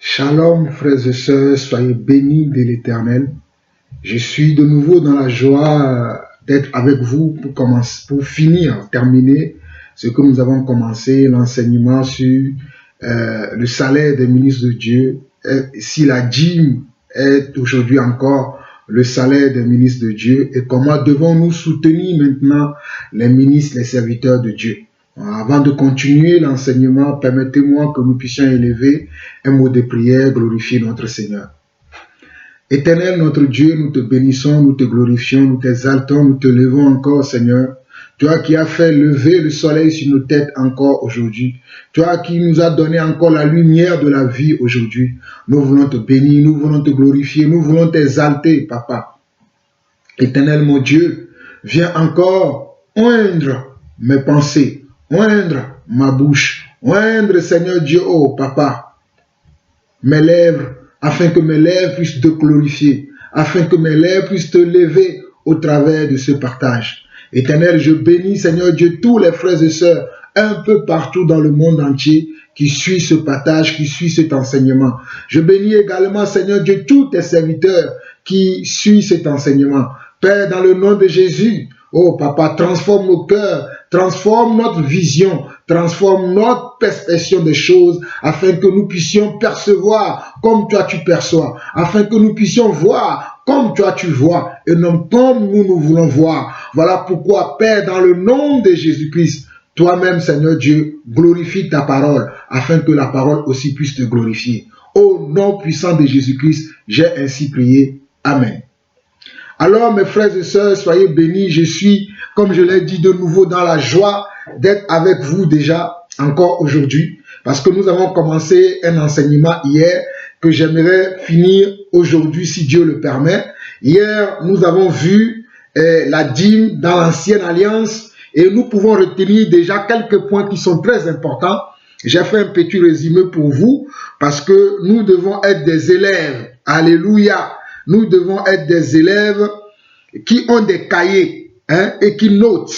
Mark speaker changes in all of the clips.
Speaker 1: Shalom, frères et sœurs, soyez bénis de l'Éternel. Je suis de nouveau dans la joie d'être avec vous pour terminer ce que nous avons commencé, l'enseignement sur le salaire des ministres de Dieu. Si la dîme est aujourd'hui encore le salaire des ministres de Dieu et comment devons-nous soutenir maintenant les ministres, les serviteurs de Dieu. Avant de continuer l'enseignement, permettez-moi que nous puissions élever un mot de prière, glorifier notre Seigneur. Éternel notre Dieu, nous te bénissons, nous te glorifions, nous t'exaltons, nous te levons encore, Seigneur. Toi qui as fait lever le soleil sur nos têtes encore aujourd'hui. Toi qui nous as donné encore la lumière de la vie aujourd'hui. Nous voulons te bénir, nous voulons te glorifier, nous voulons t'exalter, Papa. Éternel mon Dieu, viens encore oindre mes pensées, oindre ma bouche, oindre, Seigneur Dieu, oh Papa, mes lèvres, afin que mes lèvres puissent te glorifier, afin que mes lèvres puissent te lever au travers de ce partage. Éternel, je bénis, Seigneur Dieu, tous les frères et sœurs, un peu partout dans le monde entier, qui suivent ce partage, qui suivent cet enseignement. Je bénis également, Seigneur Dieu, tous tes serviteurs qui suivent cet enseignement. Père, dans le nom de Jésus, oh Papa, transforme nos cœurs, transforme notre vision, transforme notre perception des choses, afin que nous puissions percevoir comme toi tu perçois, afin que nous puissions voir comme toi tu vois, et non comme nous voulons voir. Voilà pourquoi, Père, dans le nom de Jésus-Christ, toi-même, Seigneur Dieu, glorifie ta parole, afin que la parole aussi puisse te glorifier. Au nom puissant de Jésus-Christ, j'ai ainsi prié. Amen. Alors, mes frères et sœurs, soyez bénis. Je suis, comme je l'ai dit, de nouveau dans la joie d'être avec vous déjà, encore aujourd'hui, parce que nous avons commencé un enseignement hier que j'aimerais finir aujourd'hui, si Dieu le permet. Hier, nous avons vu la dîme dans l'ancienne alliance et nous pouvons retenir déjà quelques points qui sont très importants. J'ai fait un petit résumé pour vous parce que nous devons être des élèves. Alléluia. Nous devons être des élèves qui ont des cahiers et qui notent.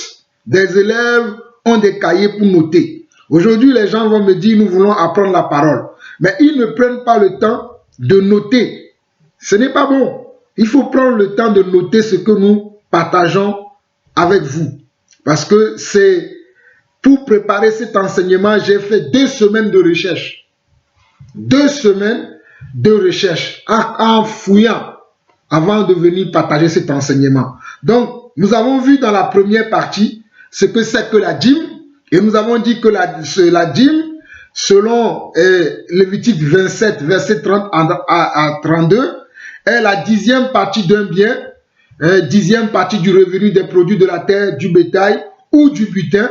Speaker 1: Des élèves ont des cahiers pour noter. Aujourd'hui, les gens vont me dire, nous voulons apprendre la parole. Mais ils ne prennent pas le temps de noter. Ce n'est pas bon. Il faut prendre le temps de noter ce que nous partageons avec vous. Parce que c'est pour préparer cet enseignement, j'ai fait 2 semaines de recherche. 2 semaines de recherche en fouillant avant de venir partager cet enseignement. Donc, nous avons vu dans la première partie ce que c'est que la dîme, et nous avons dit que la dîme, selon Lévitique 27, verset 30 à 32, est la 10e partie d'un bien, 10e partie du revenu des produits de la terre, du bétail ou du butin,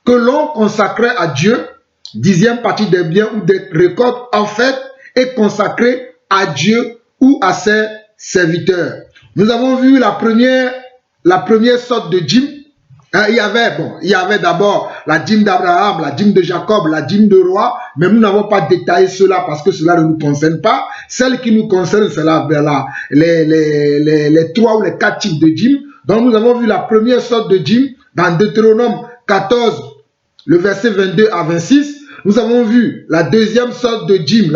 Speaker 1: que l'on consacrait à Dieu. 10e partie des biens ou des récoltes, en fait, est consacrée à Dieu ou à ses serviteurs. Nous avons vu la première sorte de dîme. Il y avait d'abord la dîme d'Abraham, la dîme de Jacob, la dîme de roi, mais nous n'avons pas détaillé cela parce que cela ne nous concerne pas. Celle qui nous concerne, c'est les 3 ou les 4 types de dîmes. Donc nous avons vu la première sorte de dîme dans Deutéronome 14, le verset 22 à 26. Nous avons vu la deuxième sorte de dîme,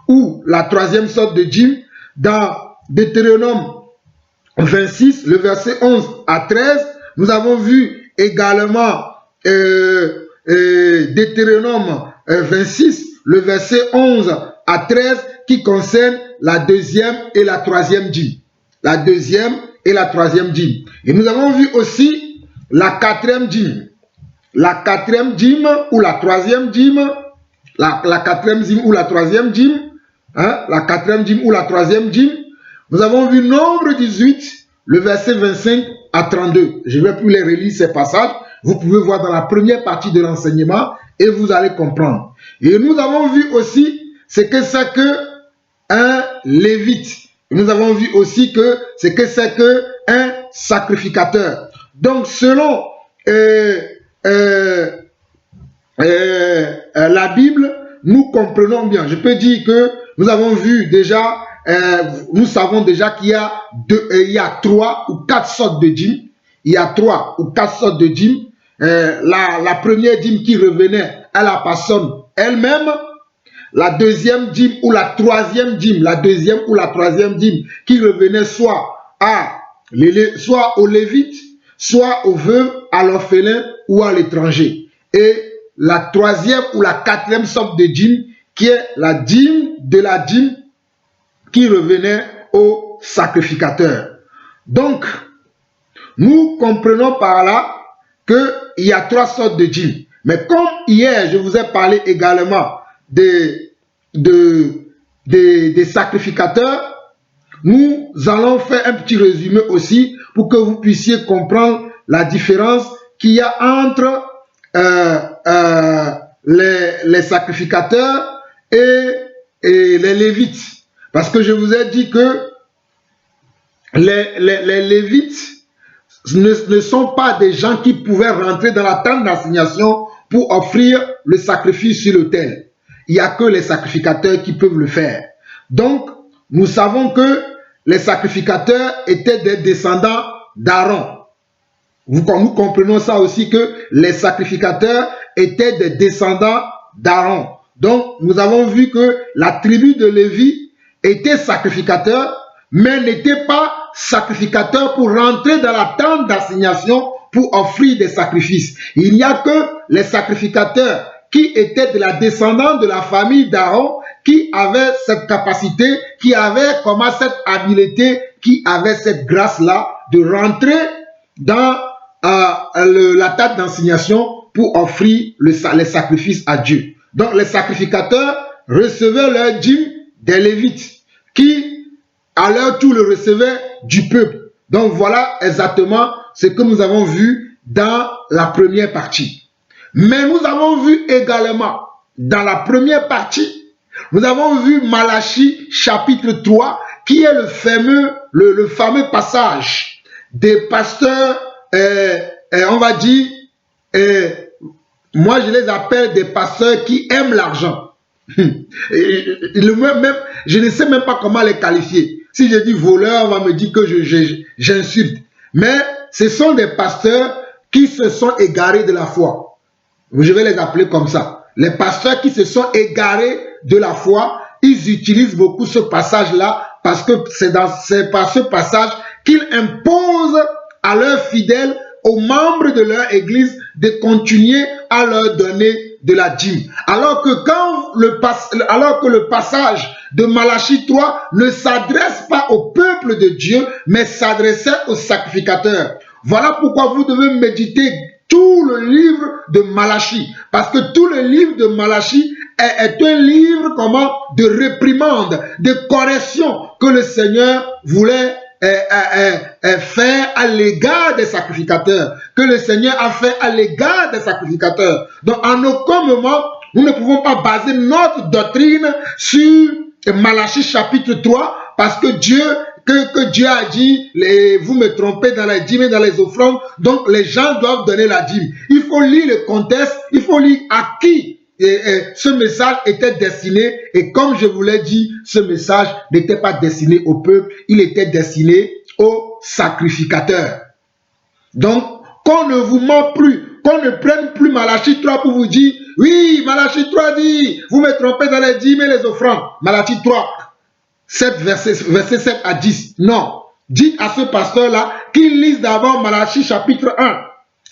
Speaker 1: ou la troisième sorte de dîme dans Deutéronome 26, le verset 11 à 13. Nous avons vu également Deutéronome 26, le verset 11 à 13, qui concerne la deuxième et la troisième dîme. La deuxième et la troisième dîme. Et nous avons vu aussi la quatrième dîme. La quatrième dîme ou la troisième dîme. La quatrième dîme ou la troisième dîme. La quatrième dîme ou la troisième dîme. Nous avons vu Nombre 18, le verset 25 à 32. Je ne vais plus les relire ces passages. Vous pouvez voir dans la première partie de l'enseignement et vous allez comprendre. Et nous avons vu aussi ce que c'est qu'un lévite. Nous avons vu aussi ce que c'est qu'un sacrificateur. Donc selon la Bible, nous comprenons bien. Je peux dire que nous avons vu déjà, nous savons déjà qu'il y a 3 ou 4 sortes de dîmes. Il y a 3 ou 4 sortes de dîmes. La première dîme qui revenait à la personne elle-même. la deuxième dîme ou la troisième dîme, qui revenait soit aux Lévites, soit aux veuves, à l'orphelin ou à l'étranger. Et la troisième ou la quatrième sorte de dîme, qui est la dîme qui revenait aux sacrificateurs. Donc, nous comprenons par là qu'il y a trois sortes de dîmes. Mais comme hier, je vous ai parlé également des sacrificateurs, nous allons faire un petit résumé aussi pour que vous puissiez comprendre la différence qu'il y a entre les sacrificateurs et les Lévites. Parce que je vous ai dit que les Lévites ne sont pas des gens qui pouvaient rentrer dans la tente d'assignation pour offrir le sacrifice sur l'autel. Il n'y a que les sacrificateurs qui peuvent le faire. Donc, nous savons que les sacrificateurs étaient des descendants d'Aaron. Nous comprenons ça aussi, que les sacrificateurs étaient des descendants d'Aaron. Donc, nous avons vu que la tribu de Lévi était sacrificateur, mais n'était pas sacrificateur pour rentrer dans la tente d'assignation pour offrir des sacrifices. Il n'y a que les sacrificateurs qui étaient de la descendance de la famille d'Aaron, qui avaient cette capacité, qui avaient comment cette habileté, qui avaient cette grâce-là de rentrer dans la tente d'assignation pour offrir les sacrifices à Dieu. Donc les sacrificateurs recevaient leur dîme des Lévites, qui à leur tour le recevaient du peuple. Donc voilà exactement ce que nous avons vu dans la première partie. Mais nous avons vu également dans la première partie, nous avons vu Malachie chapitre 3, qui est le fameux passage des pasteurs, on va dire, moi je les appelle des pasteurs qui aiment l'argent. Je ne sais même pas comment les qualifier. Si je dis voleur, on va me dire que j'insulte. Mais ce sont des pasteurs qui se sont égarés de la foi. Je vais les appeler comme ça. Les pasteurs qui se sont égarés de la foi, ils utilisent beaucoup ce passage-là parce que c'est par ce passage qu'ils imposent à leurs fidèles, aux membres de leur église, de continuer à leur donner de la dîme. Alors que le passage de Malachie 3 ne s'adresse pas au peuple de Dieu, mais s'adressait aux sacrificateurs. Voilà pourquoi vous devez méditer tout le livre de Malachie. Parce que tout le livre de Malachie est un livre de réprimande, de correction que le Seigneur voulait faire à l'égard des sacrificateurs, que le Seigneur a fait à l'égard des sacrificateurs. Donc en aucun moment nous ne pouvons pas baser notre doctrine sur Malachie chapitre 3, parce que Dieu a dit, vous me trompez dans la dîme et dans les offrandes, donc les gens doivent donner la dîme. Il faut lire le contexte, il faut lire à qui ce message était destiné. Et comme je vous l'ai dit, ce message n'était pas destiné au peuple, il était destiné aux sacrificateurs. Donc, qu'on ne vous ment plus, qu'on ne prenne plus Malachie 3 pour vous dire, oui, Malachie 3 dit, vous me trompez dans les dîmes et les offrandes. Malachie 3, 7, verset 7 à 10. Non, dites à ce pasteur-là qu'il lise d'abord Malachie chapitre 1,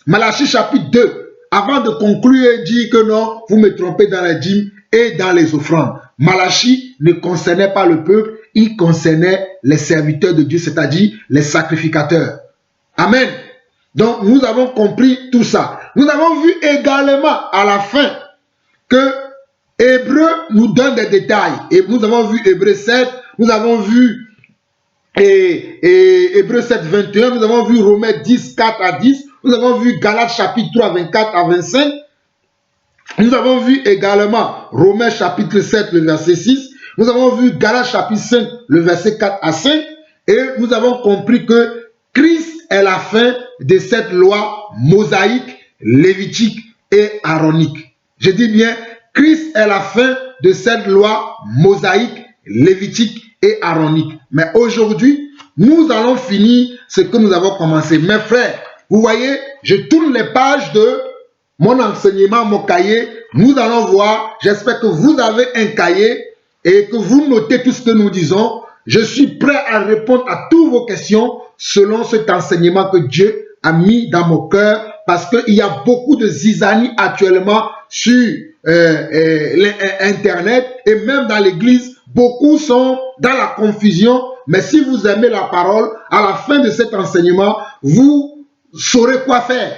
Speaker 1: Malachie chapitre 2, avant de conclure et dire que non, vous me trompez dans les dîmes et dans les offrandes. Malachie ne concernait pas le peuple, il concernait les serviteurs de Dieu, c'est-à-dire les sacrificateurs. Amen. Donc nous avons compris tout ça. Nous avons vu également à la fin que Hébreu nous donne des détails. Et nous avons vu Hébreu 7, nous avons vu Hébreu 7, 21, nous avons vu Romains 10, 4 à 10, nous avons vu Galates chapitre 3, 24 à 25, nous avons vu également Romains chapitre 7, le verset 6, nous avons vu Galates chapitre 5, le verset 4 à 5, et nous avons compris que Christ est la fin de cette loi mosaïque, lévitique et aaronique. Je dis bien, Christ est la fin de cette loi mosaïque, lévitique et aaronique. Mais aujourd'hui, nous allons finir ce que nous avons commencé. Mes frères, vous voyez, je tourne les pages de mon enseignement, mon cahier, Nous allons voir, j'espère que vous avez un cahier et que vous notez tout ce que nous disons. Je suis prêt à répondre à toutes vos questions selon cet enseignement que Dieu a mis dans mon cœur, parce qu'il y a beaucoup de zizanie actuellement sur Internet et même dans l'église. Beaucoup sont dans la confusion, mais si vous aimez la parole, à la fin de cet enseignement, vous saurez quoi faire.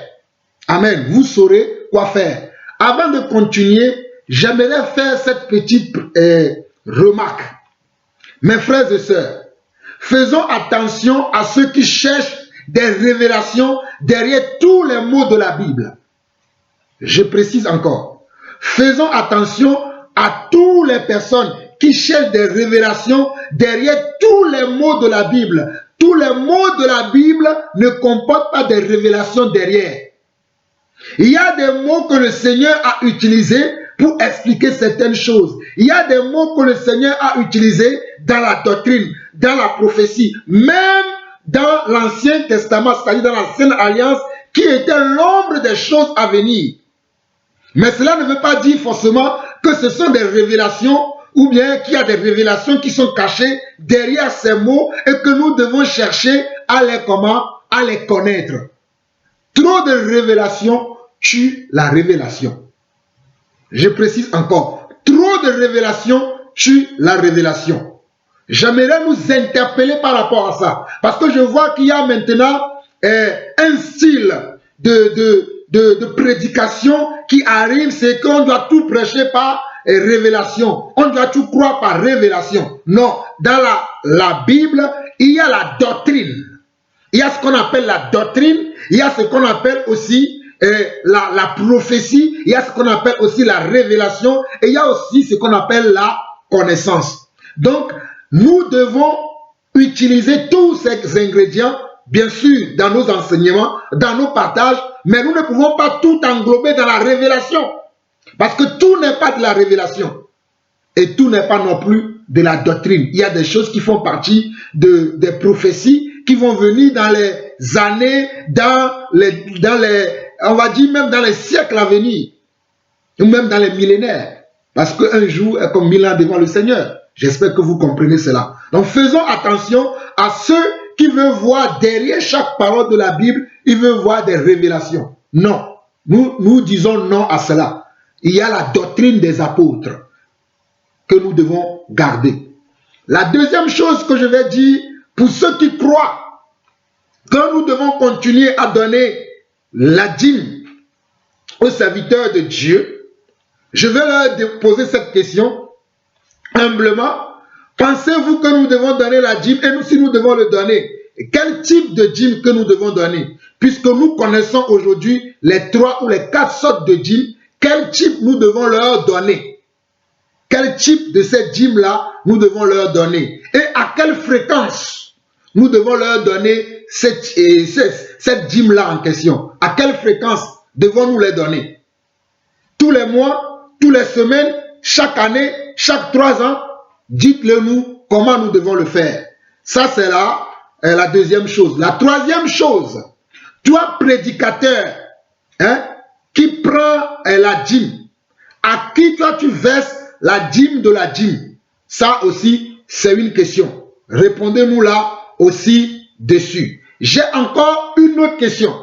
Speaker 1: Amen. Vous saurez quoi faire. Avant de continuer, j'aimerais faire cette petite remarque. Mes frères et sœurs, faisons attention à ceux qui cherchent des révélations derrière tous les mots de la Bible. Je précise encore. Faisons attention à toutes les personnes qui cherchent des révélations derrière tous les mots de la Bible. Tous les mots de la Bible ne comportent pas de révélations derrière. Il y a des mots que le Seigneur a utilisés pour expliquer certaines choses. Il y a des mots que le Seigneur a utilisés dans la doctrine, dans la prophétie, même dans l'Ancien Testament, c'est-à-dire dans l'Ancienne Alliance, qui était l'ombre des choses à venir. Mais cela ne veut pas dire forcément que ce sont des révélations, ou bien qu'il y a des révélations qui sont cachées derrière ces mots et que nous devons chercher à les connaître. Trop de révélations tue la révélation. Je précise encore, trop de révélations tue la révélation. J'aimerais nous interpeller par rapport à ça, parce que je vois qu'il y a maintenant un style de prédication qui arrive, c'est qu'on doit tout prêcher par révélation, on doit tout croire par révélation. Non, dans la Bible, il y a la doctrine. Il y a ce qu'on appelle la doctrine, il y a ce qu'on appelle aussi la prophétie, il y a ce qu'on appelle aussi la révélation, et il y a aussi ce qu'on appelle la connaissance. Donc, nous devons utiliser tous ces ingrédients, bien sûr, dans nos enseignements, dans nos partages, mais nous ne pouvons pas tout englober dans la révélation, parce que tout n'est pas de la révélation, et tout n'est pas non plus de la doctrine. Il y a des choses qui font partie des prophéties, qui vont venir dans les années, on va dire même dans les siècles à venir, ou même dans les millénaires, parce qu'un jour est comme 1000 ans devant le Seigneur. J'espère que vous comprenez cela. Donc faisons attention à ceux qui veulent voir derrière chaque parole de la Bible, ils veulent voir des révélations. Non, nous disons non à cela. Il y a la doctrine des apôtres que nous devons garder. La deuxième chose que je vais dire, pour ceux qui croient que nous devons continuer à donner la dîme aux serviteurs de Dieu, je vais leur poser cette question humblement. Pensez-vous que nous devons donner la dîme? Et nous, si nous devons le donner, quel type de dîme que nous devons donner? Puisque nous connaissons aujourd'hui les 3 ou les 4 sortes de dîmes, quel type nous devons leur donner? Quel type de cette dîme-là nous devons leur donner? Et à quelle fréquence nous devons leur donner cette dîme-là en question? À quelle fréquence devons-nous les donner? Tous les mois, toutes les semaines, chaque année, chaque 3 ans? Dites-le nous comment nous devons le faire. Ça, c'est la deuxième chose. La troisième chose, toi, prédicateur, qui prend la dîme, à qui toi tu verses la dîme de la dîme? Ça aussi, c'est une question. Répondez-nous là aussi dessus. J'ai encore une autre question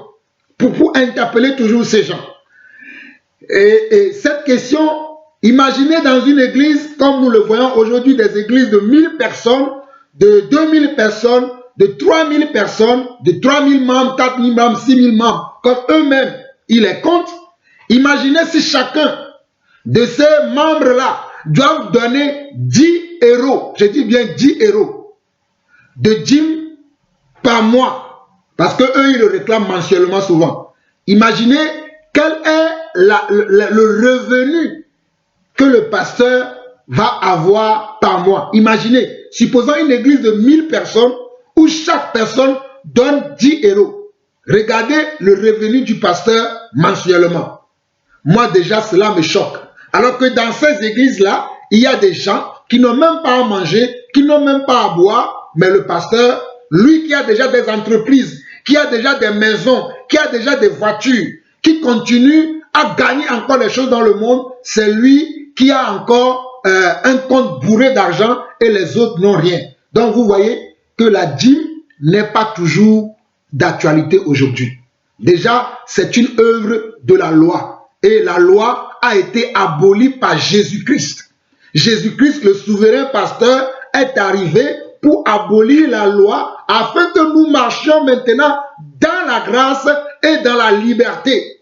Speaker 1: pour interpeller toujours ces gens. Et cette question, imaginez dans une église, comme nous le voyons aujourd'hui, des églises de 1000 personnes, de 2000 personnes, de 3000 personnes, de 3000 membres, 4000 membres, 6000 membres, comme eux-mêmes, ils les comptent. Imaginez si chacun de ces membres-là doivent donner 10 euros, je dis bien 10 euros, de dîme par mois, parce qu'eux, ils le réclament mensuellement souvent. Imaginez quel est le revenu que le pasteur va avoir par mois. Imaginez, supposons une église de 1000 personnes où chaque personne donne 10 euros. Regardez le revenu du pasteur mensuellement. Moi déjà, cela me choque. Alors que dans ces églises-là, il y a des gens qui n'ont même pas à manger, qui n'ont même pas à boire, mais le pasteur, lui qui a déjà des entreprises, qui a déjà des maisons, qui a déjà des voitures, qui continue a gagné encore les choses dans le monde, c'est lui qui a encore un compte bourré d'argent et les autres n'ont rien. Donc vous voyez que la dîme n'est pas toujours d'actualité aujourd'hui. Déjà, c'est une œuvre de la loi. Et la loi a été abolie par Jésus-Christ. Jésus-Christ, le souverain pasteur, est arrivé pour abolir la loi afin que nous marchions maintenant dans la grâce et dans la liberté.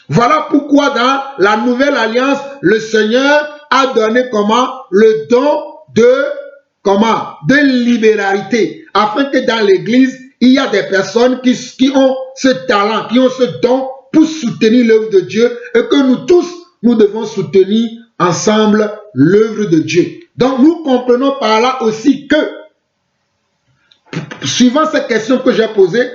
Speaker 1: Voilà pourquoi dans la nouvelle alliance, le Seigneur a donné comment? Le don de libéralité. Afin que dans l'église, il y a des personnes qui ont ce talent, qui ont ce don pour soutenir l'œuvre de Dieu et que nous tous, nous devons soutenir ensemble l'œuvre de Dieu. Donc nous comprenons par là aussi que, suivant cette question que j'ai posée,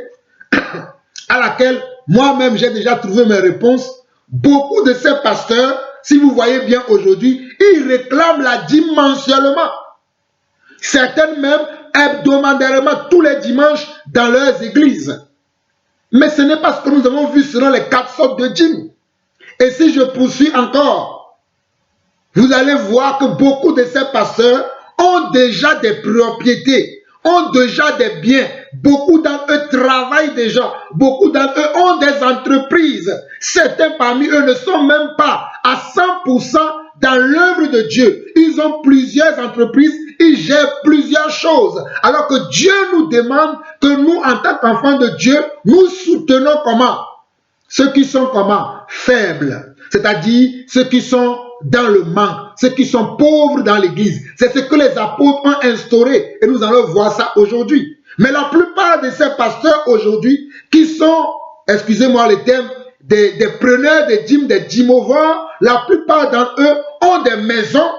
Speaker 1: à laquelle moi-même j'ai déjà trouvé mes réponses, beaucoup de ces pasteurs, si vous voyez bien aujourd'hui, ils réclament la dîme mensuellement. Certaines même hebdomadairement, tous les dimanches dans leurs églises. Mais ce n'est pas ce que nous avons vu selon les 4 sortes de dîmes. Et si je poursuis encore, vous allez voir que beaucoup de ces pasteurs ont déjà des propriétés, ont déjà des biens. Beaucoup d'entre eux travaillent déjà. Beaucoup d'entre eux ont des entreprises. Certains parmi eux ne sont même pas à 100% dans l'œuvre de Dieu. Ils ont plusieurs entreprises, ils gèrent plusieurs choses. Alors que Dieu nous demande que nous, en tant qu'enfants de Dieu, nous soutenons comment? Ceux qui sont comment? Faibles. C'est-à-dire ceux qui sont dans le manque, ceux qui sont pauvres dans l'église. C'est ce que les apôtres ont instauré. Et nous allons voir ça aujourd'hui. Mais la plupart de ces pasteurs aujourd'hui, qui sont, excusez-moi le terme, des preneurs de dîmes, des dîmovores, la plupart d'entre eux ont des maisons,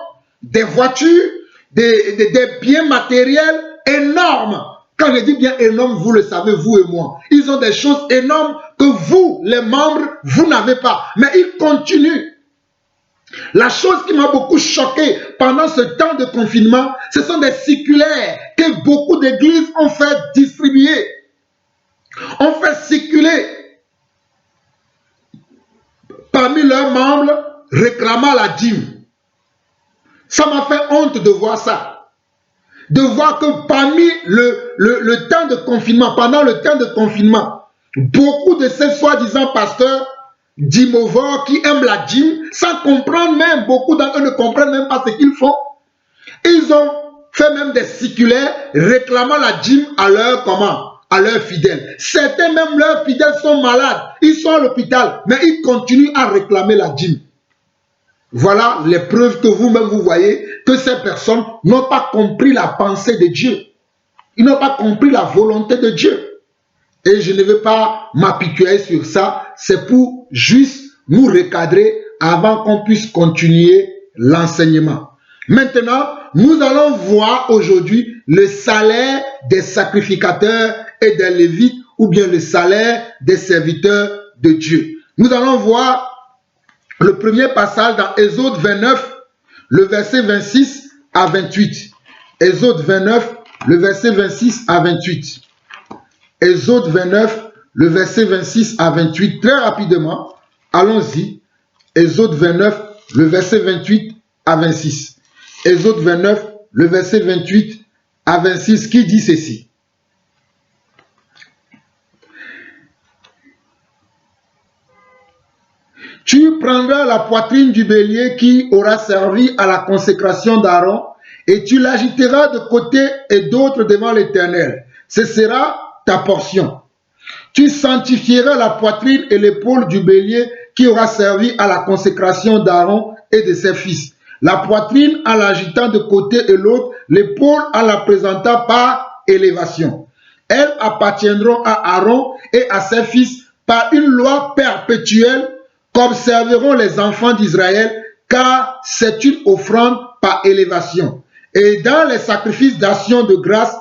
Speaker 1: des voitures, des biens matériels énormes. Quand je dis bien énorme, vous le savez, vous et moi. Ils ont des choses énormes que vous, les membres, vous n'avez pas. Mais ils continuent. La chose qui m'a beaucoup choqué pendant ce temps de confinement, ce sont des circulaires que beaucoup d'églises ont fait distribuer, ont fait circuler parmi leurs membres réclamant la dîme. Ça m'a fait honte de voir ça. De voir que parmi le temps de confinement, pendant le temps de confinement, beaucoup de ces soi-disant pasteurs dîmovores qui aiment la dîme, sans comprendre même, beaucoup d'entre eux ne comprennent même pas ce qu'ils font. Ils ont fait même des circulaires réclamant la dîme à leurs fidèles. Certains même leurs fidèles sont malades, ils sont à l'hôpital, mais ils continuent à réclamer la dîme. Voilà les preuves que vous-même vous voyez que ces personnes n'ont pas compris la pensée de Dieu. Ils n'ont pas compris la volonté de Dieu. Et je ne vais pas m'apitoyer sur ça, c'est pour juste nous recadrer avant qu'on puisse continuer l'enseignement. Maintenant, nous allons voir aujourd'hui le salaire des sacrificateurs et des lévites ou bien le salaire des serviteurs de Dieu. Nous allons voir le premier passage dans Exode 29, le verset 26 à 28. Exode 29, le verset 26 à 28. Exode 29, le verset 26 à 28. Très rapidement, allons-y. Exode 29, le verset 28 à 26. Exode 29, le verset 28 à 26, qui dit ceci. Tu prendras la poitrine du bélier qui aura servi à la consécration d'Aaron et tu l'agiteras de côté et d'autre devant l'Éternel. Ce sera ta portion. Tu sanctifieras la poitrine et l'épaule du bélier qui aura servi à la consécration d'Aaron et de ses fils. La poitrine en l'agitant de côté et l'autre, l'épaule en la présentant par élévation. Elles appartiendront à Aaron et à ses fils par une loi perpétuelle qu'observeront les enfants d'Israël, car c'est une offrande par élévation. Et dans les sacrifices d'action de grâce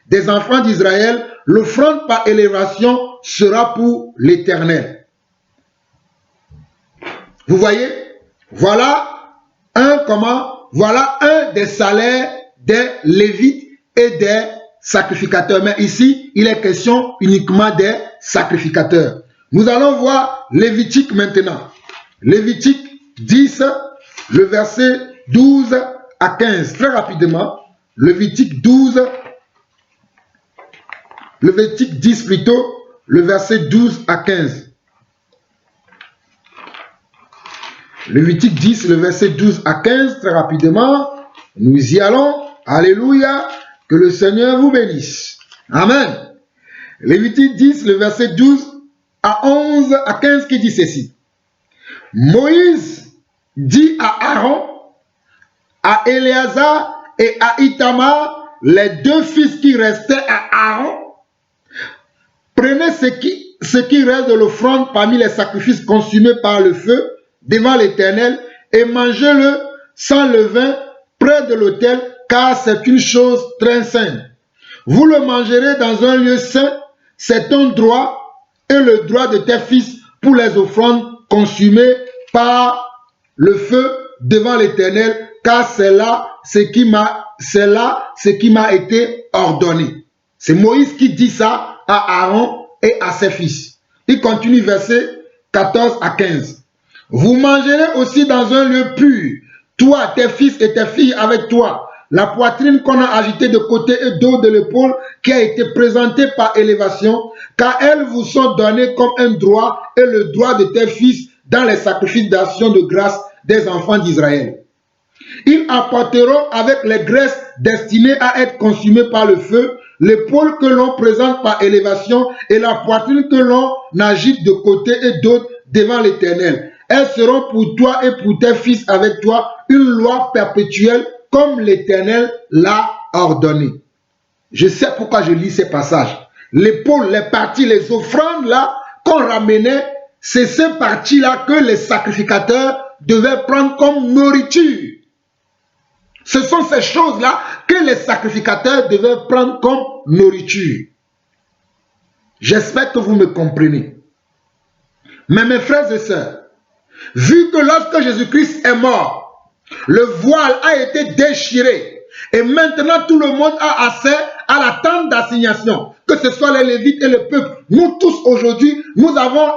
Speaker 1: des enfants d'Israël, l'offrande par élévation sera pour l'Éternel. Vous voyez, voilà un des salaires des Lévites et des sacrificateurs. Mais ici, il est question uniquement des sacrificateurs. Nous allons voir Lévitique maintenant. Lévitique 10, le verset 12 à 15. Très rapidement, Lévitique 12, Lévitique 10 plutôt, le verset 12 à 15. Lévitique 10, le verset 12 à 15, très rapidement. Nous y allons. Alléluia. Que le Seigneur vous bénisse. Amen. Lévitique 10, le verset 12 à 11 à 15 qui dit ceci. Moïse dit à Aaron, à Éléazar et à Itamar, les deux fils qui restaient à Aaron, prenez ce qui reste de l'offrande parmi les sacrifices consumés par le feu devant l'Éternel et mangez-le sans levain près de l'autel, car c'est une chose très sainte. Vous le mangerez dans un lieu saint, c'est ton droit et le droit de tes fils pour les offrandes consumées par le feu devant l'Éternel, car c'est là ce qui m'a été ordonné. C'est Moïse qui dit ça à Aaron et à ses fils. Il continue verset 14 à 15. Vous mangerez aussi dans un lieu pur, toi, tes fils et tes filles avec toi, la poitrine qu'on a agitée de côté et d'eau de l'épaule qui a été présentée par élévation, car elles vous sont données comme un droit et le droit de tes fils dans les sacrifices d'action de grâce des enfants d'Israël. Ils apporteront avec les graisses destinées à être consumées par le feu, l'épaule que l'on présente par élévation et la poitrine que l'on agite de côté et d'autre devant l'Éternel. Elles seront pour toi et pour tes fils avec toi une loi perpétuelle comme l'Éternel l'a ordonné. Je sais pourquoi je lis ces passages. L'épaule, les parties, les offrandes là qu'on ramenait, c'est ces parties-là que les sacrificateurs devaient prendre comme nourriture. Ce sont ces choses-là que les sacrificateurs devaient prendre comme nourriture. J'espère que vous me comprenez. Mais mes frères et sœurs, vu que lorsque Jésus-Christ est mort, le voile a été déchiré et maintenant tout le monde a accès à la tente d'assignation, que ce soit les Lévites et le peuple. Nous tous aujourd'hui, nous avons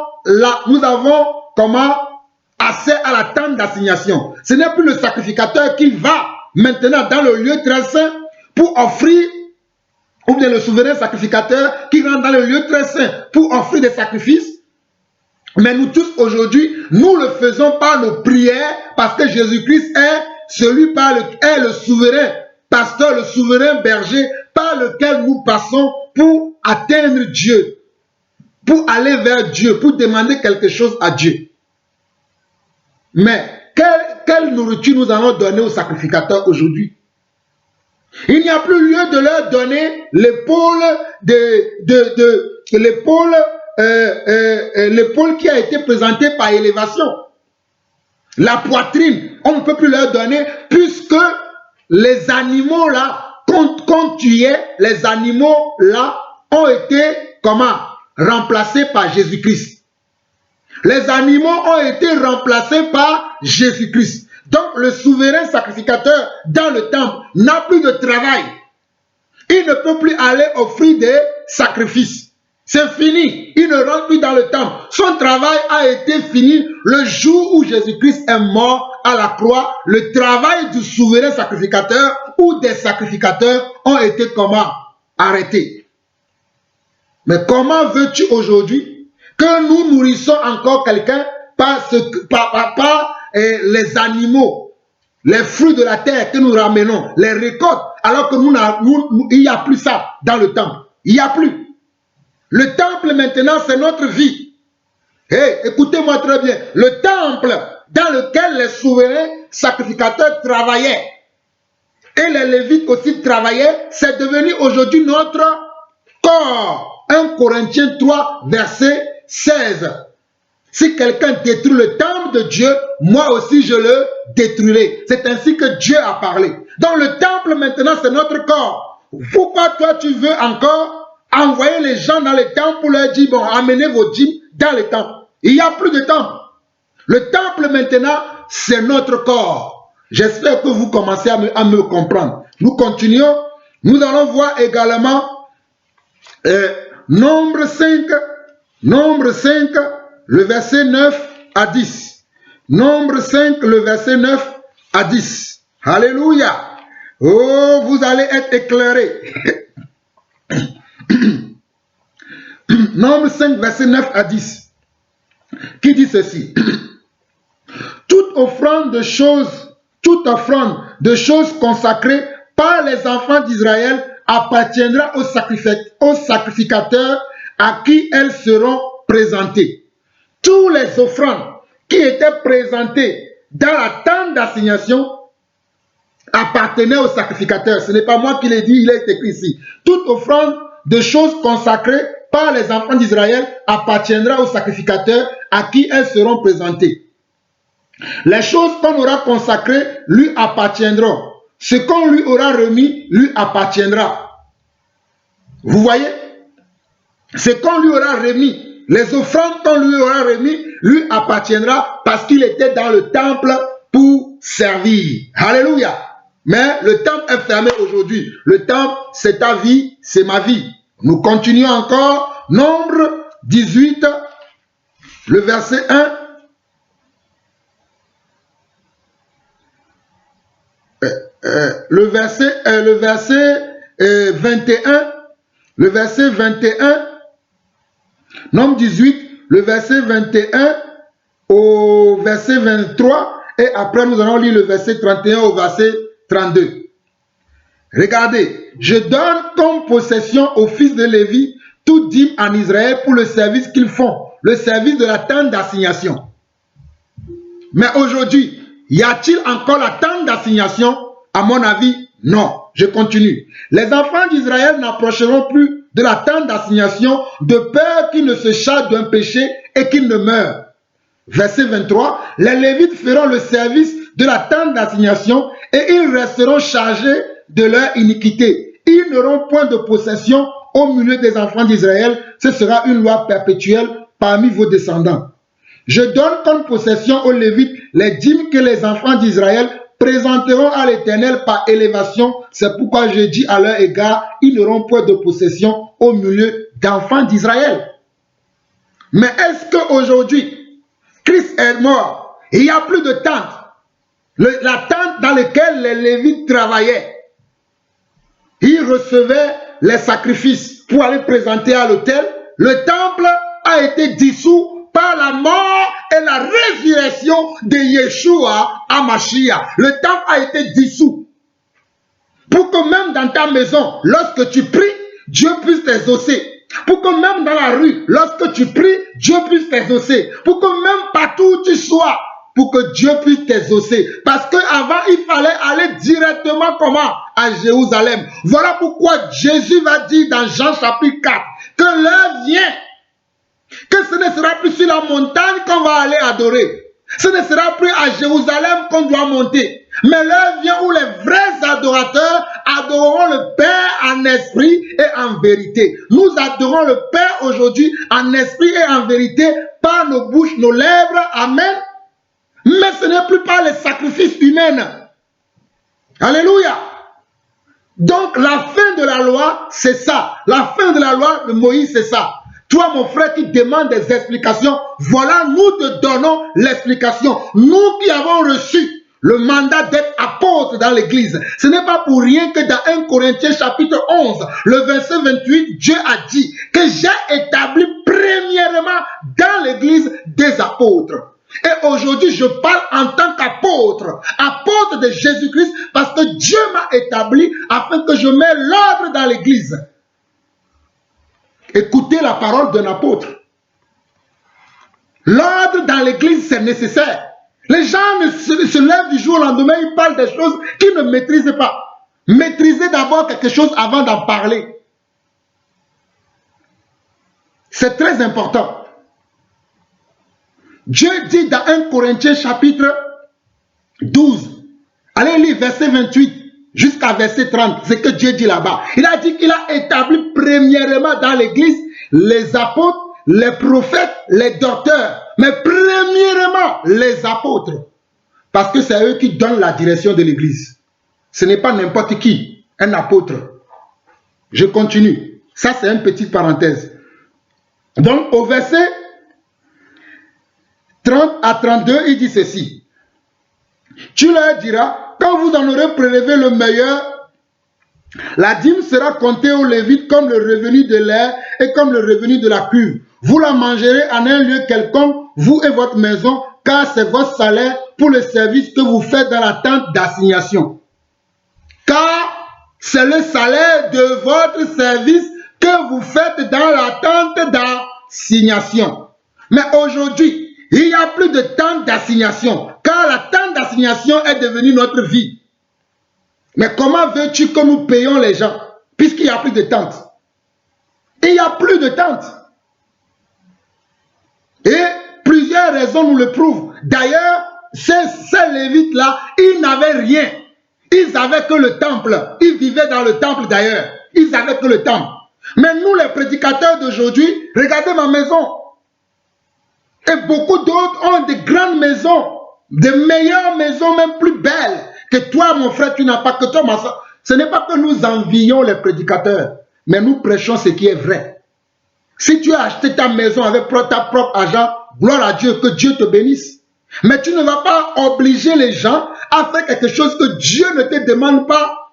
Speaker 1: accès à la tente d'assignation. Ce n'est plus le sacrificateur qui va maintenant dans le lieu très saint pour offrir, ou bien le souverain sacrificateur qui rentre dans le lieu très saint pour offrir des sacrifices. Mais nous tous aujourd'hui, nous le faisons par nos prières parce que Jésus-Christ est est le souverain pasteur, le souverain berger par lequel nous passons pour atteindre Dieu, pour aller vers Dieu, pour demander quelque chose à Dieu. Mais quelle nourriture nous allons donner aux sacrificateurs aujourd'hui? Il n'y a plus lieu de leur donner l'épaule l'épaule qui a été présentée par élévation. La poitrine, on ne peut plus leur donner puisque les animaux là, qu'on tuait, les animaux là ont été remplacés par Jésus-Christ. Les animaux ont été remplacés par Jésus-Christ. Donc le souverain sacrificateur dans le temple n'a plus de travail. Il ne peut plus aller offrir des sacrifices. C'est fini. Il ne rentre plus dans le temple. Son travail a été fini le jour où Jésus-Christ est mort à la croix. Le travail du souverain sacrificateur ou des sacrificateurs ont été arrêtés. Mais comment veux-tu aujourd'hui que nous nourrissons encore quelqu'un par les animaux, les fruits de la terre que nous ramenons, les récoltes, alors que il n'y a plus ça dans le temple. Il n'y a plus. Le temple maintenant, c'est notre vie. Hey, écoutez-moi très bien. Le temple dans lequel les souverains sacrificateurs travaillaient et les Lévites aussi travaillaient, c'est devenu aujourd'hui notre corps. 1 Corinthiens 3, verset 16. Si quelqu'un détruit le temple de Dieu, moi aussi je le détruirai. C'est ainsi que Dieu a parlé. Donc le temple maintenant, c'est notre corps. Pourquoi toi tu veux encore envoyer les gens dans les temples pour leur dire, bon, amenez vos dîmes dans les temples. Il n'y a plus de temple. Le temple maintenant, c'est notre corps. J'espère que vous commencez à me comprendre. Nous continuons. Nous allons voir également Nombre 5, le verset 9 à 10. Nombre 5, le verset 9 à 10. Alléluia. Oh, vous allez être éclairés. Nombre 5, verset 9 à 10. Qui dit ceci? Toute offrande de choses consacrées par les enfants d'Israël appartiendra aux sacrificateurs à qui elles seront présentées. Tous les offrandes qui étaient présentées dans la tente d'assignation appartenaient aux sacrificateurs. Ce n'est pas moi qui l'ai dit, il est écrit ici. Toute offrande de choses consacrées par les enfants d'Israël appartiendra aux sacrificateurs à qui elles seront présentées. Les choses qu'on aura consacrées lui appartiendront. Ce qu'on lui aura remis lui appartiendra. Vous voyez? Ce qu'on lui aura remis, les offrandes qu'on lui aura remis lui appartiendra parce qu'il était dans le temple pour servir. Alléluia. Mais le temple est fermé aujourd'hui. Le temple, c'est ta vie, c'est ma vie. Nous continuons encore. Nombre 18, le verset 1. Le verset 21, le verset 21, Nombre 18, le verset 21 au verset 23, et après nous allons lire le verset 31 au verset 32. Regardez, je donne comme possession aux fils de Lévi toute dîme en Israël pour le service qu'ils font, le service de la tente d'assignation. Mais aujourd'hui, y a-t-il encore la tente d'assignation? À mon avis, non. Je continue. Les enfants d'Israël n'approcheront plus de la tente d'assignation de peur qu'ils ne se chargent d'un péché et qu'ils ne meurent. Verset 23. Les Lévites feront le service de la tente d'assignation et ils resteront chargés de leur iniquité. Ils n'auront point de possession au milieu des enfants d'Israël. Ce sera une loi perpétuelle parmi vos descendants. Je donne comme possession aux Lévites les dîmes que les enfants d'Israël présenteront à l'Éternel par élévation. C'est pourquoi je dis à leur égard, ils n'auront point de possession au milieu d'enfants d'Israël. Mais est-ce qu'aujourd'hui, Christ est mort, il n'y a plus de tente, la tente dans laquelle les Lévites travaillaient, ils recevaient les sacrifices pour aller présenter à l'autel, le temple a été dissous par la mort et la résurrection de Yeshua à Mashiach. Le temple a été dissous. Pour que même dans ta maison, lorsque tu pries, Dieu puisse t'exaucer. Pour que même dans la rue, lorsque tu pries, Dieu puisse t'exaucer. Pour que même partout où tu sois, pour que Dieu puisse t'exaucer. Parce qu'avant, il fallait aller directement comment? À Jérusalem. Voilà pourquoi Jésus va dire dans Jean chapitre 4 que l'heure vient que ce ne sera plus sur la montagne qu'on va aller adorer. Ce ne sera plus à Jérusalem qu'on doit monter. Mais l'heure vient où les vrais adorateurs adoreront le Père en esprit et en vérité. Nous adorons le Père aujourd'hui en esprit et en vérité par nos bouches, nos lèvres. Amen. Mais ce n'est plus par les sacrifices humains. Alléluia. Donc la fin de la loi, c'est ça. La fin de la loi de Moïse, c'est ça. Toi, mon frère, qui demande des explications, voilà, nous te donnons l'explication. Nous qui avons reçu le mandat d'être apôtre dans l'église. Ce n'est pas pour rien que dans 1 Corinthiens chapitre 11, le verset 28, Dieu a dit que j'ai établi premièrement dans l'église des apôtres. Et aujourd'hui, je parle en tant qu'apôtre, apôtre de Jésus-Christ, parce que Dieu m'a établi afin que je mette l'ordre dans l'église. Écoutez la parole d'un apôtre. L'ordre dans l'église, c'est nécessaire. Les gens se lèvent du jour au lendemain, ils parlent des choses qu'ils ne maîtrisent pas. Maîtrisez d'abord quelque chose avant d'en parler. C'est très important. Dieu dit dans 1 Corinthiens chapitre 12, allez lire verset 28 jusqu'à verset 30, c'est ce que Dieu dit là-bas. Il a dit qu'il a établi premièrement dans l'église les apôtres, les prophètes, les docteurs, mais premièrement les apôtres. Parce que c'est eux qui donnent la direction de l'église. Ce n'est pas n'importe qui, un apôtre. Je continue. Ça, c'est une petite parenthèse. Donc, au verset 30 à 32, il dit ceci. Tu leur diras, quand vous en aurez prélevé le meilleur, la dîme sera comptée aux Lévites comme le revenu de l'air et comme le revenu de la cuve. Vous la mangerez en un lieu quelconque, vous et votre maison, car c'est votre salaire pour le service que vous faites dans la tente d'assignation. Car c'est le salaire de votre service que vous faites dans la tente d'assignation. Mais aujourd'hui, il n'y a plus de tente d'assignation, car la tente d'assignation est devenue notre vie. Mais comment veux-tu que nous payons les gens, puisqu'il n'y a plus de tente? Il n'y a plus de tente. Et plusieurs raisons nous le prouvent. D'ailleurs, ces Lévites-là, ils n'avaient rien. Ils n'avaient que le temple. Ils vivaient dans le temple d'ailleurs. Ils n'avaient que le temple. Mais nous, les prédicateurs d'aujourd'hui, regardez ma maison. Et beaucoup d'autres ont de grandes maisons, de meilleures maisons, même plus belles que toi, mon frère, tu n'as pas, que toi, ma soeur. Ce n'est pas que nous envions les prédicateurs, mais nous prêchons ce qui est vrai. Si tu as acheté ta maison avec ta propre argent, gloire à Dieu, que Dieu te bénisse. Mais tu ne vas pas obliger les gens à faire quelque chose que Dieu ne te demande pas.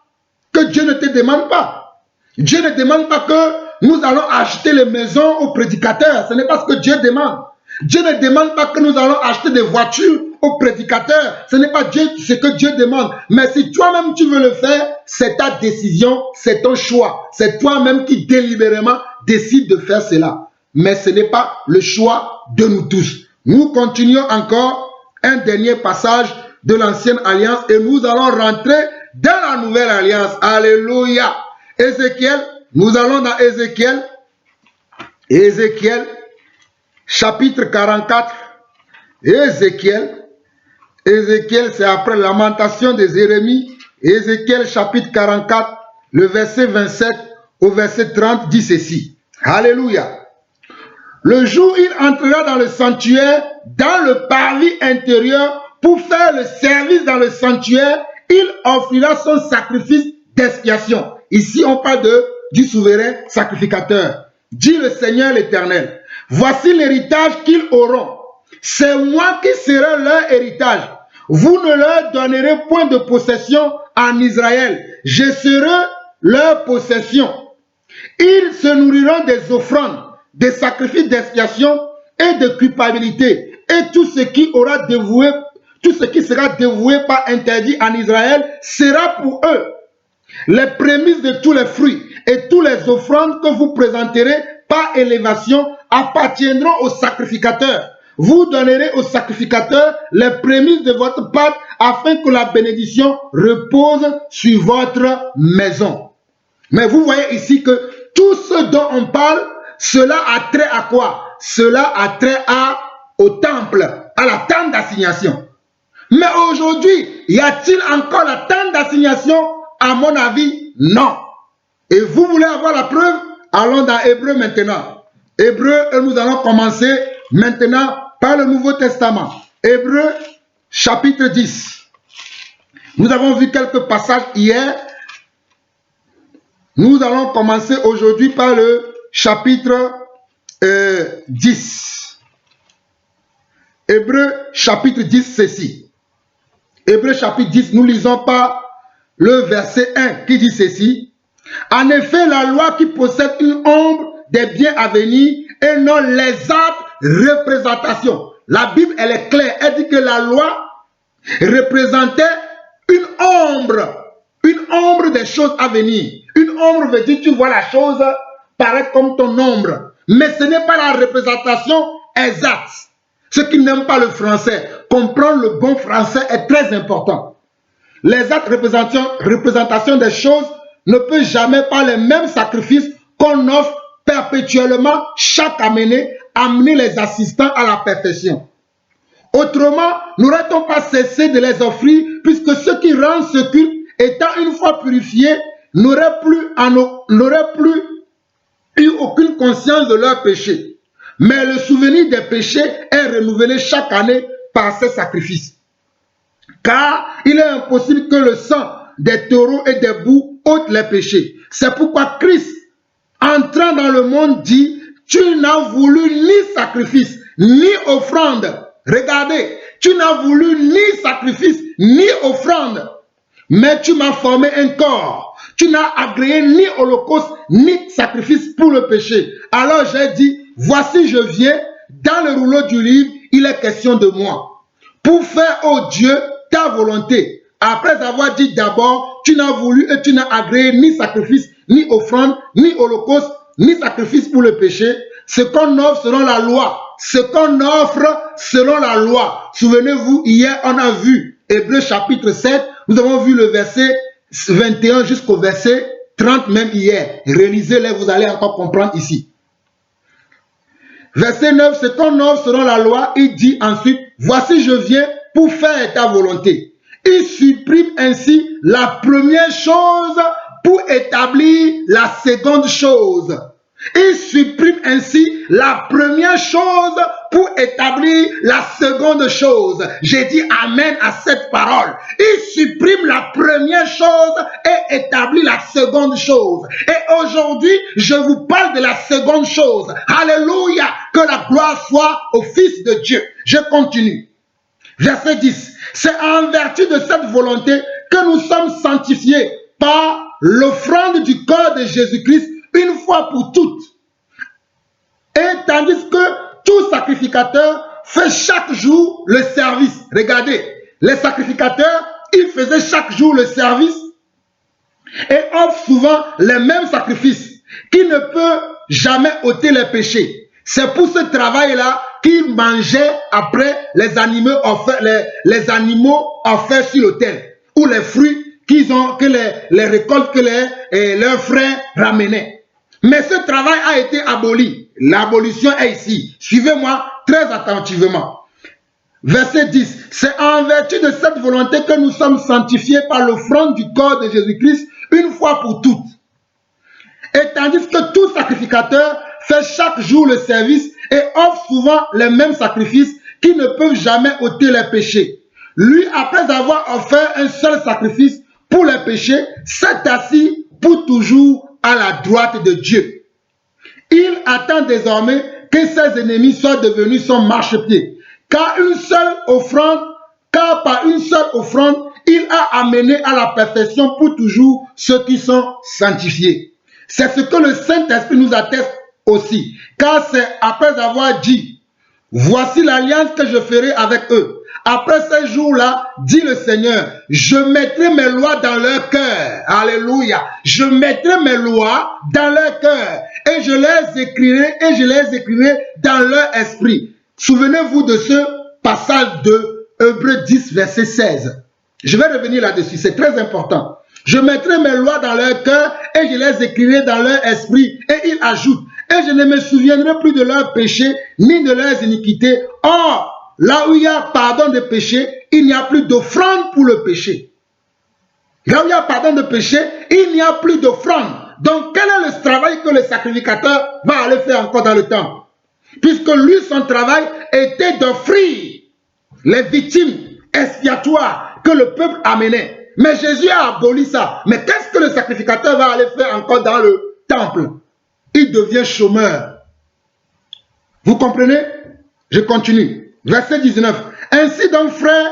Speaker 1: Que Dieu ne te demande pas. Dieu ne demande pas que nous allons acheter les maisons aux prédicateurs. Ce n'est pas ce que Dieu demande. Dieu ne demande pas que nous allons acheter des voitures aux prédicateurs. Ce n'est pas ce que Dieu demande. Mais si toi-même tu veux le faire, c'est ta décision, c'est ton choix. C'est toi-même qui délibérément décide de faire cela. Mais ce n'est pas le choix de nous tous. Nous continuons encore un dernier passage de l'ancienne alliance et nous allons rentrer dans la nouvelle alliance. Alléluia. Ézéchiel, nous allons dans Ézéchiel. Ézéchiel, chapitre 44. Ézéchiel, c'est après la lamentation de Jérémie. Ézéchiel, chapitre 44, le verset 27 au verset 30 dit ceci. Alléluia. Le jour où il entrera dans le sanctuaire, dans le parvis intérieur, pour faire le service dans le sanctuaire, il offrira son sacrifice d'expiation. Ici, on parle du souverain sacrificateur. Dit le Seigneur l'Éternel. Voici l'héritage qu'ils auront. C'est moi qui serai leur héritage. Vous ne leur donnerez point de possession en Israël. Je serai leur possession. Ils se nourriront des offrandes, des sacrifices d'expiation et de culpabilité. Et tout ce qui sera dévoué par interdit en Israël sera pour eux. Les prémices de tous les fruits et toutes les offrandes que vous présenterez par élévation appartiendront aux sacrificateurs. Vous donnerez aux sacrificateurs les prémices de votre pâte afin que la bénédiction repose sur votre maison. Mais vous voyez ici que tout ce dont on parle, cela a trait à quoi? Cela a trait au temple, à la tente d'assignation. Mais aujourd'hui, y a-t-il encore la tente d'assignation? À mon avis, non. Et vous voulez avoir la preuve? Allons dans Hébreu maintenant. Hébreu, et nous allons commencer maintenant par le Nouveau Testament. Hébreu, chapitre 10. Nous avons vu quelques passages hier. Nous allons commencer aujourd'hui par le chapitre 10. Hébreu, chapitre 10, ceci. Hébreu, chapitre 10, nous lisons par le verset 1 qui dit ceci. En effet, la loi qui possède une ombre des biens à venir et non l'exacte représentation. La Bible, elle est claire. Elle dit que la loi représentait une ombre des choses à venir. Une ombre veut dire tu vois la chose paraître comme ton ombre. Mais ce n'est pas la représentation exacte. Ceux qui n'aiment pas le français, comprendre le bon français est très important. L'exacte représentation des choses ne peut jamais par les mêmes sacrifices qu'on offre perpétuellement chaque année, amener les assistants à la perfection. Autrement, n'aurait-on pas cessé de les offrir, puisque ceux qui rendent ce culte, étant une fois purifiés, n'auraient plus eu aucune conscience de leurs péchés. Mais le souvenir des péchés est renouvelé chaque année par ces sacrifices. Car il est impossible que le sang des taureaux et des boucs ôte les péchés. C'est pourquoi Christ, entrant dans le monde, dit, tu n'as voulu ni sacrifice, ni offrande, Regardez, tu n'as voulu ni sacrifice, ni offrande, mais tu m'as formé un corps. Tu n'as agréé ni holocauste, ni sacrifice pour le péché. Alors j'ai dit, voici je viens, dans le rouleau du livre, il est question de moi. Pour faire, ô Dieu, ta volonté. Après avoir dit d'abord, tu n'as voulu et tu n'as agréé ni sacrifice, ni offrande, ni holocauste, ni sacrifice pour le péché. Ce qu'on offre selon la loi. Ce qu'on offre selon la loi. Souvenez-vous, hier, on a vu Hébreux chapitre 7. Nous avons vu le verset 21 jusqu'au verset 30 même hier. Réalisez-les, vous allez encore comprendre ici. Verset 9, ce qu'on offre selon la loi, il dit ensuite, voici je viens pour faire ta volonté. Il supprime ainsi la première chose pour établir la seconde chose. Il supprime ainsi la première chose pour établir la seconde chose. J'ai dit amen à cette parole. Il supprime la première chose et établit la seconde chose. Et aujourd'hui, je vous parle de la seconde chose. Alléluia, que la gloire soit au Fils de Dieu. Je continue. Verset 10. C'est en vertu de cette volonté que nous sommes sanctifiés par l'offrande du corps de Jésus-Christ une fois pour toutes. Et tandis que tout sacrificateur fait chaque jour le service. Regardez, les sacrificateurs, ils faisaient chaque jour le service et offrent souvent les mêmes sacrifices qui ne peuvent jamais ôter les péchés. C'est pour ce travail-là qu'ils mangeaient après les animaux offerts sur l'autel ou les fruits que les récoltes que leurs frères ramenaient. Mais ce travail a été aboli. L'abolition est ici. Suivez-moi très attentivement. Verset 10. C'est en vertu de cette volonté que nous sommes sanctifiés par l'offrande du corps de Jésus-Christ une fois pour toutes. Et tandis que tout sacrificateur fait chaque jour le service et offre souvent les mêmes sacrifices qui ne peuvent jamais ôter les péchés. Lui, après avoir offert un seul sacrifice pour les péchés, s'est assis pour toujours à la droite de Dieu. Il attend désormais que ses ennemis soient devenus son marchepied. Car par une seule offrande, il a amené à la perfection pour toujours ceux qui sont sanctifiés. C'est ce que le Saint-Esprit nous atteste aussi. Car c'est après avoir dit, voici l'alliance que je ferai avec eux. Après ces jours-là, dit le Seigneur, je mettrai mes lois dans leur cœur. Alléluia. Je mettrai mes lois dans leur cœur. Et je les écrirai dans leur esprit. Souvenez-vous de ce passage de Hébreux 10, verset 16. Je vais revenir là-dessus, c'est très important. Je mettrai mes lois dans leur cœur et je les écrirai dans leur esprit. Et il ajoute, et je ne me souviendrai plus de leurs péchés ni de leurs iniquités. Or, là où il y a pardon de péché, il n'y a plus d'offrande pour le péché. Là où il y a pardon de péché, il n'y a plus d'offrande. Donc, quel est le travail que le sacrificateur va aller faire encore dans le temple? Puisque lui, son travail était d'offrir les victimes expiatoires que le peuple amenait. Mais Jésus a aboli ça. Mais qu'est-ce que le sacrificateur va aller faire encore dans le temple? Il devient chômeur. Vous comprenez? Je continue. Verset 19. Ainsi donc, frères,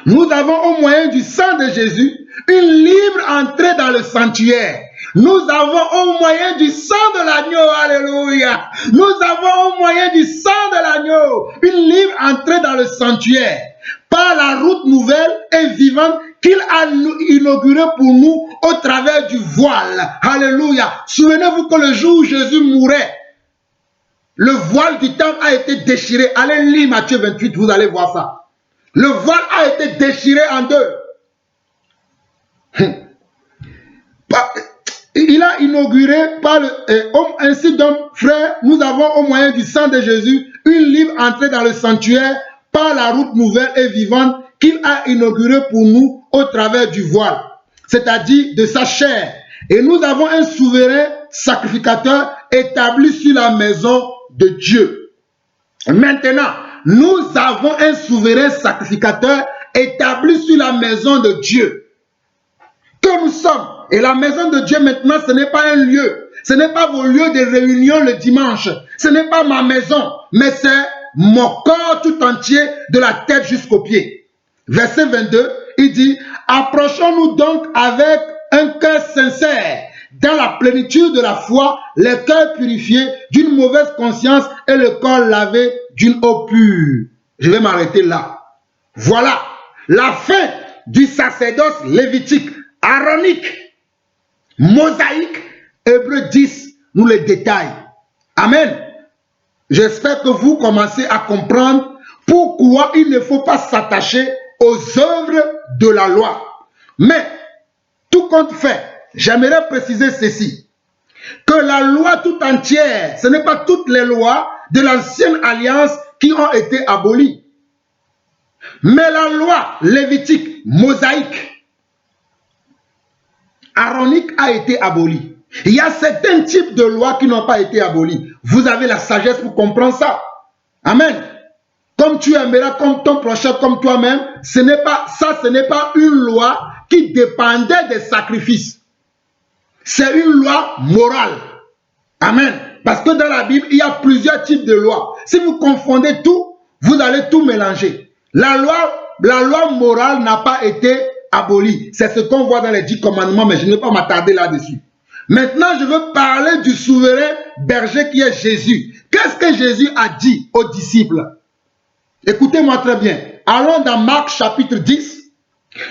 Speaker 1: nous avons au moyen du sang de Jésus une libre entrée dans le sanctuaire. Nous avons au moyen du sang de l'agneau, alléluia. Nous avons au moyen du sang de l'agneau une libre entrée dans le sanctuaire par la route nouvelle et vivante qu'il a inaugurée pour nous au travers du voile. Alléluia. Souvenez-vous que le jour où Jésus mourait, le voile du temple a été déchiré. Allez lire Matthieu 28, vous allez voir ça. Le voile a été déchiré en deux. Il a inauguré par ainsi donc, frères, nous avons au moyen du sang de Jésus une libre entrée dans le sanctuaire par la route nouvelle et vivante qu'il a inaugurée pour nous au travers du voile, c'est-à-dire de sa chair. Et nous avons un souverain sacrificateur établi sur la maison de Dieu. Maintenant, nous avons un souverain sacrificateur établi sur la maison de Dieu. Que nous sommes. Et la maison de Dieu maintenant, ce n'est pas un lieu. Ce n'est pas vos lieux de réunion le dimanche. Ce n'est pas ma maison. Mais c'est mon corps tout entier de la tête jusqu'aux pieds. Verset 22, il dit, approchons-nous donc avec un cœur sincère, dans la plénitude de la foi, les cœurs purifiés d'une mauvaise conscience et le corps lavé d'une eau pure. Je vais m'arrêter là. Voilà la fin du sacerdoce lévitique, aaronique, mosaïque. Hébreux 10 nous le détaille. Amen. J'espère que vous commencez à comprendre pourquoi il ne faut pas s'attacher aux œuvres de la loi. Mais, tout compte fait, j'aimerais préciser ceci, que la loi tout entière, ce n'est pas toutes les lois de l'ancienne alliance qui ont été abolies. Mais la loi lévitique, mosaïque, aaronique a été abolie. Il y a certains types de lois qui n'ont pas été abolies. Vous avez la sagesse pour comprendre ça. Amen. Comme tu aimeras comme ton prochain, comme toi-même, ce n'est pas une loi qui dépendait des sacrifices. C'est une loi morale. Amen. Parce que dans la Bible, il y a plusieurs types de lois. Si vous confondez tout, vous allez tout mélanger. La loi morale n'a pas été abolie. C'est ce qu'on voit dans les 10 commandements, mais je ne vais pas m'attarder là-dessus. Maintenant, je veux parler du souverain berger qui est Jésus. Qu'est-ce que Jésus a dit aux disciples? Écoutez-moi très bien. Allons dans Marc chapitre 10.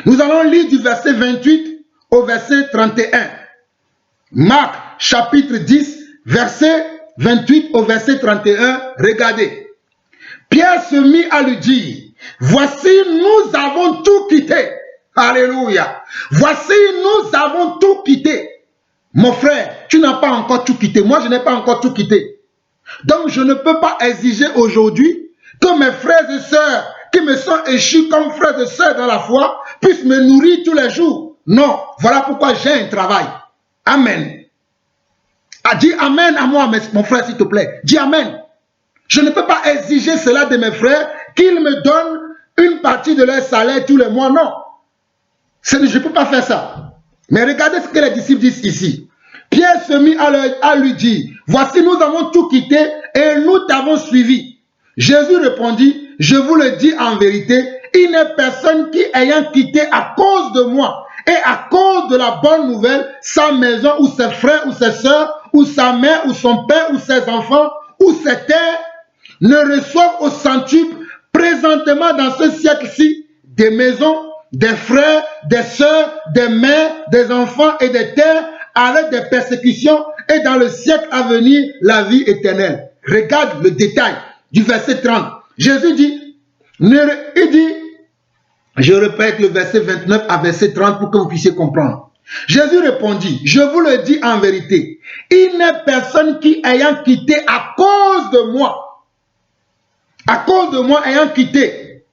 Speaker 1: Nous allons lire du verset 28 au verset 31. Marc chapitre 10, verset 28 au verset 31. Regardez. Pierre se mit à lui dire, voici nous avons tout quitté. Alléluia. Voici nous avons tout quitté. Mon frère, tu n'as pas encore tout quitté. Moi, je n'ai pas encore tout quitté. Donc, je ne peux pas exiger aujourd'hui que mes frères et sœurs qui me sont échus comme frères et sœurs dans la foi puissent me nourrir tous les jours. Non, voilà pourquoi j'ai un travail. Amen. Ah, dis Amen à moi, mon frère, s'il te plaît. Dis Amen. Je ne peux pas exiger cela de mes frères qu'ils me donnent une partie de leur salaire tous les mois. Non. Je ne peux pas faire ça. Mais regardez ce que les disciples disent ici. Pierre se mit à lui dire, voici nous avons tout quitté et nous t'avons suivi. Jésus répondit, je vous le dis en vérité, il n'est personne qui ayant quitté à cause de moi et à cause de la bonne nouvelle, sa maison ou ses frères ou ses sœurs, ou sa mère ou son père ou ses enfants ou ses terres, ne reçoivent au centuple présentement dans ce siècle-ci des maisons, des frères, des sœurs, des mères, des enfants et des terres avec des persécutions et dans le siècle à venir la vie éternelle. Regarde le détail du verset 30. Jésus dit, je répète le verset 29 à verset 30 pour que vous puissiez comprendre. Jésus répondit, je vous le dis en vérité, il n'est personne qui ayant quitté à cause de moi ayant quitté,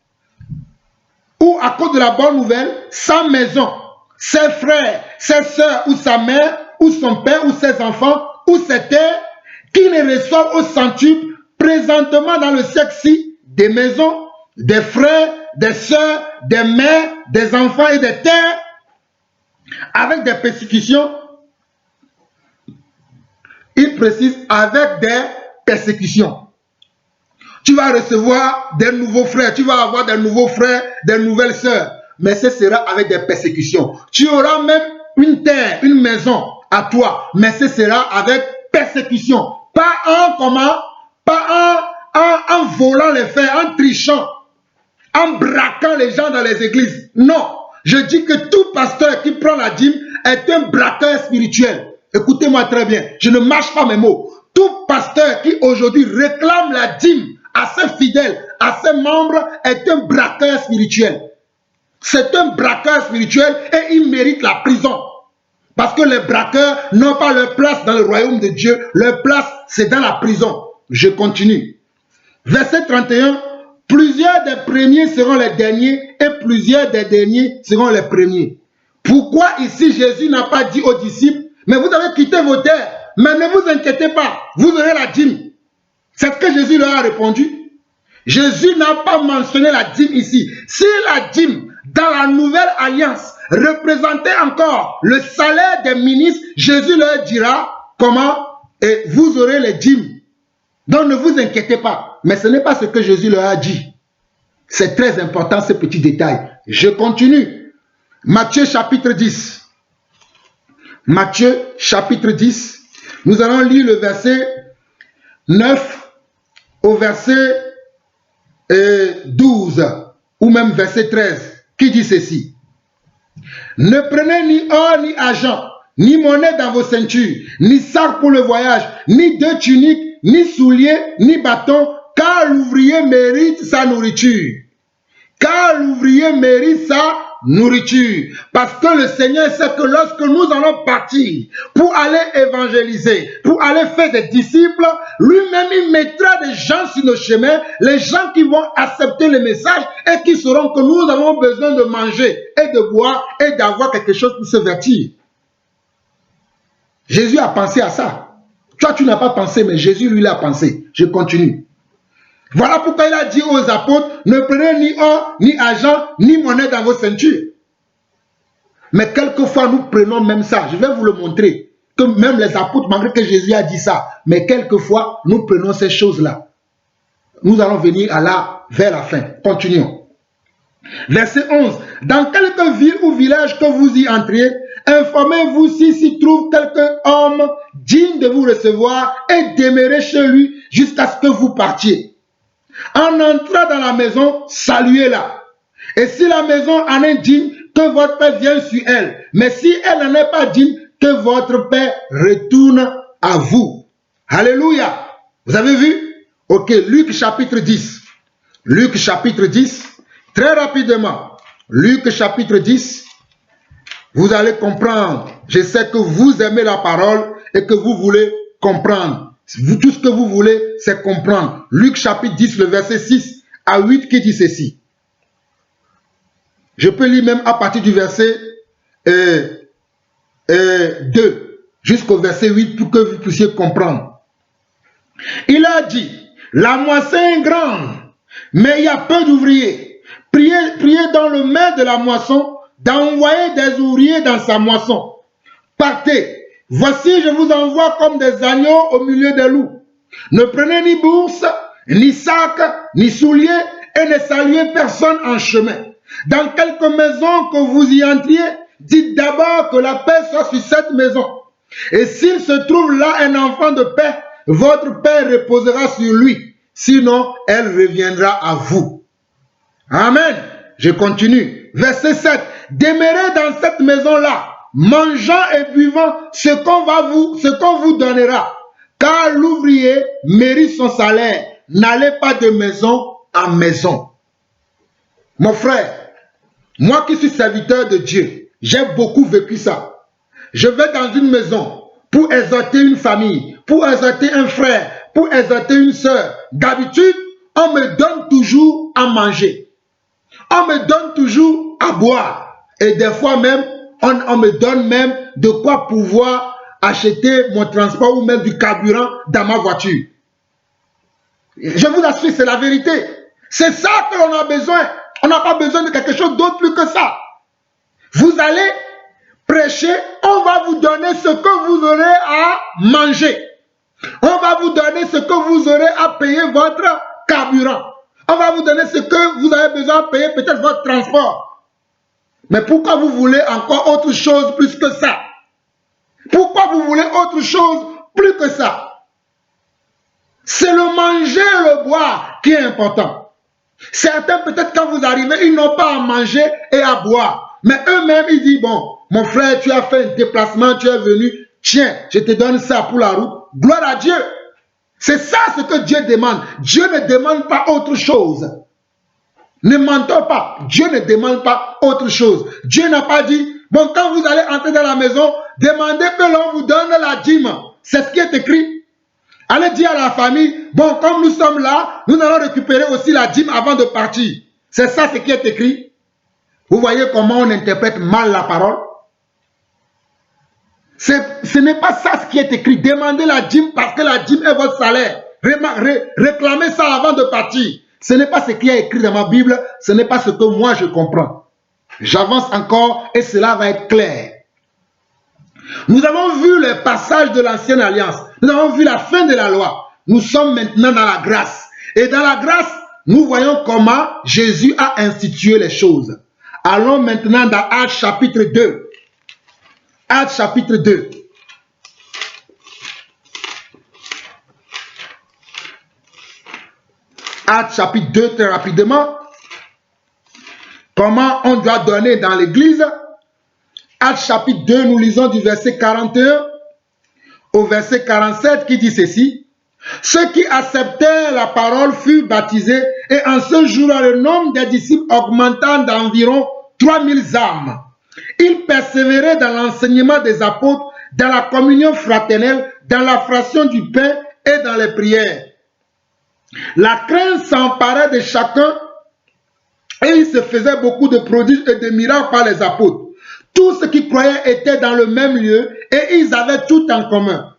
Speaker 1: ou à cause de la bonne nouvelle, sa maison, ses frères, ses sœurs, ou sa mère, ou son père, ou ses enfants, ou ses terres, qui ne reçoivent au centuple présentement dans le siècle-ci des maisons, des frères, des sœurs, des mères, des enfants et des terres, avec des persécutions. Il précise avec des persécutions. Tu vas recevoir des nouveaux frères, tu vas avoir des nouveaux frères, des nouvelles sœurs, mais ce sera avec des persécutions. Tu auras même une terre, une maison à toi, mais ce sera avec persécution. Pas en volant les faits, en trichant, en braquant les gens dans les églises. Non, je dis que tout pasteur qui prend la dîme est un braqueur spirituel. Écoutez-moi très bien, je ne mâche pas mes mots. Tout pasteur qui aujourd'hui réclame la dîme à ses fidèles, à ses membres, est un braqueur spirituel. C'est un braqueur spirituel et il mérite la prison. Parce que les braqueurs n'ont pas leur place dans le royaume de Dieu. Leur place, c'est dans la prison. Je continue. Verset 31. Plusieurs des premiers seront les derniers et plusieurs des derniers seront les premiers. Pourquoi ici Jésus n'a pas dit aux disciples, mais vous avez quitté vos terres, mais ne vous inquiétez pas, vous aurez la dîme. C'est ce que Jésus leur a répondu. Jésus n'a pas mentionné la dîme ici. Si la dîme dans la nouvelle alliance représentait encore le salaire des ministres, Jésus leur dira comment et vous aurez les dîmes Donc ne vous inquiétez pas. Mais ce n'est pas ce que Jésus leur a dit. C'est très important ce petit détail. Je continue. Matthieu chapitre 10. Matthieu chapitre 10. Nous allons lire le verset 9 au verset 12 ou même verset 13 qui dit ceci. Ne prenez ni or ni argent, ni monnaie dans vos ceintures, ni sac pour le voyage, ni deux tuniques, ni souliers, ni bâton, car l'ouvrier mérite sa nourriture. Car l'ouvrier mérite sa nourriture. Parce que le Seigneur sait que lorsque nous allons partir pour aller évangéliser, pour aller faire des disciples, lui-même il mettra des gens sur nos chemins, les gens qui vont accepter le message et qui sauront que nous avons besoin de manger et de boire et d'avoir quelque chose pour se vêtir. Jésus a pensé à ça. Toi, tu n'as pas pensé, mais Jésus, lui, l'a pensé. Je continue. Voilà pourquoi il a dit aux apôtres, ne prenez ni or, ni argent, ni monnaie dans vos ceintures. Mais quelquefois, nous prenons même ça. Je vais vous le montrer. Que même les apôtres, malgré que Jésus a dit ça, mais quelquefois, nous prenons ces choses-là. Nous allons venir vers la fin. Continuons. Verset 11. Dans quelque ville ou village que vous y entriez, informez-vous s'y trouve quelqu'un homme digne de vous recevoir et demeurez chez lui jusqu'à ce que vous partiez. En entrant dans la maison, saluez-la. Et si la maison en est digne, que votre Père vienne sur elle. Mais si elle n'en est pas digne, que votre Père retourne à vous. Alléluia. Vous avez vu? Ok, Luc chapitre 10. Luc chapitre 10. Très rapidement. Luc chapitre 10. Vous allez comprendre. Je sais que vous aimez la parole et que vous voulez comprendre. Tout ce que vous voulez, c'est comprendre. Luc chapitre 10, le verset 6 à 8 qui dit ceci. Je peux lire même à partir du verset 2 jusqu'au verset 8 pour que vous puissiez comprendre. Il a dit, la moisson est grande, mais il y a peu d'ouvriers. Priez dans le main de la moisson d'envoyer des ouvriers dans sa moisson. Partez. Voici, je vous envoie comme des agneaux au milieu des loups. Ne prenez ni bourse, ni sac, ni souliers, et ne saluez personne en chemin. Dans quelque maison que vous y entriez, dites d'abord que la paix soit sur cette maison. Et s'il se trouve là un enfant de paix, votre paix reposera sur lui. Sinon, elle reviendra à vous. Amen. Je continue. Verset 7. Demeurez dans cette maison-là, mangeant et buvant ce qu'on vous donnera, car l'ouvrier mérite son salaire. N'allez pas de maison en maison. Mon frère, moi qui suis serviteur de Dieu, j'ai beaucoup vécu ça. Je vais dans une maison pour exhorter une famille, pour exhorter un frère, pour exhorter une soeur. D'habitude, on me donne toujours à manger. On me donne toujours à boire. Et des fois même, on me donne même de quoi pouvoir acheter mon transport ou même du carburant dans ma voiture. Je vous assure, c'est la vérité. C'est ça que l'on a besoin. On n'a pas besoin de quelque chose d'autre plus que ça. Vous allez prêcher, on va vous donner ce que vous aurez à manger. On va vous donner ce que vous aurez à payer votre carburant. On va vous donner ce que vous avez besoin de payer, peut-être votre transport. Mais pourquoi vous voulez encore autre chose plus que ça? Pourquoi vous voulez autre chose plus que ça? C'est le manger et le boire qui est important. Certains, peut-être quand vous arrivez, ils n'ont pas à manger et à boire. Mais eux-mêmes, ils disent, bon, mon frère, tu as fait un déplacement, tu es venu, tiens, je te donne ça pour la route. Gloire à Dieu. C'est ça ce que Dieu demande. Dieu ne demande pas autre chose. Ne mentons pas. Dieu ne demande pas autre chose. Dieu n'a pas dit, bon, quand vous allez entrer dans la maison, demandez que l'on vous donne la dîme. C'est ce qui est écrit. Allez dire à la famille, bon, comme nous sommes là, nous allons récupérer aussi la dîme avant de partir. C'est ça ce qui est écrit. Vous voyez comment on interprète mal la parole? Ce n'est pas ça ce qui est écrit. Demandez la dîme parce que la dîme est votre salaire. Réclamez ça avant de partir. Ce n'est pas ce qui est écrit dans ma Bible. Ce n'est pas ce que moi je comprends. J'avance encore et cela va être clair. Nous avons vu les passages de l'ancienne alliance. Nous avons vu la fin de la loi. nous sommes maintenant dans la grâce. Et dans la grâce, nous voyons comment Jésus a institué les choses. Allons maintenant dans Actes chapitre 2. Actes chapitre 2. Actes chapitre 2, très rapidement. Comment on doit donner dans l'église. Actes chapitre 2, nous lisons du verset 41 au verset 47 qui dit ceci. Ceux qui acceptèrent la parole furent baptisés et en ce jour-là, le nombre des disciples augmenta d'environ 3000 âmes. Ils persévéraient dans l'enseignement des apôtres, dans la communion fraternelle, dans la fraction du pain et dans les prières. La crainte s'emparait de chacun et il se faisait beaucoup de prodiges et de miracles par les apôtres. Tous ceux qui croyaient étaient dans le même lieu et ils avaient tout en commun.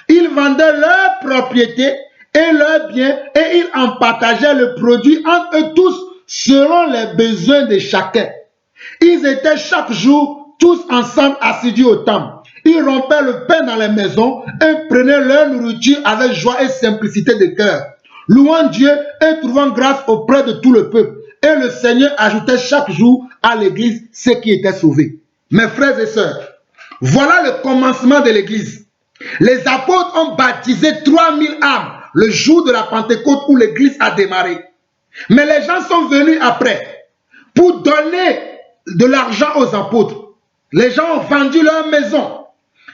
Speaker 1: Ils vendaient leurs propriétés et leurs biens et ils en partageaient le produit entre eux tous selon les besoins de chacun. Ils étaient chaque jour tous ensemble assidus au temple. Ils rompaient le pain dans les maisons et prenaient leur nourriture avec joie et simplicité de cœur, louant Dieu et trouvant grâce auprès de tout le peuple. Et le Seigneur ajoutait chaque jour à l'église ceux qui étaient sauvés. Mes frères et sœurs, voilà le commencement de l'église. Les apôtres ont baptisé 3000 âmes le jour de la Pentecôte où l'église a démarré. Mais les gens sont venus après pour donner de l'argent aux apôtres. Les gens ont vendu leur maison.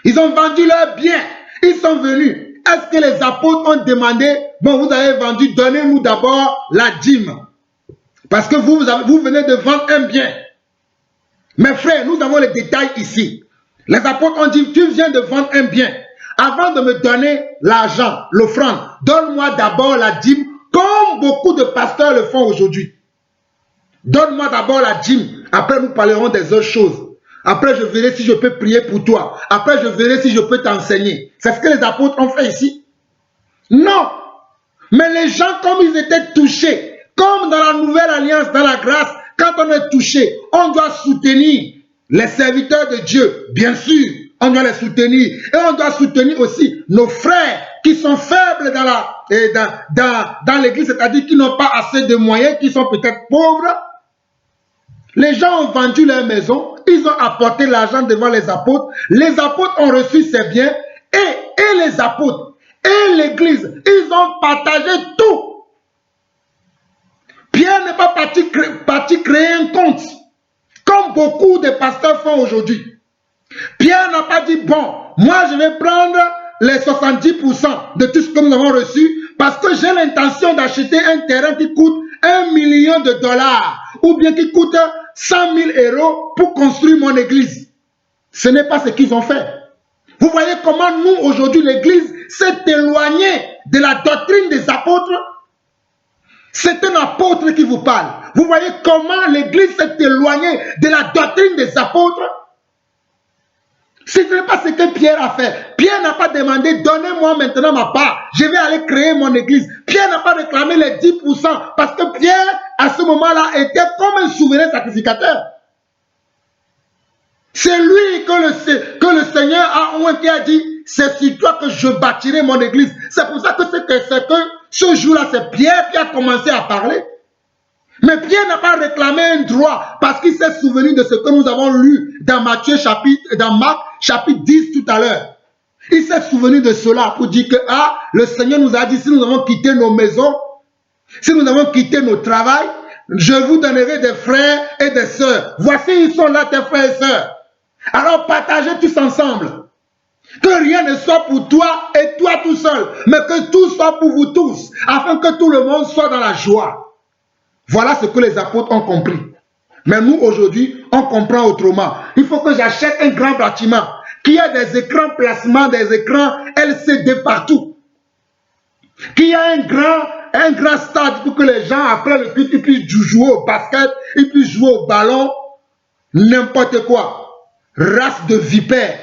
Speaker 1: Ils ont vendu leurs biens. Ils sont venus. Est-ce que les apôtres ont demandé, bon, vous avez vendu, donnez-nous d'abord la dîme. Parce que vous venez de vendre un bien. Mes frères, nous avons les détails ici. Les apôtres ont dit, tu viens de vendre un bien. Avant de me donner l'argent, l'offrande, donne-moi d'abord la dîme, comme beaucoup de pasteurs le font aujourd'hui. Donne-moi d'abord la dîme, après nous parlerons des autres choses. Après je verrai si je peux prier pour toi. Après je verrai si je peux t'enseigner. C'est ce que les apôtres ont fait ici? Non. Mais les gens, comme ils étaient touchés, comme dans la nouvelle alliance, dans la grâce, quand on est touché, on doit soutenir les serviteurs de Dieu, bien sûr. On doit les soutenir. Et on doit soutenir aussi nos frères qui sont faibles dans l'église, c'est-à-dire qui n'ont pas assez de moyens, qui sont peut-être pauvres. Les gens ont vendu leur maison, ils ont apporté l'argent devant les apôtres. Les apôtres ont reçu ces biens et les apôtres et l'église, ils ont partagé tout. Pierre n'est pas parti créer un compte, comme beaucoup de pasteurs font aujourd'hui. Pierre n'a pas dit, bon, moi je vais prendre les 70% de tout ce que nous avons reçu parce que j'ai l'intention d'acheter un terrain qui coûte $1 million ou bien qui coûte 100 000 € pour construire mon église. Ce n'est pas ce qu'ils ont fait. Vous voyez comment nous, aujourd'hui, l'église s'est éloignée de la doctrine des apôtres. C'est un apôtre qui vous parle. Vous voyez comment l'église s'est éloignée de la doctrine des apôtres. Ce n'est pas ce que Pierre a fait. Pierre n'a pas demandé, donnez-moi maintenant ma part. Je vais aller créer mon église. Pierre n'a pas réclamé les 10% parce que Pierre, à ce moment-là, était comme un souverain sacrificateur. C'est lui que le Seigneur a oint qui a dit, c'est sur toi que je bâtirai mon église. C'est pour ça que ce jour-là, c'est Pierre qui a commencé à parler. Mais Pierre n'a pas réclamé un droit parce qu'il s'est souvenu de ce que nous avons lu dans Marc chapitre 10 tout à l'heure. Il s'est souvenu de cela pour dire que le Seigneur nous a dit, si nous avons quitté nos maisons, si nous avons quitté nos travails, je vous donnerai des frères et des sœurs. Voici, ils sont là, tes frères et sœurs. Alors partagez tous ensemble. Que rien ne soit pour toi et toi tout seul, mais que tout soit pour vous tous, afin que tout le monde soit dans la joie. Voilà ce que les apôtres ont compris. Mais nous, aujourd'hui, on comprend autrement. Il faut que j'achète un grand bâtiment, qui a des écrans placement, des écrans LCD partout. Qui a un grand stade pour que les gens, après le culte, ils puissent jouer au basket, ils puissent jouer au ballon, n'importe quoi. Race de vipères,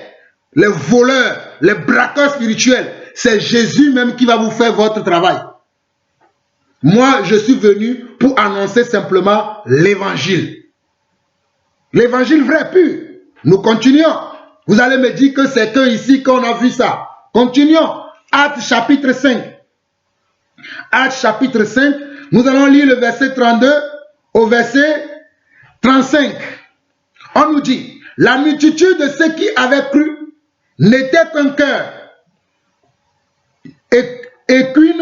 Speaker 1: les voleurs, les braqueurs spirituels. C'est Jésus même qui va vous faire votre travail. Moi, je suis venu pour annoncer simplement l'évangile. L'évangile vrai, pur. Nous continuons. Vous allez me dire que c'est que ici qu'on a vu ça. Continuons. Actes chapitre 5. Actes chapitre 5, nous allons lire le verset 32 au verset 35. On nous dit, la multitude de ceux qui avaient cru n'était qu'un cœur et qu'une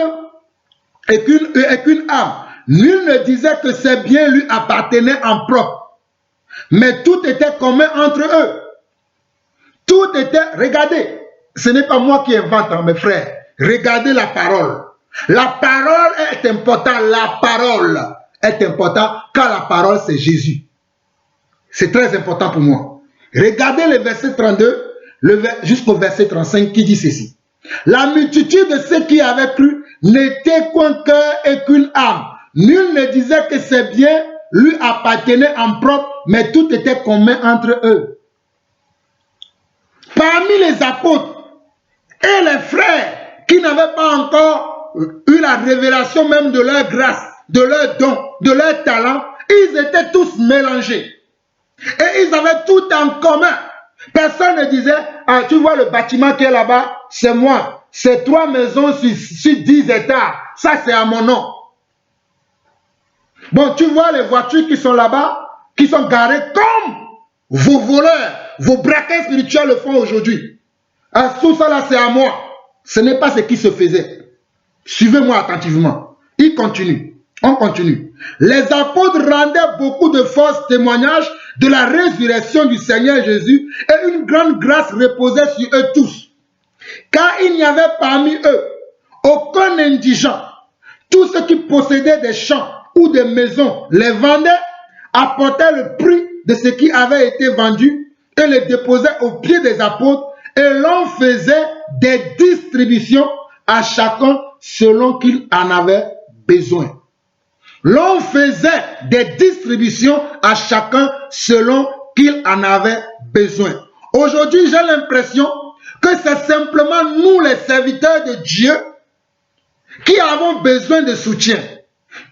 Speaker 1: âme. Nul ne disait que ses biens lui appartenaient en propre, mais tout était commun entre eux. Tout était, regardez, ce n'est pas moi qui invente, hein, mes frères. Regardez la parole. La parole est importante. La parole est importante car la parole c'est Jésus. C'est très important pour moi. Regardez le verset 32 jusqu'au verset 35 qui dit ceci. La multitude de ceux qui avaient cru n'était qu'un cœur et qu'une âme. Nul ne disait que ses biens lui appartenaient en propre, mais tout était commun entre eux. Parmi les apôtres et les frères qui n'avaient pas encore eu la révélation même de leur grâce, de leur don, de leur talent, ils étaient tous mélangés. Et ils avaient tout en commun. Personne ne disait, ah, tu vois le bâtiment qui est là-bas, c'est moi. C'est 3 maisons sur 10 hectares. Ça, c'est à mon nom. Bon, tu vois les voitures qui sont là-bas, qui sont garées comme vos voleurs, vos braqueurs spirituels le font aujourd'hui. Ah, tout ça là, c'est à moi. Ce n'est pas ce qui se faisait. Suivez-moi attentivement. Il continue. On continue. Les apôtres rendaient beaucoup de force témoignages de la résurrection du Seigneur Jésus et une grande grâce reposait sur eux tous. Car il n'y avait parmi eux aucun indigent. Tous ceux qui possédaient des champs ou des maisons les vendaient, apportaient le prix de ce qui avait été vendu et les déposaient aux pieds des apôtres et l'on faisait des distributions à chacun selon qu'il en avait besoin. L'on faisait des distributions à chacun selon qu'il en avait besoin. Aujourd'hui, j'ai l'impression que c'est simplement nous, les serviteurs de Dieu, qui avons besoin de soutien.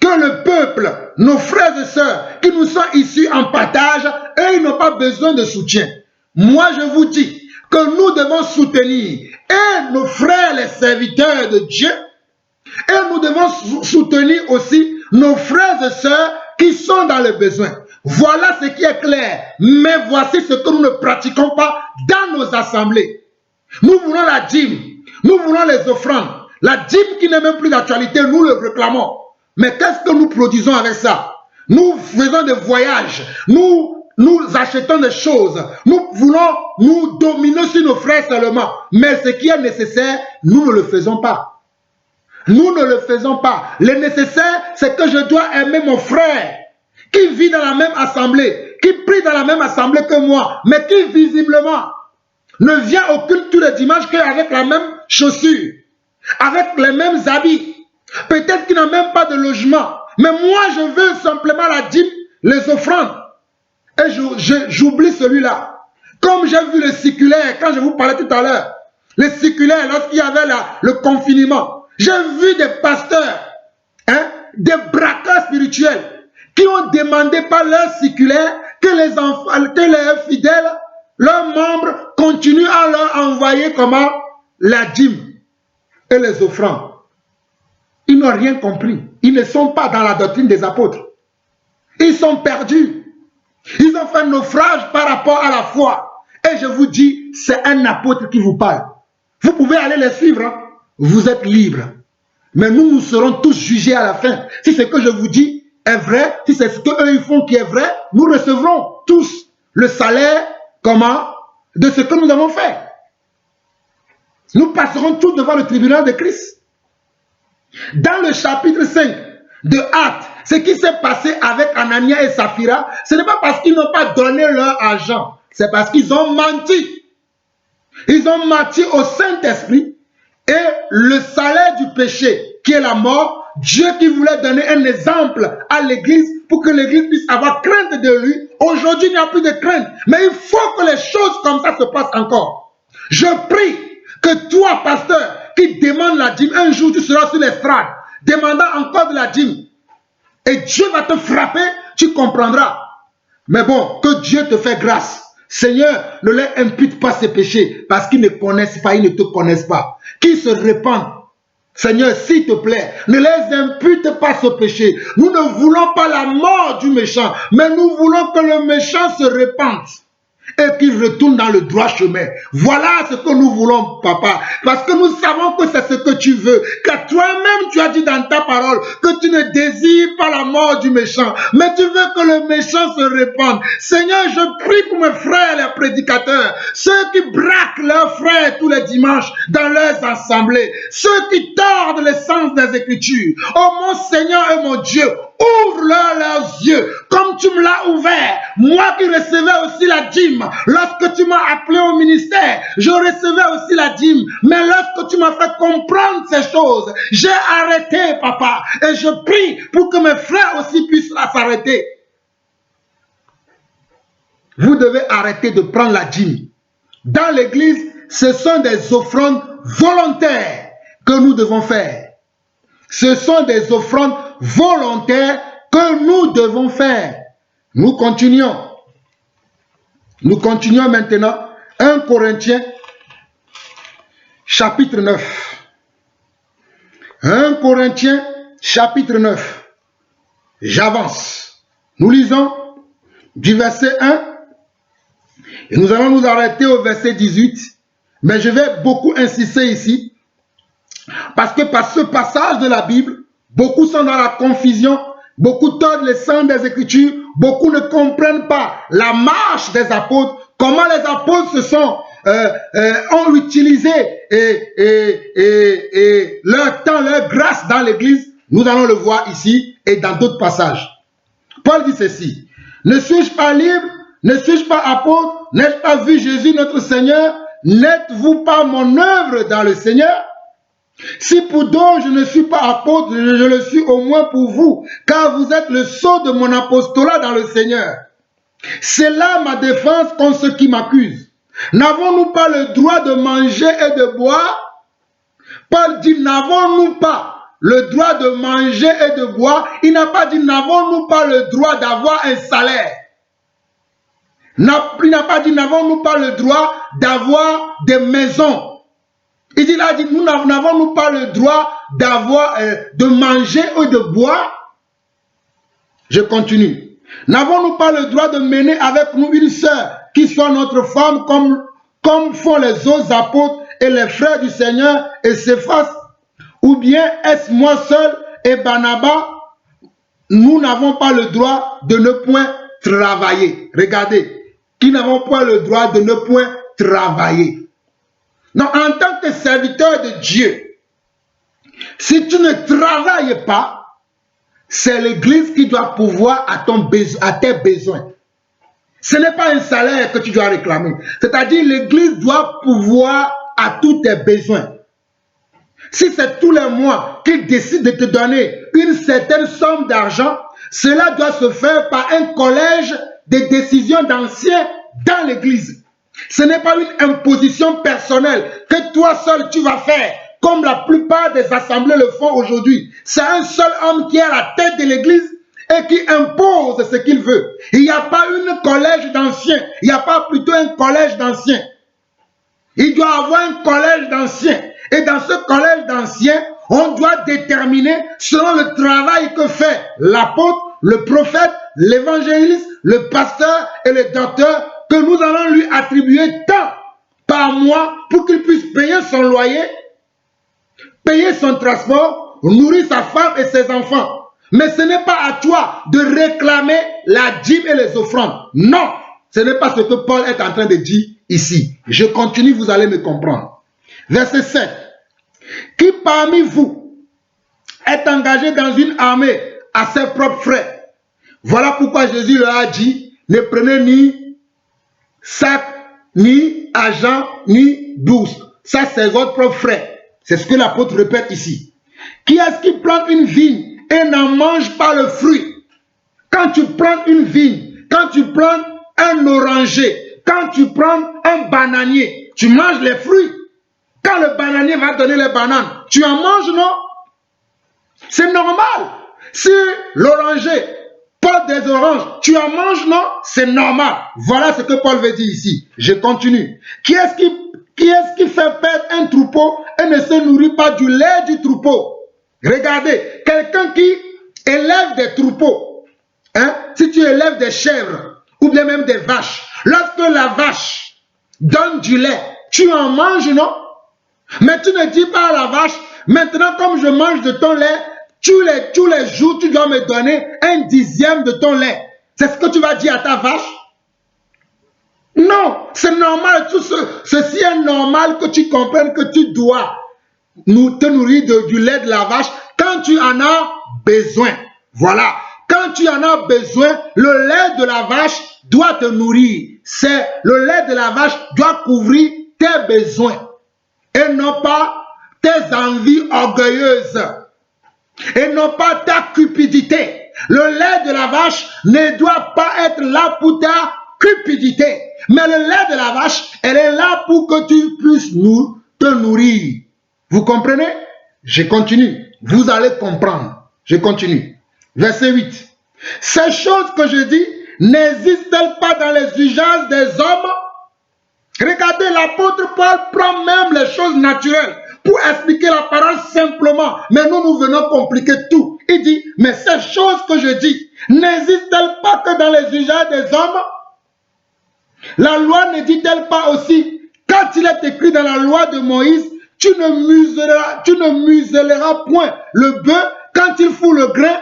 Speaker 1: Que le peuple, nos frères et sœurs, qui nous sont ici en partage, eux, ils n'ont pas besoin de soutien. Moi, je vous dis que nous devons soutenir et nos frères, les serviteurs de Dieu, et nous devons soutenir aussi nos frères et sœurs qui sont dans le besoin. Voilà ce qui est clair. Mais voici ce que nous ne pratiquons pas dans nos assemblées. Nous voulons la dîme, nous voulons les offrandes. La dîme qui n'est même plus d'actualité, nous le réclamons. Mais qu'est-ce que nous produisons avec ça? Nous faisons des voyages, nous achetons des choses, nous voulons nous dominer sur nos frères seulement. Mais ce qui est nécessaire, nous ne le faisons pas. Nous ne le faisons pas. Le nécessaire, c'est que je dois aimer mon frère qui vit dans la même assemblée, qui prie dans la même assemblée que moi, mais qui visiblement ne vient au culte tous les dimanches qu'avec la même chaussure, avec les mêmes habits. Peut-être qu'il n'a même pas de logement. Mais moi, je veux simplement la dîme, les offrandes. Et j'oublie celui-là. Comme j'ai vu le circulaire, quand je vous parlais tout à l'heure, le circulaire, lorsqu'il y avait le confinement, j'ai vu des pasteurs, des braqueurs spirituels, qui ont demandé par leur circulaire que les enfants, que les fidèles, leurs membres, continuent à leur envoyer comment la dîme et les offrandes. Ils n'ont rien compris. Ils ne sont pas dans la doctrine des apôtres. Ils sont perdus. Ils ont fait naufrage par rapport à la foi. Et je vous dis, c'est un apôtre qui vous parle. Vous pouvez aller les suivre. Hein? Vous êtes libres. Mais nous serons tous jugés à la fin. Si ce que je vous dis est vrai, si c'est ce qu'eux ils font qui est vrai, nous recevrons tous le salaire, comment, de ce que nous avons fait. Nous passerons tous devant le tribunal de Christ. Dans le chapitre 5 de Actes, ce qui s'est passé avec Anania et Saphira, ce n'est pas parce qu'ils n'ont pas donné leur argent, c'est parce qu'ils ont menti. Ils ont menti au Saint-Esprit et le salaire du péché, qui est la mort, Dieu qui voulait donner un exemple à l'Église pour que l'Église puisse avoir crainte de lui. Aujourd'hui, il n'y a plus de crainte, mais il faut que les choses comme ça se passent encore. Je prie que toi, pasteur, qui demande la dîme, un jour tu seras sur l'estrade, demandant encore de la dîme. Et Dieu va te frapper, tu comprendras. Mais bon, que Dieu te fait grâce. Seigneur, ne leur impute pas ses péchés, parce qu'ils ne connaissent pas, ils ne te connaissent pas. Qu'ils se répandent. Seigneur, s'il te plaît, ne les impute pas ce péché. Nous ne voulons pas la mort du méchant, mais nous voulons que le méchant se répande et qu'il retourne dans le droit chemin. Voilà ce que nous voulons, papa. Parce que nous savons que c'est ce que tu veux. Car toi-même, tu as dit dans ta parole que tu ne désires pas la mort du méchant, mais tu veux que le méchant se répande. Seigneur, je prie pour mes frères, les prédicateurs, ceux qui braquent leurs frères tous les dimanches dans leurs assemblées, ceux qui tordent le sens des Écritures. Oh mon Seigneur et mon Dieu, ouvre-leur leurs yeux, comme tu me l'as ouvert. Moi qui recevais aussi la dîme, lorsque tu m'as appelé au ministère, je recevais aussi la dîme. Mais lorsque tu m'as fait comprendre ces choses, j'ai arrêté, papa. Et je prie pour que mes frères aussi puissent s'arrêter. Vous devez arrêter de prendre la dîme. Dans l'église, ce sont des offrandes volontaires que nous devons faire. Ce sont des offrandes volontaires que nous devons faire. Nous continuons. Nous continuons maintenant. 1 Corinthiens, chapitre 9. 1 Corinthiens, chapitre 9. J'avance. Nous lisons du verset 1 et nous allons nous arrêter au verset 18. Mais je vais beaucoup insister ici parce que par ce passage de la Bible, beaucoup sont dans la confusion, beaucoup tordent le sens des Écritures, beaucoup ne comprennent pas la marche des apôtres, comment les apôtres se sont, ont utilisé leur temps, leur grâce dans l'Église. Nous allons le voir ici et dans d'autres passages. Paul dit ceci: ne suis-je pas libre? Ne suis-je pas apôtre? N'ai-je pas vu Jésus notre Seigneur? N'êtes-vous pas mon œuvre dans le Seigneur? Si pour d'autres je ne suis pas apôtre, je le suis au moins pour vous, car vous êtes le sceau de mon apostolat dans le Seigneur. C'est là ma défense contre ceux qui m'accusent. N'avons-nous pas le droit de manger et de boire? Paul dit: n'avons-nous pas le droit de manger et de boire? Il n'a pas dit: n'avons-nous pas le droit d'avoir un salaire? Il n'a pas dit: n'avons-nous pas le droit d'avoir des maisons? Il a dit: nous n'avons-nous pas le droit d'avoir, de manger ou de boire? Je continue. N'avons-nous pas le droit de mener avec nous une sœur qui soit notre femme comme font les autres apôtres et les frères du Seigneur et Céphas? Ou bien est-ce moi seul et Barnabas? Nous n'avons pas le droit de ne point travailler. Regardez, qui n'avons pas le droit de ne point travailler. Non, en tant que serviteur de Dieu, si tu ne travailles pas, c'est l'Église qui doit pourvoir à tes besoins. Ce n'est pas un salaire que tu dois réclamer. C'est-à-dire l'Église doit pourvoir à tous tes besoins. Si c'est tous les mois qu'il décide de te donner une certaine somme d'argent, cela doit se faire par un collège de décisions d'anciens dans l'Église. Ce n'est pas une imposition personnelle que toi seul tu vas faire, comme la plupart des assemblées le font aujourd'hui. C'est un seul homme qui est à la tête de l'Église et qui impose ce qu'il veut. Il n'y a pas un collège d'anciens, il n'y a pas plutôt un collège d'anciens. Il doit avoir un collège d'anciens. Et dans ce collège d'anciens, on doit déterminer selon le travail que fait l'apôtre, le prophète, l'évangéliste, le pasteur et le docteur, que nous allons lui attribuer tant par mois pour qu'il puisse payer son loyer, payer son transport, nourrir sa femme et ses enfants. Mais ce n'est pas à toi de réclamer la dîme et les offrandes. Non, ce n'est pas ce que Paul est en train de dire ici. Je continue, vous allez me comprendre. Verset 7. Qui parmi vous est engagé dans une armée à ses propres frais? Voilà pourquoi Jésus leur a dit: ne prenez ni sac, ni argent, ni douce. Ça, c'est votre propre frais. C'est ce que l'apôtre répète ici. Qui est-ce qui plante une vigne et n'en mange pas le fruit? Quand tu plantes une vigne, quand tu plantes un oranger, quand tu plantes un bananier, tu manges les fruits. Quand le bananier va donner les bananes, tu en manges, non? C'est normal. Si l'oranger porte des oranges, tu en manges, non? C'est normal. Voilà ce que Paul veut dire ici. Je continue. Qui est-ce qui fait perdre un troupeau et ne se nourrit pas du lait du troupeau. Regardez, quelqu'un qui élève des troupeaux, hein, si tu élèves des chèvres ou bien même des vaches, lorsque la vache donne du lait, tu en manges, non? Mais tu ne dis pas à la vache, maintenant comme je mange de ton lait, tous les jours, tu dois me donner 1/10 de ton lait. C'est ce que tu vas dire à ta vache? Non, c'est normal, ceci est normal que tu comprennes que tu dois te nourrir du lait de la vache quand tu en as besoin. Voilà, quand tu en as besoin, le lait de la vache doit te nourrir. Le lait de la vache doit couvrir tes besoins et non pas tes envies orgueilleuses et non pas ta cupidité. Le lait de la vache ne doit pas être là pour ta cupidité. Mais le lait de la vache, elle est là pour que tu puisses te nourrir. Vous comprenez? Je continue. Vous allez comprendre. Je continue. Verset 8. Ces choses que je dis n'existent-elles pas dans les usages des hommes? Regardez, l'apôtre Paul prend même les choses naturelles pour expliquer la parole simplement. Mais nous venons compliquer tout. Il dit, mais ces choses que je dis n'existent-elles pas que dans les usages des hommes? La loi ne dit-elle pas aussi, quand il est écrit dans la loi de Moïse, tu ne muselleras point le bœuf quand il fout le grain?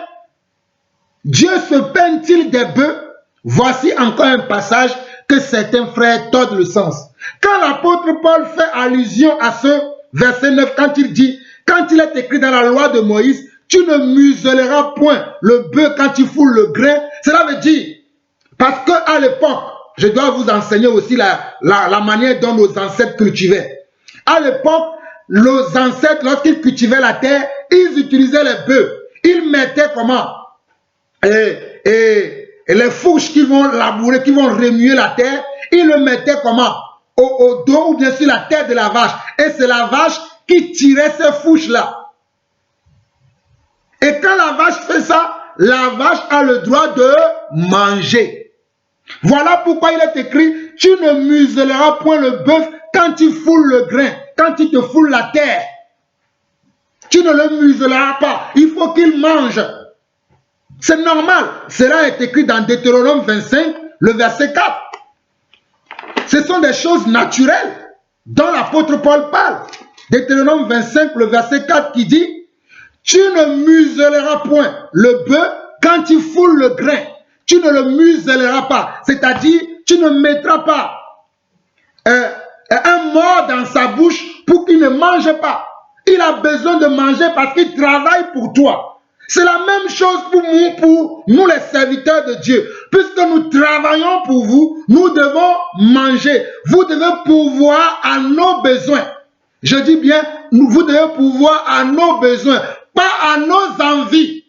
Speaker 1: Dieu se peint-il des bœufs? Voici encore un passage que certains frères tordent le sens. Quand l'apôtre Paul fait allusion à ce verset 9, quand il dit, quand il est écrit dans la loi de Moïse, tu ne muselleras point le bœuf quand il fout le grain, cela veut dire, parce qu'à l'époque, je dois vous enseigner aussi la manière dont nos ancêtres cultivaient. À l'époque, nos ancêtres, lorsqu'ils cultivaient la terre, ils utilisaient les bœufs. Ils mettaient comment? Et les fourches qui vont labourer, qui vont remuer la terre, ils le mettaient comment? Au dos ou bien sur la tête de la vache. Et c'est la vache qui tirait ces fourches-là. Et quand la vache fait ça, la vache a le droit de manger. Voilà pourquoi il est écrit, tu ne muselleras point le bœuf quand il foule le grain, quand il te foule la terre. Tu ne le muselleras pas, il faut qu'il mange. C'est normal. Cela est écrit dans Deutéronome 25, le verset 4. Ce sont des choses naturelles dont l'apôtre Paul parle. Deutéronome 25, le verset 4 qui dit, tu ne muselleras point le bœuf quand il foule le grain. Tu ne le muselleras pas. C'est-à-dire, tu ne mettras pas un mort dans sa bouche pour qu'il ne mange pas. Il a besoin de manger parce qu'il travaille pour toi. C'est la même chose pour nous les serviteurs de Dieu. Puisque nous travaillons pour vous, nous devons manger. Vous devez pourvoir à nos besoins. Je dis bien, vous devez pourvoir à nos besoins, pas à nos envies.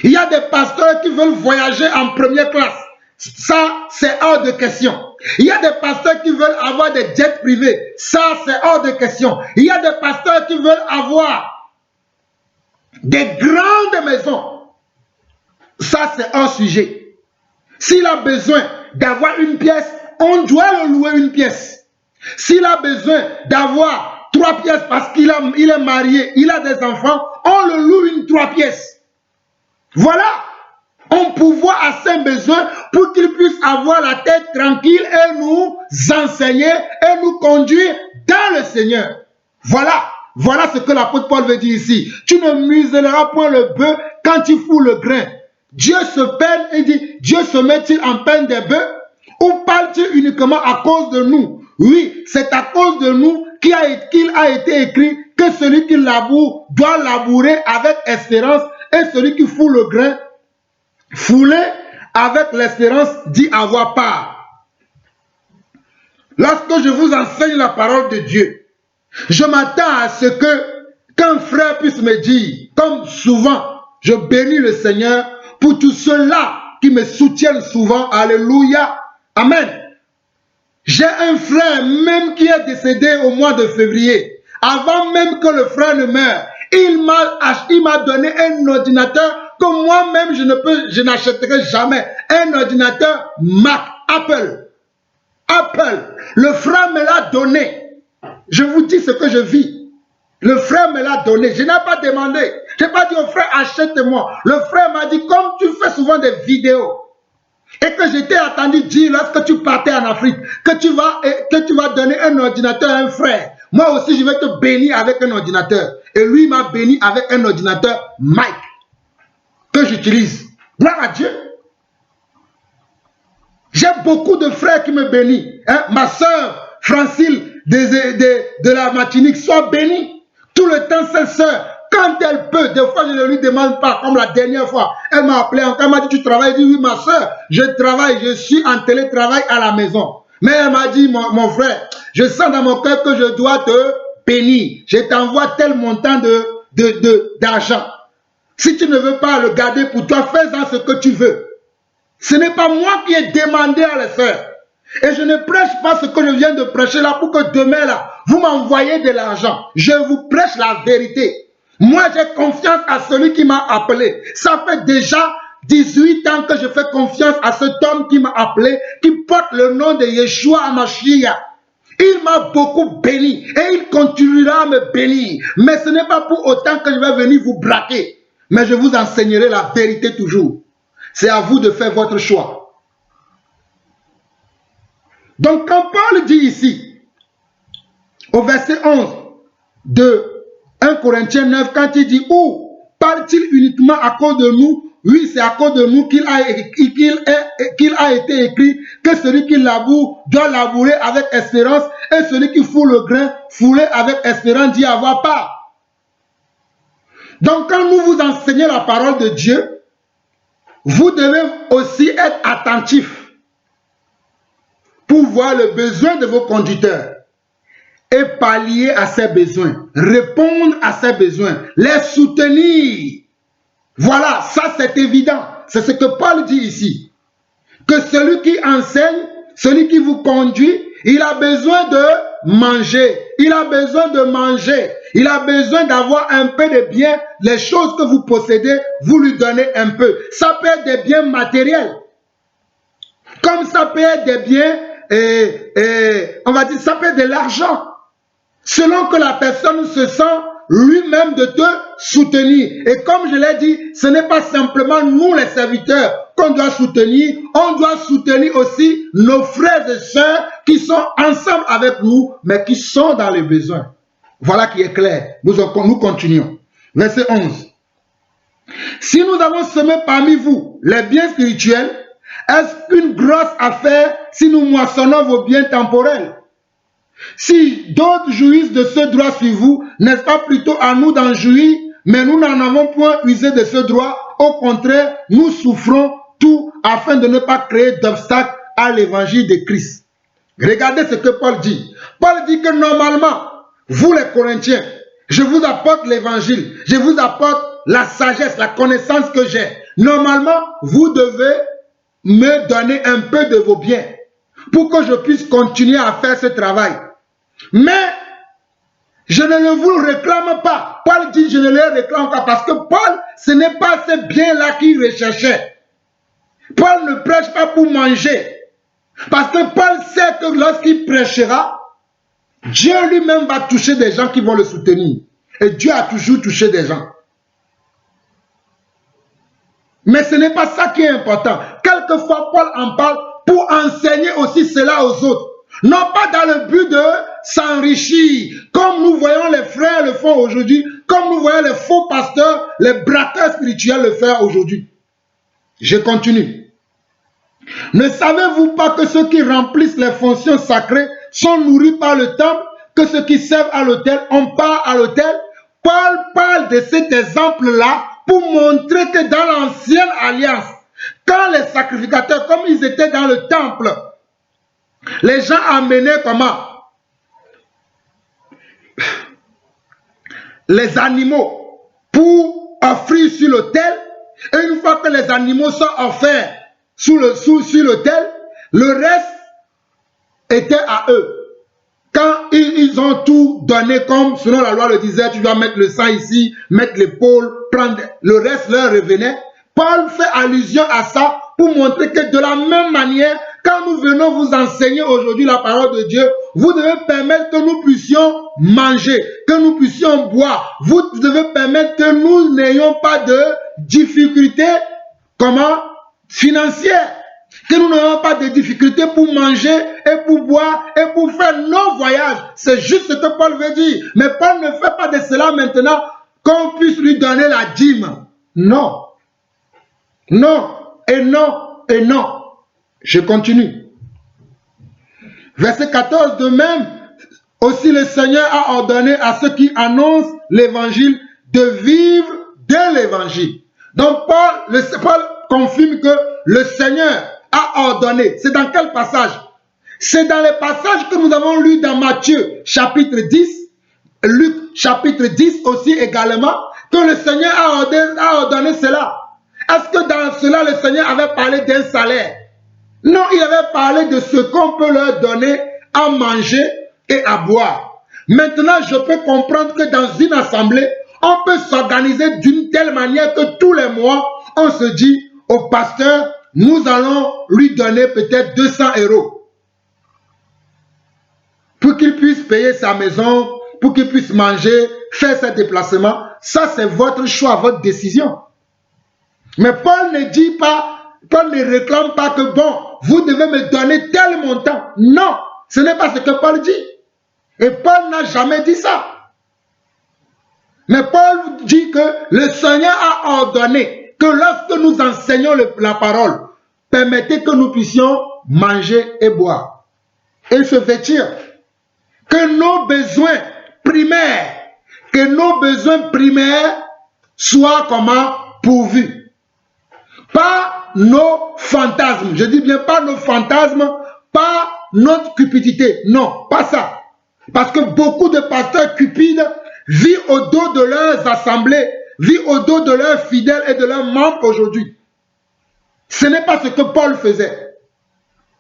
Speaker 1: Il y a des pasteurs qui veulent voyager en première classe. Ça, c'est hors de question. Il y a des pasteurs qui veulent avoir des jets privés. Ça, c'est hors de question. Il y a des pasteurs qui veulent avoir des grandes maisons. Ça, c'est hors sujet. S'il a besoin d'avoir une pièce, on doit le louer une pièce. S'il a besoin d'avoir 3 pièces parce qu'il est marié, il a des enfants, on le loue une 3 pièces. Voilà, on pourvoit à ses besoins pour qu'il puisse avoir la tête tranquille et nous enseigner et nous conduire dans le Seigneur. Voilà ce que l'apôtre Paul veut dire ici. Tu ne muselleras point le bœuf quand il fout le grain. Dieu se peine et dit, Dieu se met-il en peine des bœufs? Ou parle-t-il uniquement à cause de nous? Oui, c'est à cause de nous qu'il a été écrit que celui qui laboure doit labourer avec espérance. Et celui qui foule le grain, fouler avec l'espérance d'y avoir part. Lorsque je vous enseigne la parole de Dieu, je m'attends à ce qu'un frère puisse me dire, comme souvent, je bénis le Seigneur pour tous ceux-là qui me soutiennent souvent. Alléluia. Amen. J'ai un frère même qui est décédé au mois de février, avant même que le frère ne meure. Il m'a donné un ordinateur que moi-même je n'achèterai jamais. Un ordinateur Mac, Apple. Le frère me l'a donné. Je vous dis ce que je vis. Le frère me l'a donné. Je n'ai pas demandé. Je n'ai pas dit au frère, achète-moi. Le frère m'a dit, comme tu fais souvent des vidéos, et que j'étais attendu dire lorsque tu partais en Afrique, que tu vas donner un ordinateur à un frère. Moi aussi, je vais te bénir avec un ordinateur. Et lui m'a béni avec un ordinateur Mike, que j'utilise. Gloire à Dieu. J'ai beaucoup de frères qui me bénissent. Hein? Ma soeur Francine de la Martinique, soit bénie. Tout le temps, sa soeur, quand elle peut, des fois je ne lui demande pas, comme la dernière fois, elle m'a appelé encore, elle m'a dit, tu travailles? Je dis, oui ma soeur, je travaille, je suis en télétravail à la maison. Mais elle m'a dit, mon frère, je sens dans mon cœur que je dois te bénir. Je t'envoie tel montant d'argent. Si tu ne veux pas le garder pour toi, fais-en ce que tu veux. Ce n'est pas moi qui ai demandé à les faire. Et je ne prêche pas ce que je viens de prêcher là pour que demain là, vous m'envoyez de l'argent. Je vous prêche la vérité. Moi, j'ai confiance à celui qui m'a appelé. Ça fait déjà 18 ans que je fais confiance à cet homme qui m'a appelé, qui porte le nom de Yeshua Hamashiach. Il m'a beaucoup béni et il continuera à me bénir. Mais ce n'est pas pour autant que je vais venir vous braquer. Mais je vous enseignerai la vérité toujours. C'est à vous de faire votre choix. Donc quand Paul dit ici, au verset 11 de 1 Corinthiens 9, quand il dit, où parle-t-il uniquement à cause de nous? Oui, c'est à cause de nous qu'il a été écrit que celui qui laboure doit labourer avec espérance et celui qui foule le grain, fouler avec espérance d'y avoir part. Donc quand nous vous enseignons la parole de Dieu, vous devez aussi être attentif pour voir le besoin de vos conducteurs et pallier à ses besoins, répondre à ses besoins, les soutenir. Voilà, ça c'est évident. C'est ce que Paul dit ici. Que celui qui enseigne, celui qui vous conduit, il a besoin de manger. Il a besoin de manger. Il a besoin d'avoir un peu de biens. Les choses que vous possédez, vous lui donnez un peu. Ça peut être des biens matériels. Comme ça peut être des biens, on va dire, ça peut être de l'argent. Selon que la personne se sent lui-même de te soutenir. Et comme je l'ai dit, ce n'est pas simplement nous les serviteurs qu'on doit soutenir, on doit soutenir aussi nos frères et sœurs qui sont ensemble avec nous, mais qui sont dans les besoins. Voilà qui est clair. Nous continuons. Verset 11. Si nous avons semé parmi vous les biens spirituels, est-ce une grosse affaire si nous moissonnons vos biens temporels? Si d'autres jouissent de ce droit sur vous, n'est-ce pas plutôt à nous d'en jouir? Mais nous n'en avons point usé de ce droit. Au contraire, nous souffrons tout afin de ne pas créer d'obstacles à l'évangile de Christ. Regardez ce que Paul dit. Paul dit que normalement, vous les Corinthiens, je vous apporte l'évangile, je vous apporte la sagesse, la connaissance que j'ai. Normalement, vous devez me donner un peu de vos biens pour que je puisse continuer à faire ce travail. Mais je ne le vous réclame pas. Paul dit je ne le réclame pas parce que Paul, ce n'est pas ces biens-là qu'il recherchait. Paul ne prêche pas pour manger. Parce que Paul sait que lorsqu'il prêchera, Dieu lui-même va toucher des gens qui vont le soutenir. Et Dieu a toujours touché des gens. Mais ce n'est pas ça qui est important. Quelquefois, Paul en parle pour enseigner aussi cela aux autres. Non pas dans le but de s'enrichir, comme nous voyons les frères le font aujourd'hui, comme nous voyons les faux pasteurs, les braqueurs spirituels le faire aujourd'hui. Je continue. Ne savez-vous pas que ceux qui remplissent les fonctions sacrées sont nourris par le temple, que ceux qui servent à l'autel ont part à l'autel? Paul parle de cet exemple-là pour montrer que dans l'ancienne alliance, quand les sacrificateurs, comme ils étaient dans le temple, les gens amenaient comment? Les animaux pour offrir sur l'autel. Et une fois que les animaux sont offerts sur l'autel, le reste était à eux. Quand ils ont tout donné comme, selon la loi le disait, tu dois mettre le sang ici, mettre l'épaule, prendre le reste leur revenait. Paul fait allusion à ça pour montrer que de la même manière, quand nous venons vous enseigner aujourd'hui la parole de Dieu, vous devez permettre que nous puissions manger, que nous puissions boire. Vous devez permettre que nous n'ayons pas de difficultés, comment? Financières. Que nous n'ayons pas de difficultés pour manger et pour boire et pour faire nos voyages. C'est juste ce que Paul veut dire. Mais Paul ne fait pas de cela maintenant qu'on puisse lui donner la dîme. Non. Non. Et non. Et non. Je continue. Verset 14. De même, aussi le Seigneur a ordonné à ceux qui annoncent l'évangile de vivre de l'évangile. Donc Paul confirme que le Seigneur a ordonné. C'est dans quel passage? C'est dans les passages que nous avons lus dans Matthieu chapitre 10, Luc chapitre 10 aussi également, que le Seigneur a ordonné cela. Est-ce que dans cela le Seigneur avait parlé d'un salaire? Non, il avait parlé de ce qu'on peut leur donner à manger et à boire. Maintenant, je peux comprendre que dans une assemblée, on peut s'organiser d'une telle manière que tous les mois, on se dit au pasteur, nous allons lui donner peut-être 200 € pour qu'il puisse payer sa maison, pour qu'il puisse manger, faire ses déplacements. Ça, c'est votre choix, votre décision. Mais Paul ne dit pas, Paul ne réclame pas que, bon, vous devez me donner tel montant. Non, ce n'est pas ce que Paul dit. Et Paul n'a jamais dit ça. Mais Paul dit que le Seigneur a ordonné que lorsque nous enseignons la parole, permettez que nous puissions manger et boire et se vêtir. Que nos besoins primaires soient comment? Pourvus. Pas nos fantasmes. Je dis bien pas nos fantasmes, pas notre cupidité. Non, pas ça. Parce que beaucoup de pasteurs cupides vivent au dos de leurs assemblées, vivent au dos de leurs fidèles et de leurs membres aujourd'hui. Ce n'est pas ce que Paul faisait.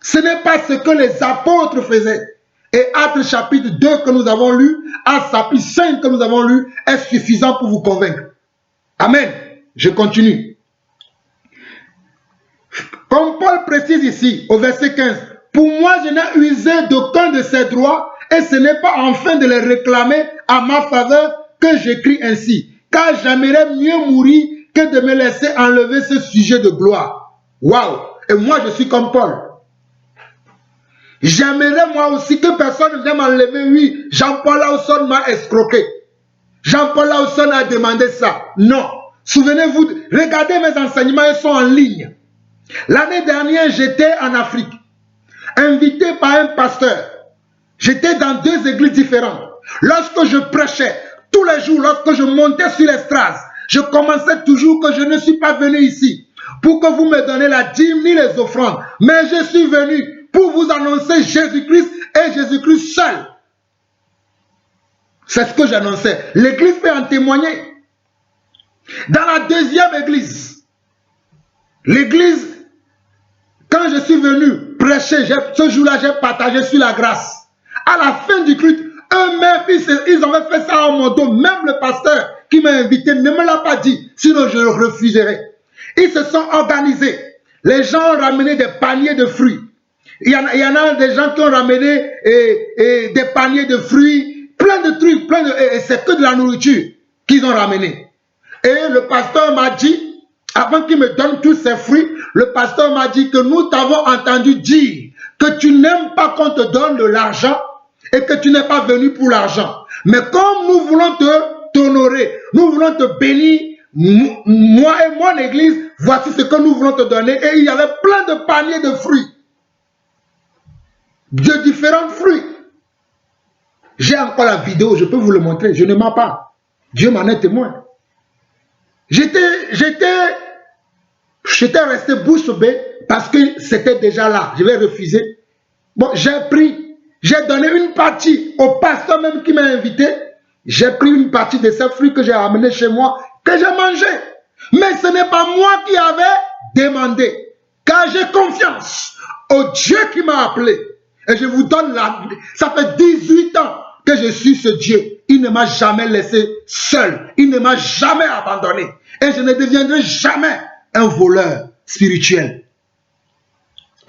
Speaker 1: Ce n'est pas ce que les apôtres faisaient. Et Actes chapitre 2 que nous avons lu, Actes chapitre 5 que nous avons lu, est suffisant pour vous convaincre. Amen. Je continue. Comme Paul précise ici, au verset 15, « Pour moi, je n'ai usé d'aucun de ces droits, et ce n'est pas enfin de les réclamer à ma faveur que j'écris ainsi, car j'aimerais mieux mourir que de me laisser enlever ce sujet de gloire. » Waouh! Et moi, je suis comme Paul. J'aimerais moi aussi que personne ne vienne m'enlever. Oui, Jean-Paul Lawson m'a escroqué. Jean-Paul Lawson a demandé ça. Non. Souvenez-vous, regardez mes enseignements, ils sont en ligne. L'année dernière, j'étais en Afrique, invité par un pasteur. J'étais dans 2 églises différentes. Lorsque je prêchais, tous les jours, lorsque je montais sur l'estrade, je commençais toujours que je ne suis pas venu ici pour que vous me donniez la dîme ni les offrandes. Mais je suis venu pour vous annoncer Jésus-Christ et Jésus-Christ seul. C'est ce que j'annonçais. L'église peut en témoigner. Dans la 2e église, l'église, quand je suis venu prêcher, ce jour-là, j'ai partagé sur la grâce. À la fin du culte, eux-mêmes, ils avaient fait ça en mon dos. Même le pasteur qui m'a invité ne me l'a pas dit, sinon je le refuserais. Ils se sont organisés. Les gens ont ramené des paniers de fruits. Il y en a des gens qui ont ramené des paniers de fruits, plein de trucs, et c'est que de la nourriture qu'ils ont ramené. Et le pasteur m'a dit, avant qu'il me donne tous ces fruits, le pasteur m'a dit que nous t'avons entendu dire que tu n'aimes pas qu'on te donne de l'argent et que tu n'es pas venu pour l'argent. Mais comme nous voulons t'honorer, nous voulons te bénir, moi et mon église, voici ce que nous voulons te donner. Et il y avait plein de paniers de fruits. De différents fruits. J'ai encore la vidéo, je peux vous le montrer. Je ne mens pas. Dieu m'en est témoin. J'étais resté bouche bée parce que c'était déjà là. Je vais refuser. Bon, j'ai donné une partie au pasteur même qui m'a invité. J'ai pris une partie de ces fruits que j'ai amenés chez moi, que j'ai mangé. Mais ce n'est pas moi qui avais demandé. Car j'ai confiance au Dieu qui m'a appelé. Et je vous donne ça fait 18 ans que je suis ce Dieu. Il ne m'a jamais laissé seul. Il ne m'a jamais abandonné. Et je ne deviendrai jamais un voleur spirituel.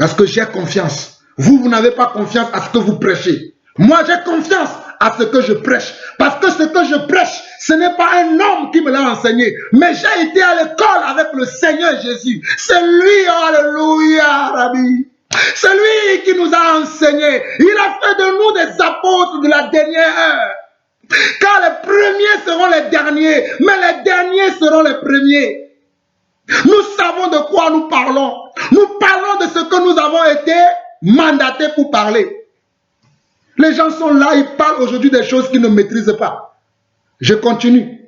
Speaker 1: Parce que j'ai confiance. Vous n'avez pas confiance à ce que vous prêchez. Moi, j'ai confiance à ce que je prêche. Parce que ce que je prêche, ce n'est pas un homme qui me l'a enseigné. Mais j'ai été à l'école avec le Seigneur Jésus. C'est lui, alléluia, Rabbi. C'est lui qui nous a enseigné. Il a fait de nous des apôtres de la dernière heure. Car les premiers seront les derniers, mais les derniers seront les premiers. Nous savons de quoi nous parlons. Nous parlons de ce que nous avons été mandatés pour parler. Les gens sont là, ils parlent aujourd'hui des choses qu'ils ne maîtrisent pas. Je continue.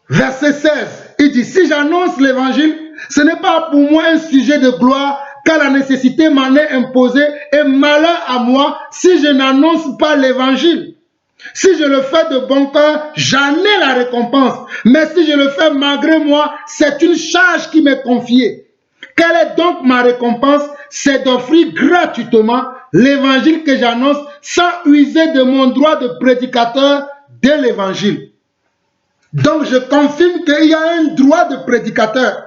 Speaker 1: Verset 16, il dit, si j'annonce l'évangile, ce n'est pas pour moi un sujet de gloire, car la nécessité m'en est imposée, et malheur à moi si je n'annonce pas l'évangile. Si je le fais de bon cœur, j'en ai la récompense. Mais si je le fais malgré moi, c'est une charge qui m'est confiée. Quelle est donc ma récompense? C'est d'offrir gratuitement l'évangile que j'annonce sans user de mon droit de prédicateur de l'évangile. Donc je confirme qu'il y a un droit de prédicateur.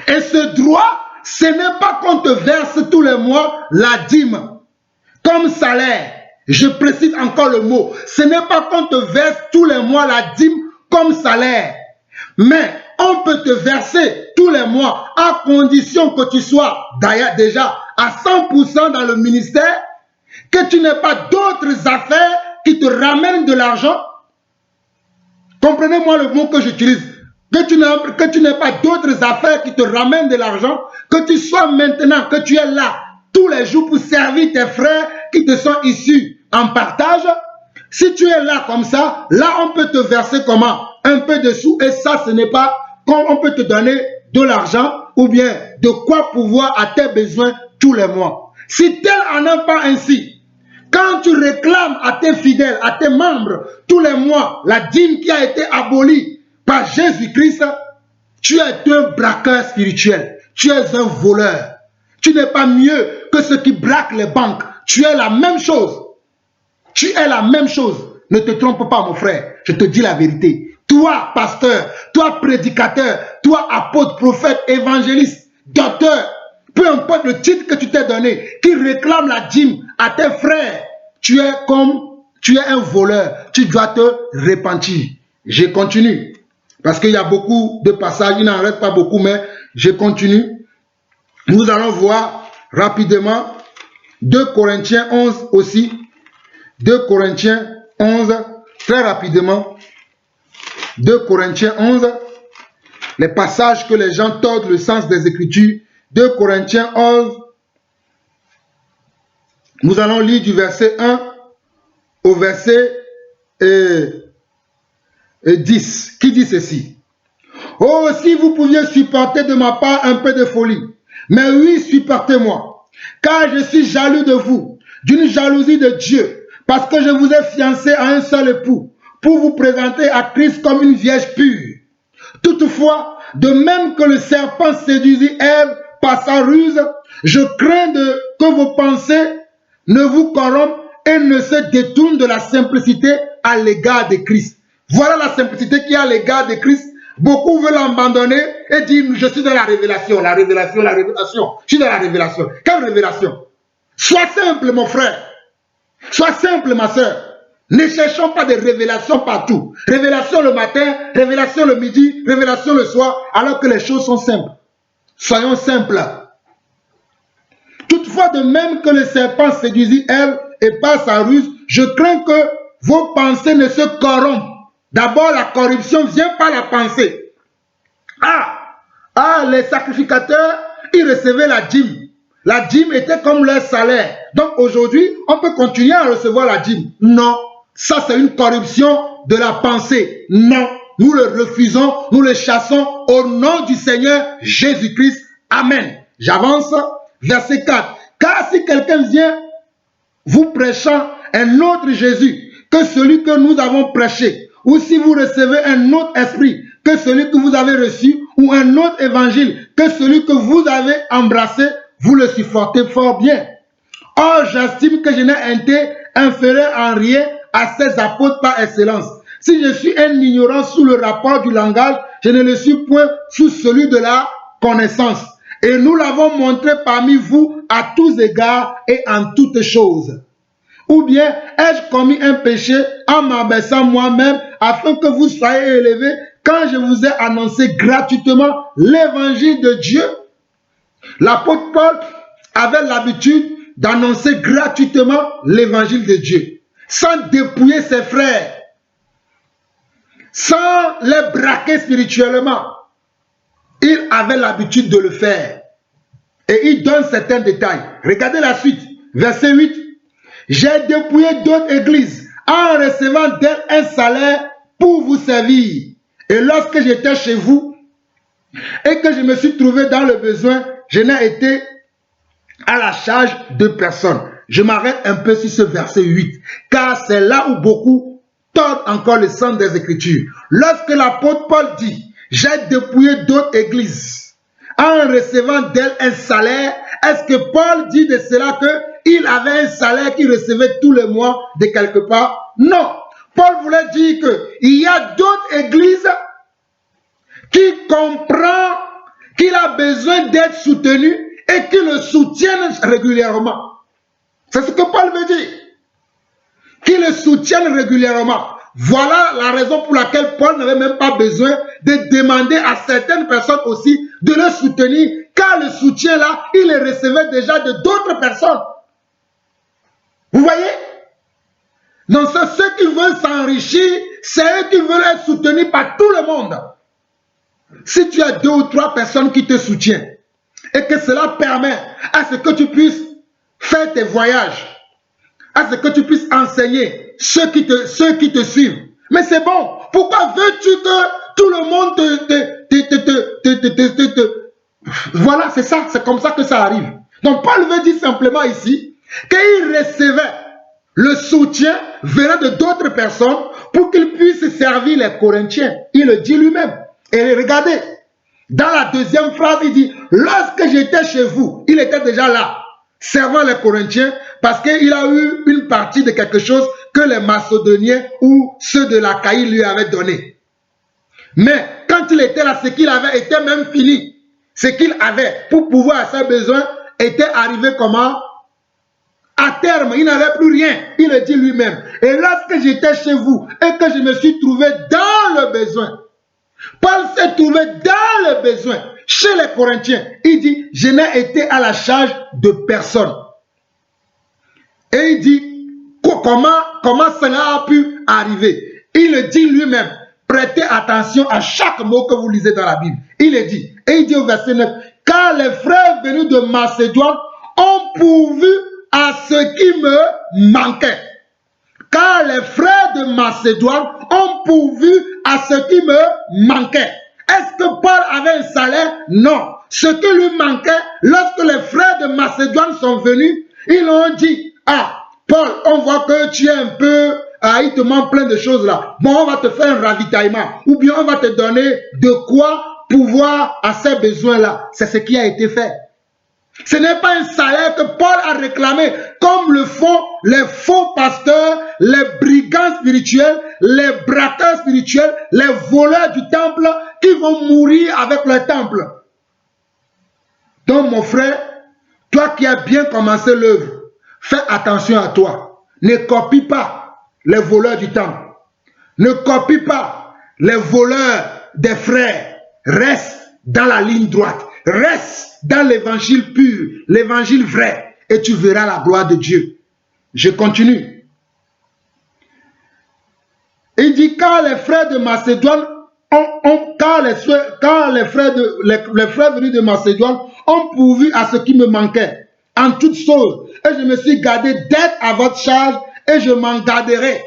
Speaker 1: Et ce droit, ce n'est pas qu'on te verse tous les mois la dîme comme salaire. Je précise encore le mot. Ce n'est pas qu'on te verse tous les mois la dîme comme salaire. Mais on peut te verser tous les mois à condition que tu sois d'ailleurs déjà à 100% dans le ministère, que tu n'aies pas d'autres affaires qui te ramènent de l'argent. Comprenez-moi le mot que j'utilise. Que tu n'aies pas d'autres affaires qui te ramènent de l'argent, que tu sois maintenant, que tu es là tous les jours pour servir tes frères qui te sont issus en partage. Si tu es là comme ça, là on peut te verser comment? Un peu de sous, et ça ce n'est pas comme on peut te donner de l'argent ou bien de quoi pouvoir à tes besoins tous les mois. Si tel en est pas ainsi, quand tu réclames à tes fidèles, à tes membres, tous les mois, la dîme qui a été abolie par Jésus-Christ, tu es un braqueur spirituel, tu es un voleur. Tu n'es pas mieux que ceux qui braquent les banques. Tu es la même chose. Tu es la même chose. Ne te trompe pas, mon frère. Je te dis la vérité. Toi, pasteur, toi, prédicateur, toi, apôtre, prophète, évangéliste, docteur, peu importe le titre que tu t'es donné, qui réclame la dîme à tes frères, tu es un voleur. Tu dois te repentir. Je continue. Parce qu'il y a beaucoup de passages, il n'en reste pas beaucoup, mais je continue. Nous allons voir rapidement 2 Corinthiens 11 aussi. 2 Corinthiens 11, très rapidement. 2 Corinthiens 11, les passages que les gens tordent le sens des Écritures. 2 Corinthiens 11, nous allons lire du verset 1 au verset 10, qui dit ceci. Oh, si vous pouviez supporter de ma part un peu de folie, mais oui, supportez-moi, car je suis jaloux de vous, d'une jalousie de Dieu, parce que je vous ai fiancé à un seul époux, pour vous présenter à Christ comme une vierge pure. Toutefois, de même que le serpent séduisit Ève par sa ruse, je crains que vos pensées ne vous corrompent et ne se détournent de la simplicité à l'égard de Christ. Voilà la simplicité qu'il y a à l'égard de Christ. Beaucoup veulent l'abandonner et dire, je suis dans la révélation, la révélation, la révélation. Je suis dans la révélation. Quelle révélation? Sois simple, mon frère. Sois simple, ma soeur. Ne cherchons pas de révélations partout. Révélation le matin, révélation le midi, révélation le soir, alors que les choses sont simples. Soyons simples. Toutefois, de même que le serpent séduisit Ève et par sa ruse, je crains que vos pensées ne se corrompent. D'abord, la corruption vient par la pensée. Les sacrificateurs, ils recevaient la dîme. La dîme était comme leur salaire. Donc aujourd'hui, on peut continuer à recevoir la dîme. Non, ça c'est une corruption de la pensée. Non, nous le refusons, nous le chassons au nom du Seigneur Jésus-Christ. Amen. J'avance. Verset 4. Car si quelqu'un vient vous prêchant un autre Jésus que celui que nous avons prêché, ou si vous recevez un autre esprit que celui que vous avez reçu, ou un autre évangile que celui que vous avez embrassé, vous le supportez fort bien. Or, j'estime que je n'ai été inférieur en rien à ces apôtres par excellence. Si je suis un ignorant sous le rapport du langage, je ne le suis point sous celui de la connaissance. Et nous l'avons montré parmi vous à tous égards et en toutes choses. Ou bien ai-je commis un péché en m'abaissant moi-même afin que vous soyez élevés quand je vous ai annoncé gratuitement l'évangile de Dieu? L'apôtre Paul avait l'habitude d'annoncer gratuitement l'évangile de Dieu, sans dépouiller ses frères, sans les braquer spirituellement. Il avait l'habitude de le faire. Et il donne certains détails. Regardez la suite, verset 8. J'ai dépouillé d'autres églises en recevant d'elles un salaire pour vous servir. Et lorsque j'étais chez vous et que je me suis trouvé dans le besoin, je n'ai été à la charge de personne. Je m'arrête un peu sur ce verset 8, car c'est là où beaucoup tordent encore le sens des Écritures. Lorsque l'apôtre Paul dit « J'ai dépouillé d'autres églises en recevant d'elles un salaire », est-ce que Paul dit de cela qu'il avait un salaire qu'il recevait tous les mois de quelque part? Non. Paul voulait dire qu'il y a d'autres églises qui comprennent qu'il a besoin d'être soutenu et qui le soutiennent régulièrement. C'est ce que Paul veut dire. Qui le soutiennent régulièrement. Voilà la raison pour laquelle Paul n'avait même pas besoin de demander à certaines personnes aussi de le soutenir, car le soutien là, il le recevait déjà de d'autres personnes. Vous voyez? Donc c'est ceux qui veulent s'enrichir, c'est eux qui veulent être soutenus par tout le monde. Si tu as 2 ou 3 personnes qui te soutiennent, et que cela permet à ce que tu puisses faire tes voyages, à ce que tu puisses enseigner ceux qui te suivent. Mais c'est bon. Pourquoi veux-tu que tout le monde Voilà, c'est ça. C'est comme ça que ça arrive. Donc Paul veut dire simplement ici qu'il recevait le soutien venant de d'autres personnes pour qu'il puisse servir les Corinthiens. Il le dit lui-même. Et regardez, dans la deuxième phrase, il dit « Lorsque j'étais chez vous », il était déjà là, servant les Corinthiens, parce qu'il a eu une partie de quelque chose que les Macédoniens ou ceux de l'Achaïe lui avaient donné. Mais quand il était là, ce qu'il avait était même fini. Ce qu'il avait pour pouvoir à ses besoins était arrivé comment? À terme, il n'avait plus rien. Il le dit lui-même. Et lorsque j'étais chez vous et que je me suis trouvé dans le besoin, Paul s'est trouvé dans le besoin chez les Corinthiens. Il dit, je n'ai été à la charge de personne. Et il dit, comment cela a pu arriver? Il le dit lui-même. Prêtez attention à chaque mot que vous lisez dans la Bible. Il le dit. Et il dit au verset 9, car les frères venus de Macédoine ont pourvu à ce qui me manquait. Car les frères de Macédoine ont pourvu à ce qui me manquait. Est-ce que Paul avait un salaire? Non. Ce qui lui manquait, lorsque les frères de Macédoine sont venus, ils ont dit, ah, Paul, on voit que tu es un peu, il te manque plein de choses là. Bon, on va te faire un ravitaillement. Ou bien on va te donner de quoi pouvoir à ces besoins-là. C'est ce qui a été fait. Ce n'est pas un salaire que Paul a réclamé, comme le font les faux pasteurs, les brigands spirituels, les braqueurs spirituels, les voleurs du temple qui vont mourir avec le temple. Donc mon frère, toi qui as bien commencé l'œuvre, fais attention à toi. Ne copie pas les voleurs du temple. Ne copie pas les voleurs des frères. Reste dans la ligne droite. Reste dans l'évangile pur, l'évangile vrai, et tu verras la gloire de Dieu. Je continue. Il dit, car les frères de Macédoine, les frères venus de Macédoine ont pourvu à ce qui me manquait, en toutes choses, et je me suis gardé d'être à votre charge, et je m'en garderai.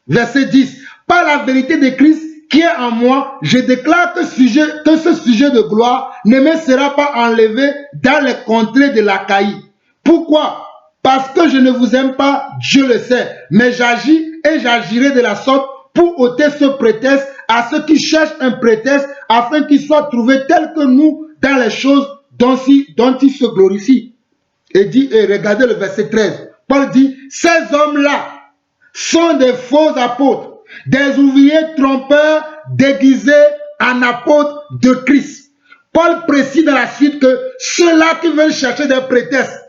Speaker 1: Verset 10. Par la vérité de Christ qui est en moi, je déclare que ce sujet de gloire ne me sera pas enlevé dans les contrées de l'Achaïe. Pourquoi? Parce que je ne vous aime pas, Dieu le sait, mais j'agis et j'agirai de la sorte pour ôter ce prétexte à ceux qui cherchent un prétexte afin qu'ils soient trouvés tels que nous dans les choses dont ils se glorifient. Et regardez le verset 13. Paul dit, ces hommes-là sont des faux apôtres, des ouvriers trompeurs déguisés en apôtres de Christ. Paul précise dans la suite que ceux-là qui veulent chercher des prétextes,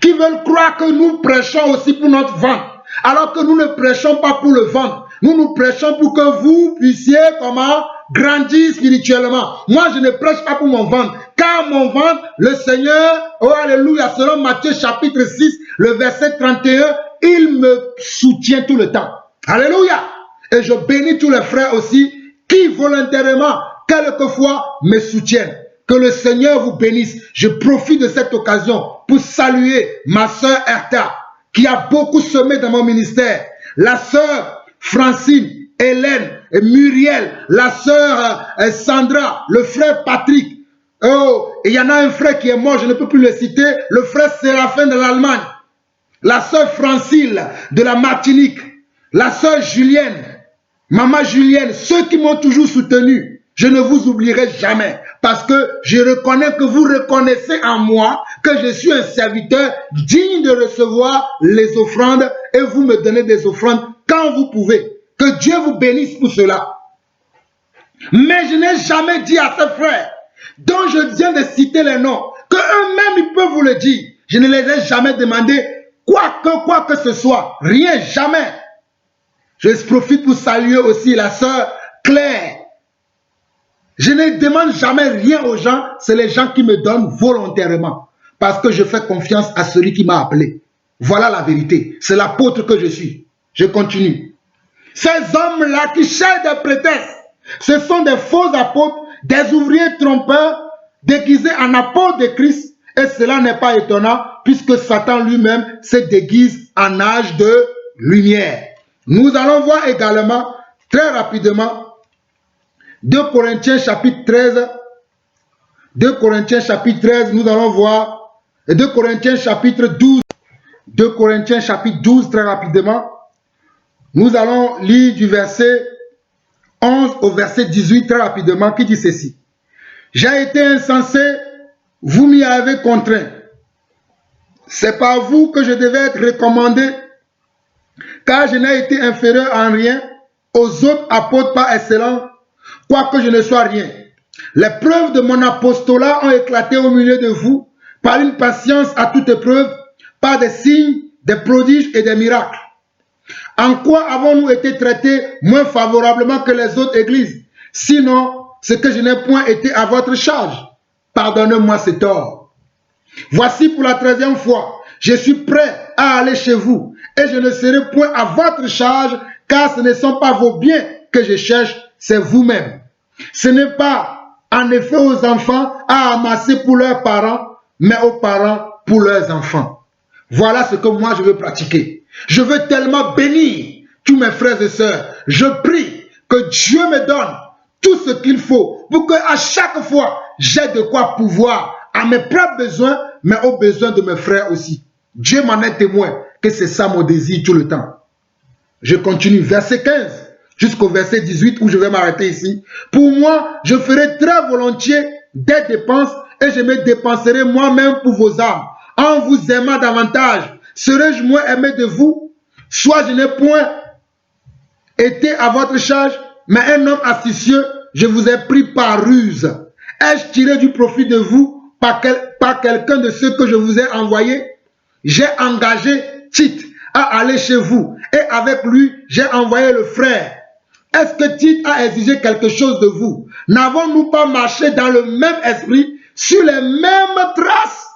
Speaker 1: qui veulent croire que nous prêchons aussi pour notre vente, alors que nous ne prêchons pas pour le vendre. Nous prêchons pour que vous puissiez comment grandir spirituellement. Moi, je ne prêche pas pour mon ventre, car mon ventre, le Seigneur, oh alléluia, selon Matthieu chapitre 6, le verset 31, il me soutient tout le temps. Alléluia. Et je bénis tous les frères aussi qui volontairement, quelquefois, me soutiennent. Que le Seigneur vous bénisse. Je profite de cette occasion pour saluer ma sœur Erta, qui a beaucoup semé dans mon ministère. La sœur Francine, Hélène, Muriel, la sœur Sandra, le frère Patrick. Oh, et il y en a un frère qui est mort, je ne peux plus le citer, le frère Séraphin de l'Allemagne. La sœur Francine de la Martinique. La sœur Julienne, maman Julienne, ceux qui m'ont toujours soutenu. Je ne vous oublierai jamais parce que je reconnais que vous reconnaissez en moi que je suis un serviteur digne de recevoir les offrandes et vous me donnez des offrandes quand vous pouvez. Que Dieu vous bénisse pour cela. Mais je n'ai jamais dit à ces frères dont je viens de citer les noms que eux-mêmes ils peuvent vous le dire. Je ne les ai jamais demandé quoi que ce soit. Rien, jamais. Je profite pour saluer aussi la sœur Claire. Je ne demande jamais rien aux gens, c'est les gens qui me donnent volontairement. Parce que je fais confiance à celui qui m'a appelé. Voilà la vérité. C'est l'apôtre que je suis. Je continue. Ces hommes-là qui cherchent des prétextes, ce sont des faux apôtres, des ouvriers trompeurs, déguisés en apôtres de Christ. Et cela n'est pas étonnant, puisque Satan lui-même se déguise en âge de lumière. Nous allons voir également, très rapidement, 2 Corinthiens chapitre 13, 2 Corinthiens chapitre 13, nous allons voir, et 2 Corinthiens chapitre 12, 2 Corinthiens chapitre 12, très rapidement, nous allons lire du verset 11 au verset 18, très rapidement, qui dit ceci. J'ai été insensé, vous m'y avez contraint. C'est par vous que je devais être recommandé, car je n'ai été inférieur en rien aux autres apôtres par excellence, quoique je ne sois rien. Les preuves de mon apostolat ont éclaté au milieu de vous par une patience à toute épreuve, par des signes, des prodiges et des miracles. En quoi avons-nous été traités moins favorablement que les autres églises? Sinon, c'est que je n'ai point été à votre charge. Pardonnez-moi ce tort. Voici pour la 13e fois, je suis prêt à aller chez vous et je ne serai point à votre charge, car ce ne sont pas vos biens que je cherche, c'est vous-même. Ce n'est pas en effet aux enfants à amasser pour leurs parents, mais aux parents pour leurs enfants. Voilà ce que moi je veux pratiquer. Je veux tellement bénir tous mes frères et sœurs. Je prie que Dieu me donne tout ce qu'il faut pour qu'à chaque fois j'ai de quoi pouvoir à mes propres besoins, mais aux besoins de mes frères aussi. Dieu m'en est témoin que c'est ça mon désir tout le temps. Je continue, verset 15 jusqu'au verset 18 où je vais m'arrêter ici. Pour moi, je ferai très volontiers des dépenses et je me dépenserai moi-même pour vos âmes. En vous aimant davantage, serai-je moins aimé de vous? Soit je n'ai point été à votre charge, mais un homme astucieux, je vous ai pris par ruse. Ai-je tiré du profit de vous par quelqu'un de ceux que je vous ai envoyés? J'ai engagé Tite à aller chez vous et avec lui, j'ai envoyé le frère. Est-ce que Tite a exigé quelque chose de vous? N'avons-nous pas marché dans le même esprit, sur les mêmes traces?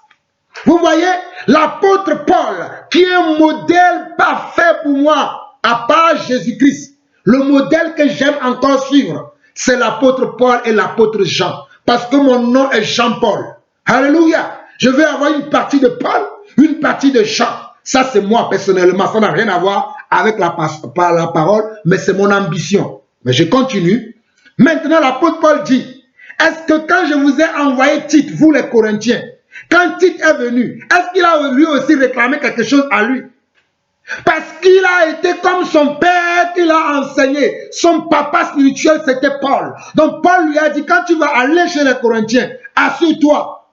Speaker 1: Vous voyez, l'apôtre Paul, qui est un modèle parfait pour moi, à part Jésus-Christ, le modèle que j'aime encore suivre, c'est l'apôtre Paul et l'apôtre Jean, parce que mon nom est Jean-Paul. Alléluia. Je vais avoir une partie de Paul, une partie de Jean. Ça, c'est moi personnellement, ça n'a rien à voir avec la parole, mais c'est mon ambition. Mais je continue. Maintenant, l'apôtre Paul dit, est-ce que quand je vous ai envoyé Tite, vous les Corinthiens, quand Tite est venu, est-ce qu'il a lui aussi réclamé quelque chose à lui? Parce qu'il a été comme son père qu'il a enseigné. Son papa spirituel, c'était Paul. Donc Paul lui a dit, quand tu vas aller chez les Corinthiens, assure-toi,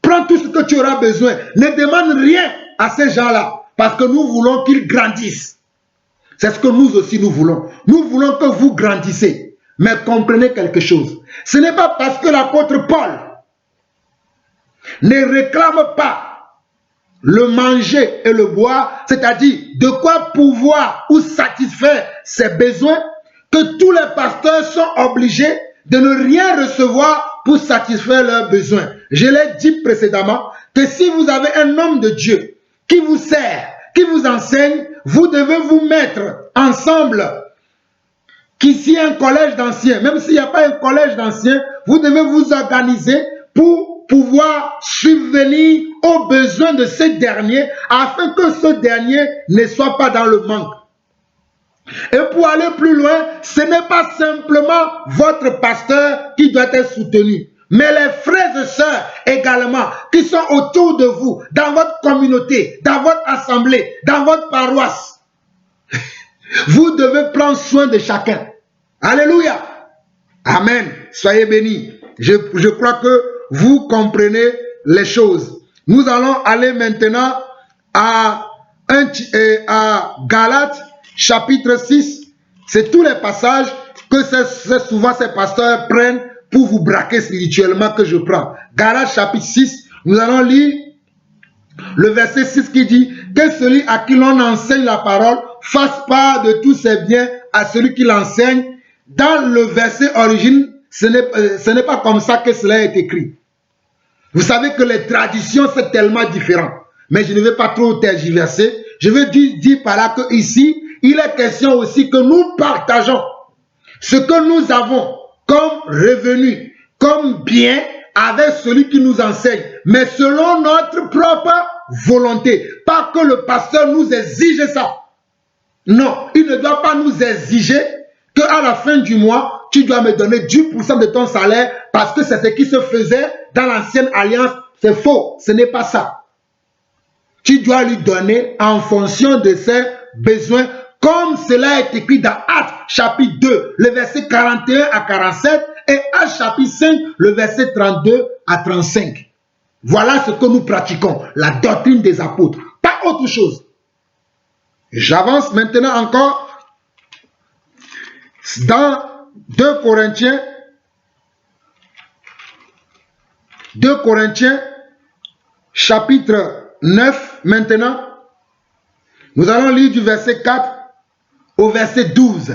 Speaker 1: prends tout ce que tu auras besoin. Ne demande rien à ces gens-là, parce que nous voulons qu'ils grandissent. C'est ce que nous aussi nous voulons. Nous voulons que vous grandissez. Mais comprenez quelque chose. Ce n'est pas parce que l'apôtre Paul Ne réclame pas le manger et le boire, c'est-à-dire de quoi pouvoir ou satisfaire ses besoins, que tous les pasteurs sont obligés de ne rien recevoir pour satisfaire leurs besoins. Je l'ai dit précédemment que si vous avez un homme de Dieu qui vous sert, qui vous enseigne, vous devez vous mettre ensemble. Qu'ici un collège d'anciens, même s'il n'y a pas un collège d'anciens, vous devez vous organiser pour pouvoir subvenir aux besoins de ce dernier afin que ce dernier ne soit pas dans le manque. Et pour aller plus loin, ce n'est pas simplement votre pasteur qui doit être soutenu, mais les frères et sœurs également qui sont autour de vous, dans votre communauté, dans votre assemblée, dans votre paroisse. Vous devez prendre soin de chacun. Alléluia. Amen. Soyez bénis. Je crois que vous comprenez les choses. Nous allons aller maintenant à Galates chapitre 6. C'est tous les passages que souvent ces pasteurs prennent pour vous braquer spirituellement que je prends. Galates chapitre 6, nous allons lire le verset 6 qui dit que celui à qui l'on enseigne la parole fasse part de tous ses biens à celui qui l'enseigne. Dans le verset origine, ce n'est pas comme ça que cela est écrit. Vous savez que les traditions, c'est tellement différent. Mais je ne vais pas trop tergiverser. Je veux dire par là que ici, il est question aussi que nous partageons ce que nous avons comme revenu, comme bien avec celui qui nous enseigne, mais selon notre propre volonté. Pas que le pasteur nous exige ça. Non, il ne doit pas nous exiger qu'à la fin du mois, tu dois me donner 10% de ton salaire parce que c'est ce qui se faisait dans l'ancienne alliance. C'est faux, ce n'est pas ça. Tu dois lui donner en fonction de ses besoins, comme cela est écrit dans Actes chapitre 2, le verset 41 à 47, et Actes chapitre 5, le verset 32 à 35. Voilà ce que nous pratiquons, la doctrine des apôtres, pas autre chose. J'avance maintenant encore dans 2 Corinthiens chapitre 9 maintenant. Nous allons lire du verset 4 au verset 12.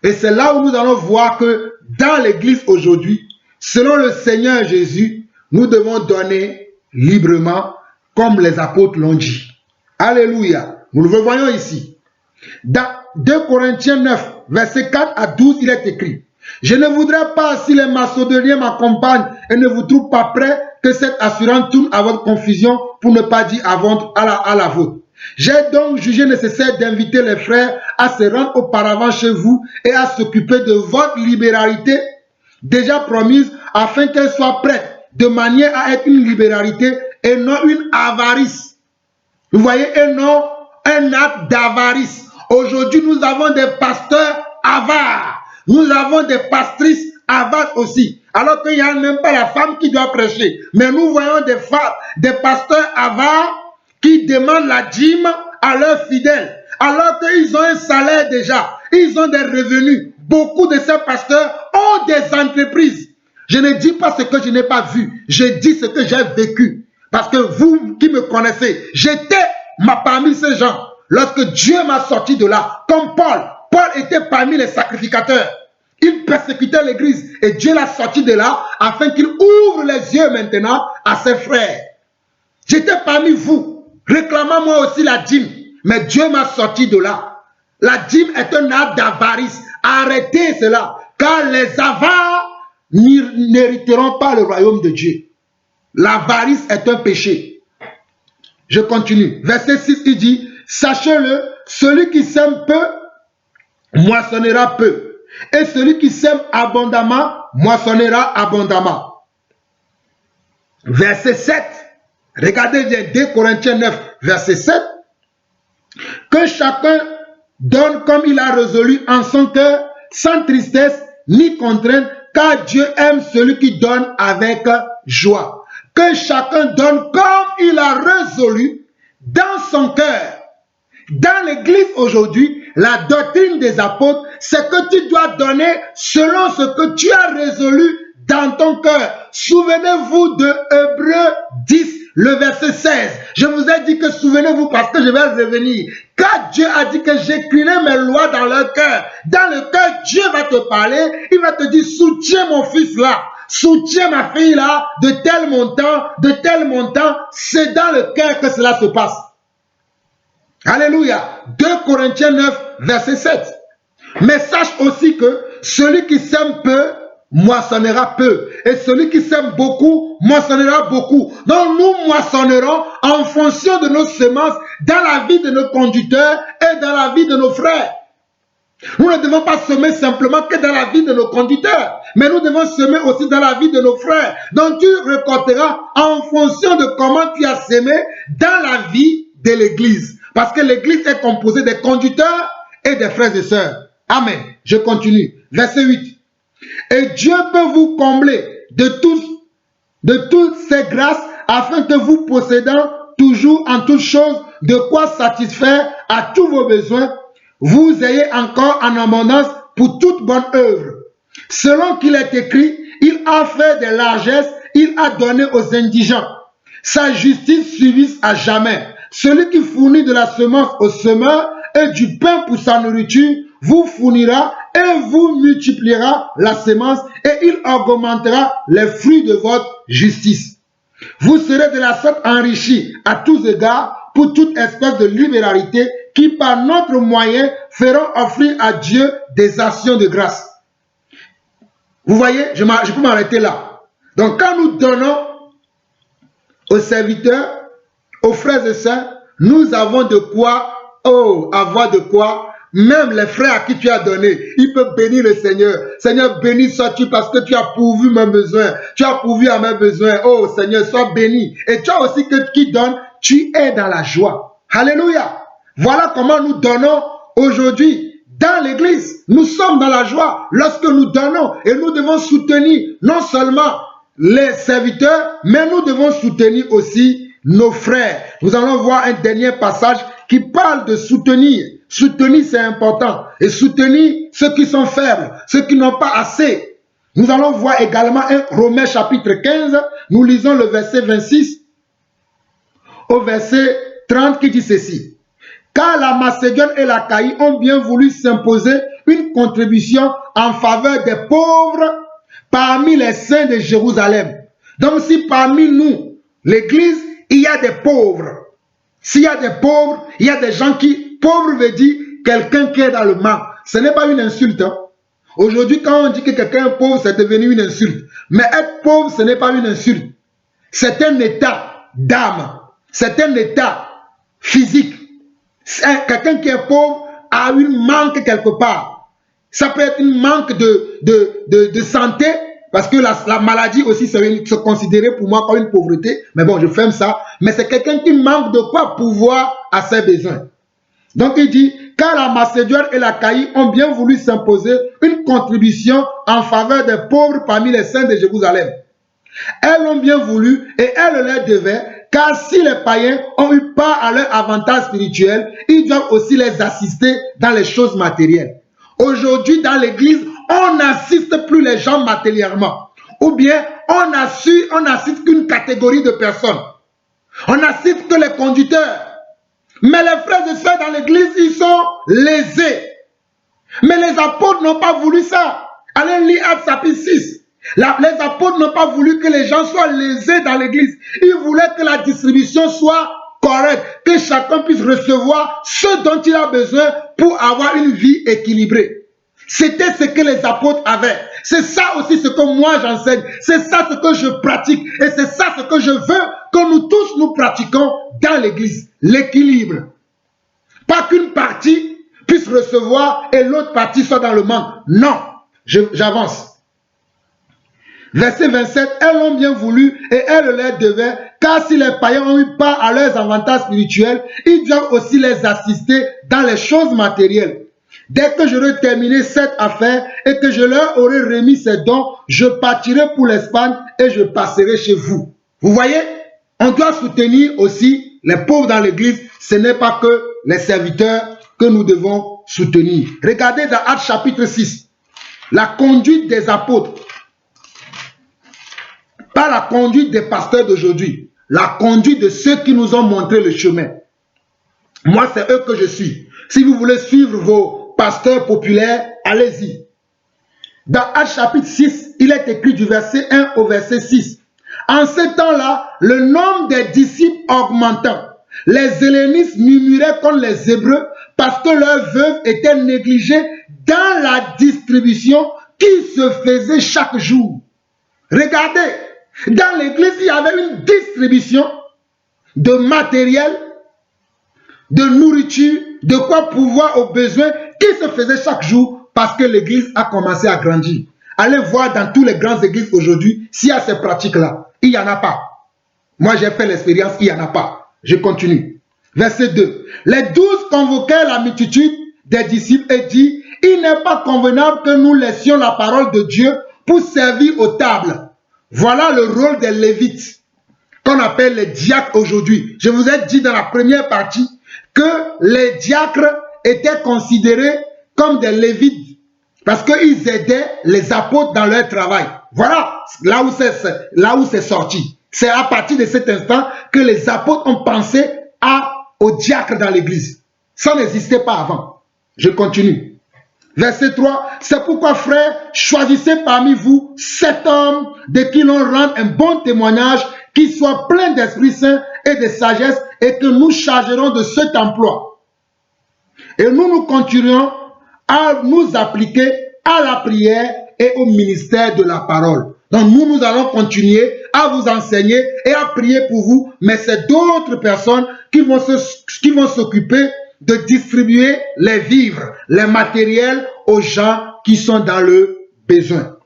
Speaker 1: Et c'est là où nous allons voir que dans l'église aujourd'hui, selon le Seigneur Jésus, nous devons donner librement comme les apôtres l'ont dit. Alléluia. Nous le voyons ici. Dans 2 Corinthiens 9, verset 4 à 12, il est écrit: je ne voudrais pas, si les Macédoniens m'accompagnent et ne vous trouvent pas prêts, que cette assurance tourne à votre confusion, pour ne pas dire à la vôtre. J'ai donc jugé nécessaire d'inviter les frères à se rendre auparavant chez vous et à s'occuper de votre libéralité déjà promise, afin qu'elle soit prête, de manière à être une libéralité et non une avarice. Vous voyez, et non un acte d'avarice. Aujourd'hui, nous avons des pasteurs avares. Nous avons des pastrices avares aussi. Alors qu'il n'y a même pas la femme qui doit prêcher. Mais nous voyons des femmes, des pasteurs avares qui demandent la dîme à leurs fidèles. Alors qu'ils ont un salaire déjà. Ils ont des revenus. Beaucoup de ces pasteurs ont des entreprises. Je ne dis pas ce que je n'ai pas vu. Je dis ce que j'ai vécu. Parce que vous qui me connaissez, j'étais parmi ces gens. Lorsque Dieu m'a sorti de là, comme Paul était parmi les sacrificateurs. Il persécutait l'église et Dieu l'a sorti de là afin qu'il ouvre les yeux maintenant à ses frères. J'étais parmi vous, réclamant moi aussi la dîme, mais Dieu m'a sorti de là. La dîme est un acte d'avarice. Arrêtez cela, car les avares n'hériteront pas le royaume de Dieu. L'avarice est un péché. Je continue. Verset 6, il dit: sachez-le, celui qui sème peu, moissonnera peu. Et celui qui sème abondamment, moissonnera abondamment. Verset 7. Regardez bien 2 Corinthiens 9, verset 7. Que chacun donne comme il a résolu en son cœur, sans tristesse ni contrainte, car Dieu aime celui qui donne avec joie. Que chacun donne comme il a résolu dans son cœur. Dans l'église aujourd'hui, la doctrine des apôtres, c'est que tu dois donner selon ce que tu as résolu dans ton cœur, Souvenez-vous de Hébreux 10, le verset 16. Je vous ai dit que souvenez-vous parce que je vais revenir. Car Dieu a dit que j'écrirai mes lois dans leur cœur. Dans le cœur, Dieu va te parler. Il va te dire, soutiens mon fils là. Soutiens ma fille là, de tel montant. C'est dans le cœur que cela se passe. Alléluia. 2 Corinthiens 9, verset 7. Mais sache aussi que celui qui sème peu, moissonnera peu. Et celui qui sème beaucoup, moissonnera beaucoup. Donc nous moissonnerons en fonction de nos semences dans la vie de nos conducteurs et dans la vie de nos frères. Nous ne devons pas semer simplement que dans la vie de nos conducteurs, mais nous devons semer aussi dans la vie de nos frères. Donc tu récolteras en fonction de comment tu as semé dans la vie de l'Église. Parce que l'Église est composée des conducteurs et des frères et sœurs. Amen. Je continue. Verset 8. Et Dieu peut vous combler de toutes ces grâces afin que vous possédant toujours en toutes choses de quoi satisfaire à tous vos besoins, vous ayez encore en abondance pour toute bonne œuvre. Selon qu'il est écrit, il a fait des largesses, il a donné aux indigents. Sa justice subsiste à jamais. Celui qui fournit de la semence au semeur et du pain pour sa nourriture, vous fournira et vous multipliera la semence et il augmentera les fruits de votre justice. Vous serez de la sorte enrichis à tous égards pour toute espèce de libéralité qui par notre moyen feront offrir à Dieu des actions de grâce. Vous voyez, je peux m'arrêter là. Donc quand nous donnons aux serviteurs, aux frères et sœurs, nous avons de quoi, avoir de quoi. Même les frères à qui tu as donné, ils peuvent bénir le Seigneur. Seigneur, béni sois-tu parce que tu as pourvu mes besoins. Tu as pourvu à mes besoins. Oh Seigneur, sois béni. Et toi aussi qui donnes, tu es dans la joie. Alléluia. Voilà comment nous donnons aujourd'hui dans l'église. Nous sommes dans la joie lorsque nous donnons. Et nous devons soutenir non seulement les serviteurs, mais nous devons soutenir aussi nos frères. Nous allons voir un dernier passage qui parle de soutenir. Soutenir, c'est important. Et soutenir ceux qui sont faibles, ceux qui n'ont pas assez. Nous allons voir également un Romains chapitre 15. Nous lisons le verset 26 au verset 30 qui dit ceci. Car la Macédoine et la Caïe ont bien voulu s'imposer une contribution en faveur des pauvres parmi les saints de Jérusalem. Donc si parmi nous, l'église, il y a des pauvres. S'il y a des pauvres, il y a des gens qui... Pauvre veut dire quelqu'un qui est dans le manque. Ce n'est pas une insulte. Hein? Aujourd'hui, quand on dit que quelqu'un est pauvre, c'est devenu une insulte. Mais être pauvre, ce n'est pas une insulte. C'est un état d'âme. C'est un état physique. Quelqu'un qui est pauvre a une manque quelque part. Ça peut être une manque de santé, parce que la maladie aussi se considérait pour moi comme une pauvreté. Mais bon, je ferme ça. Mais c'est quelqu'un qui manque de quoi pouvoir à ses besoins. Donc il dit, car la Macédoine et la Caïe ont bien voulu s'imposer une contribution en faveur des pauvres parmi les saints de Jérusalem. Elles l'ont bien voulu et elles leur devaient, car si les païens ont eu part à leur avantage spirituel, ils doivent aussi les assister dans les choses matérielles. Aujourd'hui, dans l'église, on n'assiste plus les gens matériellement. Ou bien, on n'assiste qu'une catégorie de personnes. On n'assiste que les conducteurs. Mais les frères et sœurs dans l'église, ils sont lésés. Mais les apôtres n'ont pas voulu ça. Allez lire Actes chapitre 6. Les apôtres n'ont pas voulu que les gens soient lésés dans l'église. Ils voulaient que la distribution soit correcte, que chacun puisse recevoir ce dont il a besoin pour avoir une vie équilibrée. C'était ce que les apôtres avaient. C'est ça aussi ce que moi j'enseigne. C'est ça ce que je pratique. Et c'est ça ce que je veux que nous tous nous pratiquons dans l'église. L'équilibre. Pas qu'une partie puisse recevoir et l'autre partie soit dans le manque. Non. J'avance. Verset 27. Elles l'ont bien voulu et elles leur devaient, car si les païens ont eu part à leurs avantages spirituels, ils doivent aussi les assister dans les choses matérielles. Dès que j'aurai terminé cette affaire et que je leur aurai remis ces dons, je partirai pour l'Espagne et je passerai chez vous. Vous voyez, on doit soutenir aussi les pauvres dans l'église. Ce n'est pas que les serviteurs que nous devons soutenir. Regardez dans Actes chapitre 6, la conduite des apôtres. Pas la conduite des pasteurs d'aujourd'hui. La conduite de ceux qui nous ont montré le chemin. Moi, c'est eux que je suis. Si vous voulez suivre vos pasteurs populaires, allez-y. Dans Actes chapitre 6, il est écrit du verset 1 au verset 6. En ce temps-là, le nombre des disciples augmentant, les hellénistes murmuraient contre les Hébreux parce que leurs veuves étaient négligées dans la distribution qui se faisait chaque jour. Regardez, dans l'église, il y avait une distribution de matériel, de nourriture, de quoi pouvoir aux besoins qui se faisait chaque jour parce que l'église a commencé à grandir. Allez voir dans tous les grandes églises aujourd'hui s'il y a ces pratiques-là. Il n'y en a pas. Moi, j'ai fait l'expérience, il n'y en a pas. Je continue. Verset 2. Les 12 convoquèrent la multitude des disciples et dit, il n'est pas convenable que nous laissions la parole de Dieu pour servir aux tables. Voilà le rôle des Lévites, qu'on appelle les diacres aujourd'hui. Je vous ai dit dans la première partie que les diacres étaient considérés comme des Lévites parce qu'ils aidaient les apôtres dans leur travail. Voilà là où c'est sorti. C'est à partir de cet instant que les apôtres ont pensé aux diacres dans l'église. Ça n'existait pas avant. Je continue. Verset 3. C'est pourquoi, frères, choisissez parmi vous 7 hommes de qui l'on rende un bon témoignage, qui soient pleins d'Esprit Saint et de sagesse, et que nous chargerons de cet emploi. Et nous continuerons à nous appliquer à la prière et au ministère de la parole. Donc nous allons continuer à vous enseigner et à prier pour vous, mais c'est d'autres personnes qui vont s'occuper de distribuer les vivres, les matériels aux gens qui sont dans le besoin.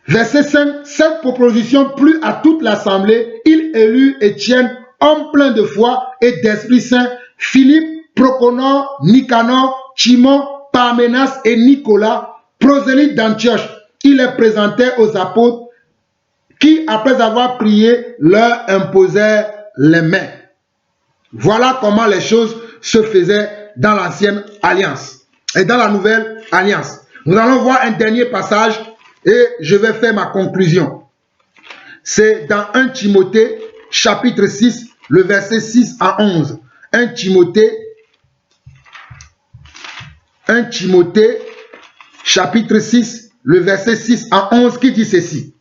Speaker 1: Verset 5, cette proposition plut à toute l'assemblée. Il élut Étienne, homme plein de foi et d'Esprit Saint, Philippe, Proconor, Nicanor, Timon, Parménas et Nicolas, prosélytes d'Antioche. Il les présentait aux apôtres qui, après avoir prié, leur imposèrent les mains. Voilà comment les choses se faisaient dans l'ancienne alliance et dans la nouvelle alliance. Nous allons voir un dernier passage et je vais faire ma conclusion. C'est dans 1 Timothée chapitre 6, le verset 6 à 11. 1 Timothée chapitre 6, le verset 6 à 11 qui dit ceci.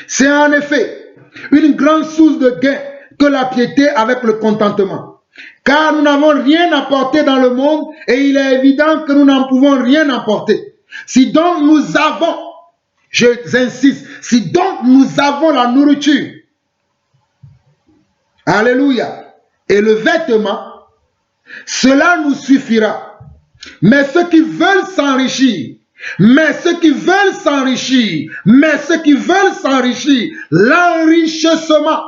Speaker 1: C'est en effet une grande source de gain que la piété avec le contentement. Car nous n'avons rien apporté dans le monde et il est évident que nous n'en pouvons rien apporter. Si donc nous avons, j'insiste, si donc nous avons la nourriture, alléluia, et le vêtement, cela nous suffira. Mais ceux qui veulent s'enrichir, l'enrichissement,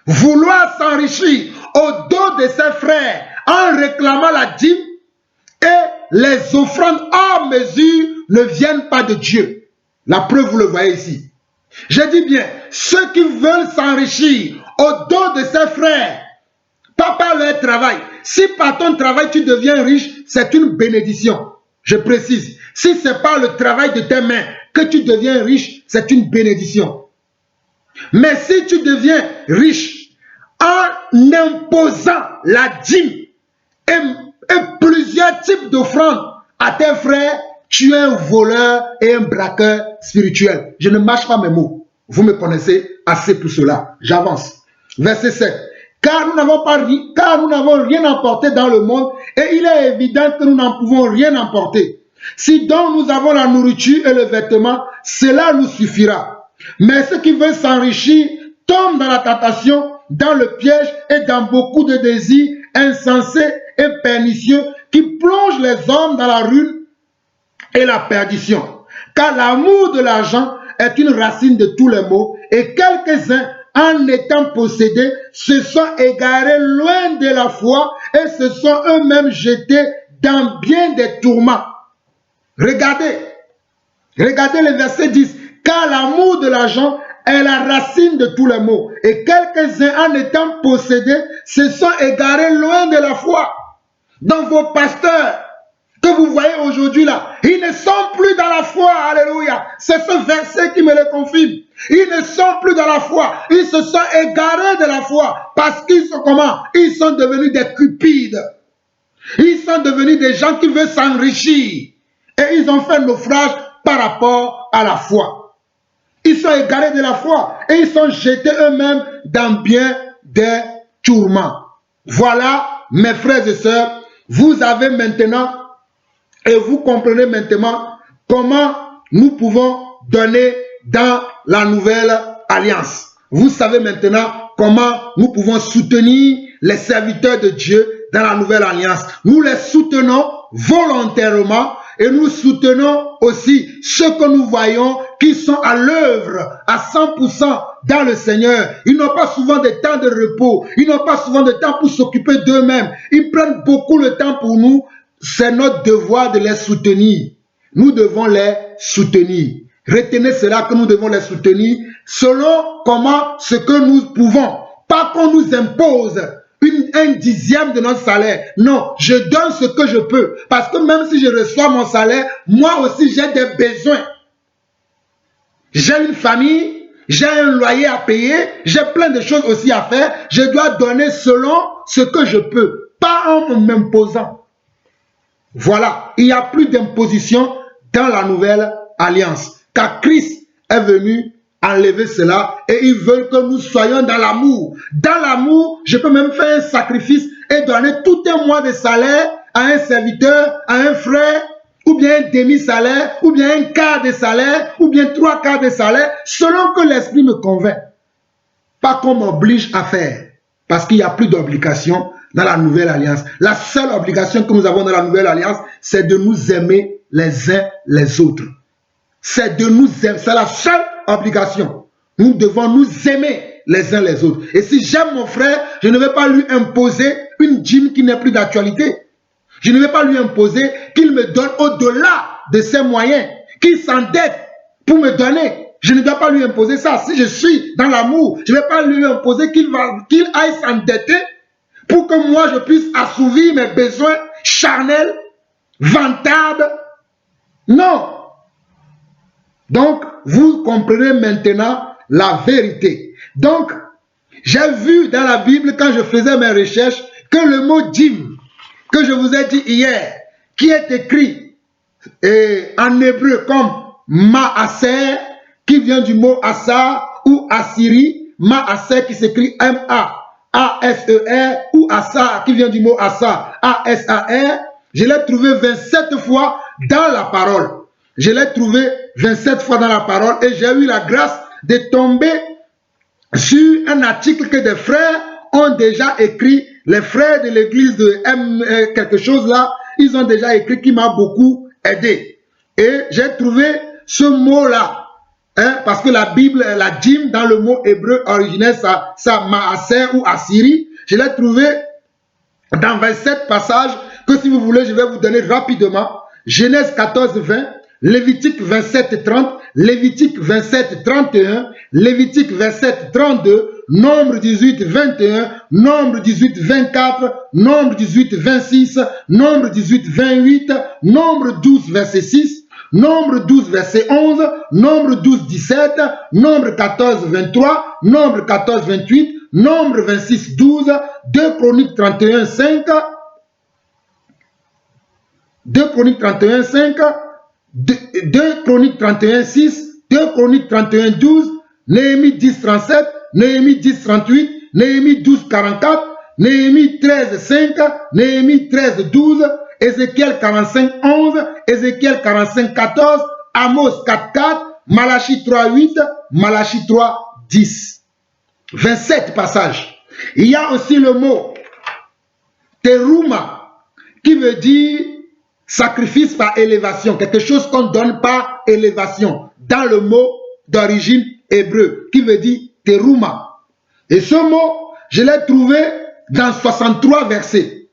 Speaker 1: vouloir s'enrichir au dos de ses frères en réclamant la dîme et les offrandes hors mesure ne viennent pas de Dieu. La preuve, vous le voyez ici. Je dis bien, ceux qui veulent s'enrichir au dos de ses frères, pas par leur travail. Si par ton travail tu deviens riche, c'est une bénédiction. Je précise, si c'est par le travail de tes mains que tu deviens riche, c'est une bénédiction. Mais si tu deviens riche en imposant la dîme et plusieurs types d'offrandes à tes frères, tu es un voleur et un braqueur spirituel. Je ne mâche pas mes mots. Vous me connaissez assez pour cela. J'avance. Verset 7. Car nous n'avons rien emporté dans le monde et il est évident que nous n'en pouvons rien emporter. Si donc nous avons la nourriture et le vêtement, cela nous suffira. Mais ceux qui veulent s'enrichir tombent dans la tentation, dans le piège et dans beaucoup de désirs insensés et pernicieux qui plongent les hommes dans la ruine et la perdition. Car l'amour de l'argent est une racine de tous les maux et quelques-uns, en étant possédés, se sont égarés loin de la foi et se sont eux-mêmes jetés dans bien des tourments. Regardez le verset 10. Car l'amour de l'argent est la racine de tous les maux. Et quelques-uns, en étant possédés, se sont égarés loin de la foi. Donc vos pasteurs, que vous voyez aujourd'hui là, ils ne sont plus dans la foi. Alléluia. C'est ce verset qui me le confirme. Ils ne sont plus dans la foi. Ils se sont égarés de la foi. Parce qu'ils sont comment? Ils sont devenus des cupides. Ils sont devenus des gens qui veulent s'enrichir. Et ils ont fait naufrage par rapport à la foi. Ils sont égarés de la foi. Et ils sont jetés eux-mêmes dans bien des tourments. Voilà, mes frères et sœurs, vous avez maintenant, et vous comprenez maintenant, comment nous pouvons donner dans la nouvelle alliance. Vous savez maintenant comment nous pouvons soutenir les serviteurs de Dieu dans la nouvelle alliance. Nous les soutenons volontairement et nous soutenons aussi ceux que nous voyons qui sont à l'œuvre à 100% dans le Seigneur. Ils n'ont pas souvent de temps de repos. Ils n'ont pas souvent de temps pour s'occuper d'eux-mêmes. Ils prennent beaucoup de temps pour nous. C'est notre devoir de les soutenir. Nous devons les soutenir. Retenez cela que nous devons les soutenir selon comment ce que nous pouvons. Pas qu'on nous impose un dixième de notre salaire. Non, je donne ce que je peux. Parce que même si je reçois mon salaire, moi aussi j'ai des besoins. J'ai une famille, j'ai un loyer à payer, j'ai plein de choses aussi à faire. Je dois donner selon ce que je peux, pas en m'imposant. Voilà, il n'y a plus d'imposition dans la nouvelle alliance. Car Christ est venu enlever cela et ils veulent que nous soyons dans l'amour. Dans l'amour, je peux même faire un sacrifice et donner tout un mois de salaire à un serviteur, à un frère, ou bien un demi-salaire, ou bien un quart de salaire, ou bien 3 quarts de salaire, selon que l'esprit me convainc. Pas qu'on m'oblige à faire, parce qu'il n'y a plus d'obligation dans la nouvelle alliance. La seule obligation que nous avons dans la nouvelle alliance, c'est de nous aimer les uns les autres. C'est de nous aimer, c'est la seule obligation. Nous devons nous aimer les uns les autres. Et si j'aime mon frère, je ne vais pas lui imposer une dîme qui n'est plus d'actualité. Je ne vais pas lui imposer qu'il me donne au-delà de ses moyens, qu'il s'endette pour me donner. Je ne dois pas lui imposer ça. Si je suis dans l'amour, je ne vais pas lui imposer qu'il aille s'endetter pour que moi je puisse assouvir mes besoins charnels, vantables. Non. Donc, vous comprenez maintenant la vérité. Donc, j'ai vu dans la Bible, quand je faisais mes recherches, que le mot dîme, que je vous ai dit hier, qui est écrit en hébreu comme Maaser, qui vient du mot Assa ou Assyrie, Maaser qui s'écrit M-A-A-S-E-R, ou Assa qui vient du mot Assa, A-S-A-R, je l'ai trouvé 27 fois dans la parole. Je l'ai trouvé 27 fois dans la parole et j'ai eu la grâce de tomber sur un article que des frères ont déjà écrit. Les frères de l'église de quelque chose là, ils ont déjà écrit qui m'a beaucoup aidé. Et j'ai trouvé ce mot-là, parce que la Bible, la dîme, dans le mot hébreu originel, ça Maaser ou Assyrie, je l'ai trouvé dans 27 passages que si vous voulez, je vais vous donner rapidement. Genèse 14, 20, Lévitique 27, 30, Lévitique 27, 31, Lévitique 27, 32, Nombre 18, 21, Nombre 18, 24, Nombre 18, 26, Nombre 18, 28, Nombre 12, verset 6, Nombre 12, verset 11, Nombre 12, 17, Nombre 14, 23, Nombre 14, 28, Nombre 26, 12, 2 Chroniques 31, 5, 2 Chroniques 31, 5, 2 Chroniques 31, 6, 2 Chroniques 31, 12, Néhémie 10, 37, Néhémie 10, 38, Néhémie 12, 44, Néhémie 13, 5, Néhémie 13, 12, Ézéchiel 45, 11, Ézéchiel 45, 14, Amos 4, 4, Malachie 3, 8, Malachie 3, 10. 27 passages. Il y a aussi le mot Terouma qui veut dire sacrifice par élévation, quelque chose qu'on donne par élévation, dans le mot d'origine hébreu, qui veut dire terouma. Et ce mot, je l'ai trouvé dans 63 versets.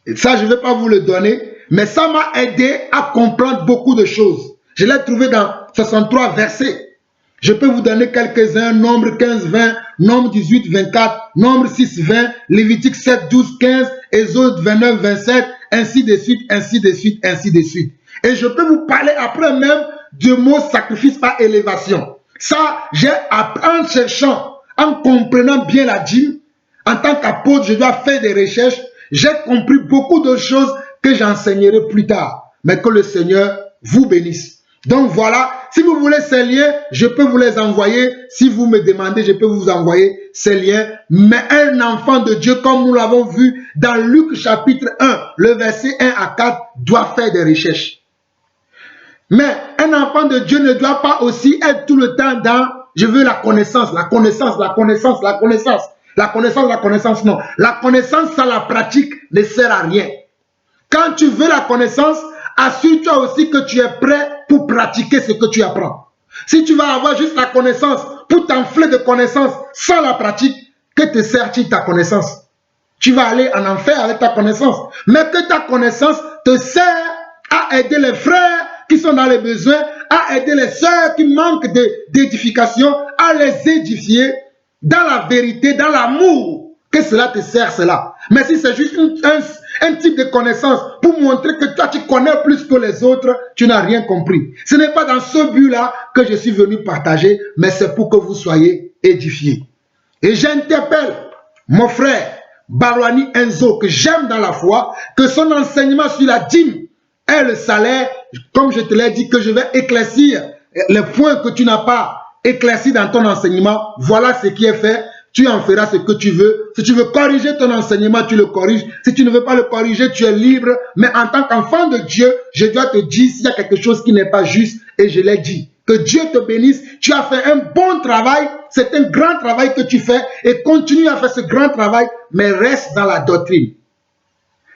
Speaker 1: Et ça, je ne vais pas vous le donner, mais ça m'a aidé à comprendre beaucoup de choses. Je l'ai trouvé dans 63 versets. Je peux vous donner quelques-uns, Nombre 15, 20, Nombre 18, 24, Nombre 6, 20, Lévitique 7, 12, 15, Exode 29, 27, ainsi de suite, ainsi de suite, ainsi de suite. Et je peux vous parler après même du mot sacrifice par élévation. Ça, j'ai appris en cherchant, en comprenant bien la dîme. En tant qu'apôtre, je dois faire des recherches. J'ai compris beaucoup de choses que j'enseignerai plus tard. Mais que le Seigneur vous bénisse. Donc voilà, si vous voulez ces liens, je peux vous les envoyer. Si vous me demandez, je peux vous envoyer ces liens. Mais un enfant de Dieu, comme nous l'avons vu dans Luc chapitre 1, le verset 1 à 4, doit faire des recherches. Mais un enfant de Dieu ne doit pas aussi être tout le temps dans « je veux la connaissance, la connaissance, la connaissance, la connaissance ». La connaissance, la connaissance, non. La connaissance sans la pratique ne sert à rien. Quand tu veux la connaissance, assure-toi aussi que tu es prêt pour pratiquer ce que tu apprends. Si tu vas avoir juste la connaissance pour t'enfler de connaissances sans la pratique, que te sert-il ta connaissance? Tu vas aller en enfer avec ta connaissance. Mais que ta connaissance te sert à aider les frères qui sont dans les besoins, à aider les sœurs qui manquent d'édification, à les édifier dans la vérité, dans l'amour, que cela te sert cela. Mais si c'est juste un type de connaissance pour montrer que toi tu connais plus que les autres, tu n'as rien compris. Ce n'est pas dans ce but-là que je suis venu partager, mais c'est pour que vous soyez édifiés. Et j'interpelle mon frère Barwani Enzo, que j'aime dans la foi, que son enseignement sur la dîme et le salaire, comme je te l'ai dit, que je vais éclaircir les points que tu n'as pas éclairci dans ton enseignement. Voilà ce qui est fait. Tu en feras ce que tu veux. Si tu veux corriger ton enseignement, tu le corriges. Si tu ne veux pas le corriger, tu es libre. Mais en tant qu'enfant de Dieu, je dois te dire s'il y a quelque chose qui n'est pas juste. Et je l'ai dit. Que Dieu te bénisse. Tu as fait un bon travail. C'est un grand travail que tu fais. Et continue à faire ce grand travail. Mais reste dans la doctrine.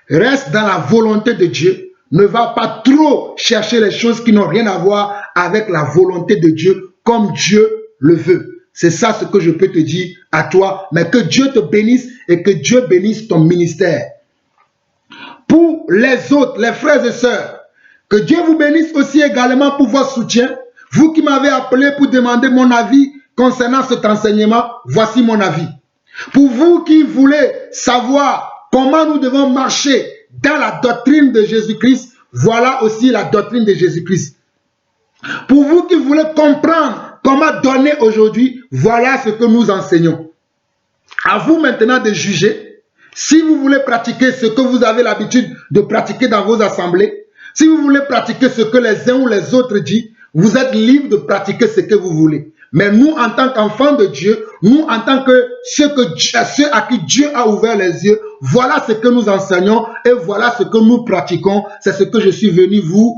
Speaker 1: Reste dans la volonté de Dieu. Ne va pas trop chercher les choses qui n'ont rien à voir avec la volonté de Dieu, comme Dieu le veut. C'est ça ce que je peux te dire à toi. Mais que Dieu te bénisse et que Dieu bénisse ton ministère. Pour les autres, les frères et sœurs, que Dieu vous bénisse aussi également pour votre soutien. Vous qui m'avez appelé pour demander mon avis concernant cet enseignement, voici mon avis. Pour vous qui voulez savoir comment nous devons marcher dans la doctrine de Jésus-Christ, voilà aussi la doctrine de Jésus-Christ. Pour vous qui voulez comprendre comment donner aujourd'hui, voilà ce que nous enseignons. À vous maintenant de juger. Si vous voulez pratiquer ce que vous avez l'habitude de pratiquer dans vos assemblées, si vous voulez pratiquer ce que les uns ou les autres disent, vous êtes libre de pratiquer ce que vous voulez. Mais nous, en tant qu'enfants de Dieu, nous, en tant que ceux à qui Dieu a ouvert les yeux, voilà ce que nous enseignons et voilà ce que nous pratiquons. C'est ce que je suis venu vous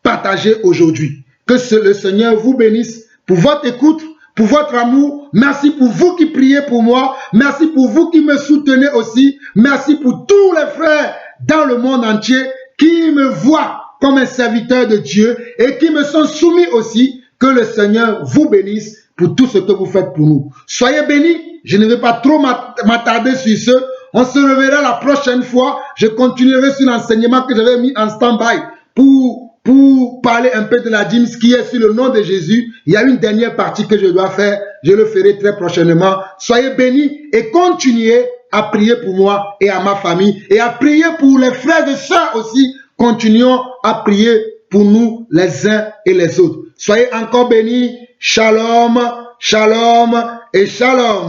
Speaker 1: partager aujourd'hui. Que le Seigneur vous bénisse pour votre écoute, pour votre amour. Merci pour vous qui priez pour moi. Merci pour vous qui me soutenez aussi. Merci pour tous les frères dans le monde entier qui me voient comme un serviteur de Dieu et qui me sont soumis aussi. Que le Seigneur vous bénisse pour tout ce que vous faites pour nous. Soyez bénis. Je ne vais pas trop m'attarder sur ce. On se reverra la prochaine fois. Je continuerai sur l'enseignement que j'avais mis en stand-by pour parler un peu de la dîme, ce qui est sur le nom de Jésus. Il y a une dernière partie que je dois faire. Je le ferai très prochainement. Soyez bénis et continuez à prier pour moi et à ma famille et à prier pour les frères et sœurs aussi. Continuons à prier pour nous les uns et les autres. Soyez encore bénis. Shalom, shalom et shalom.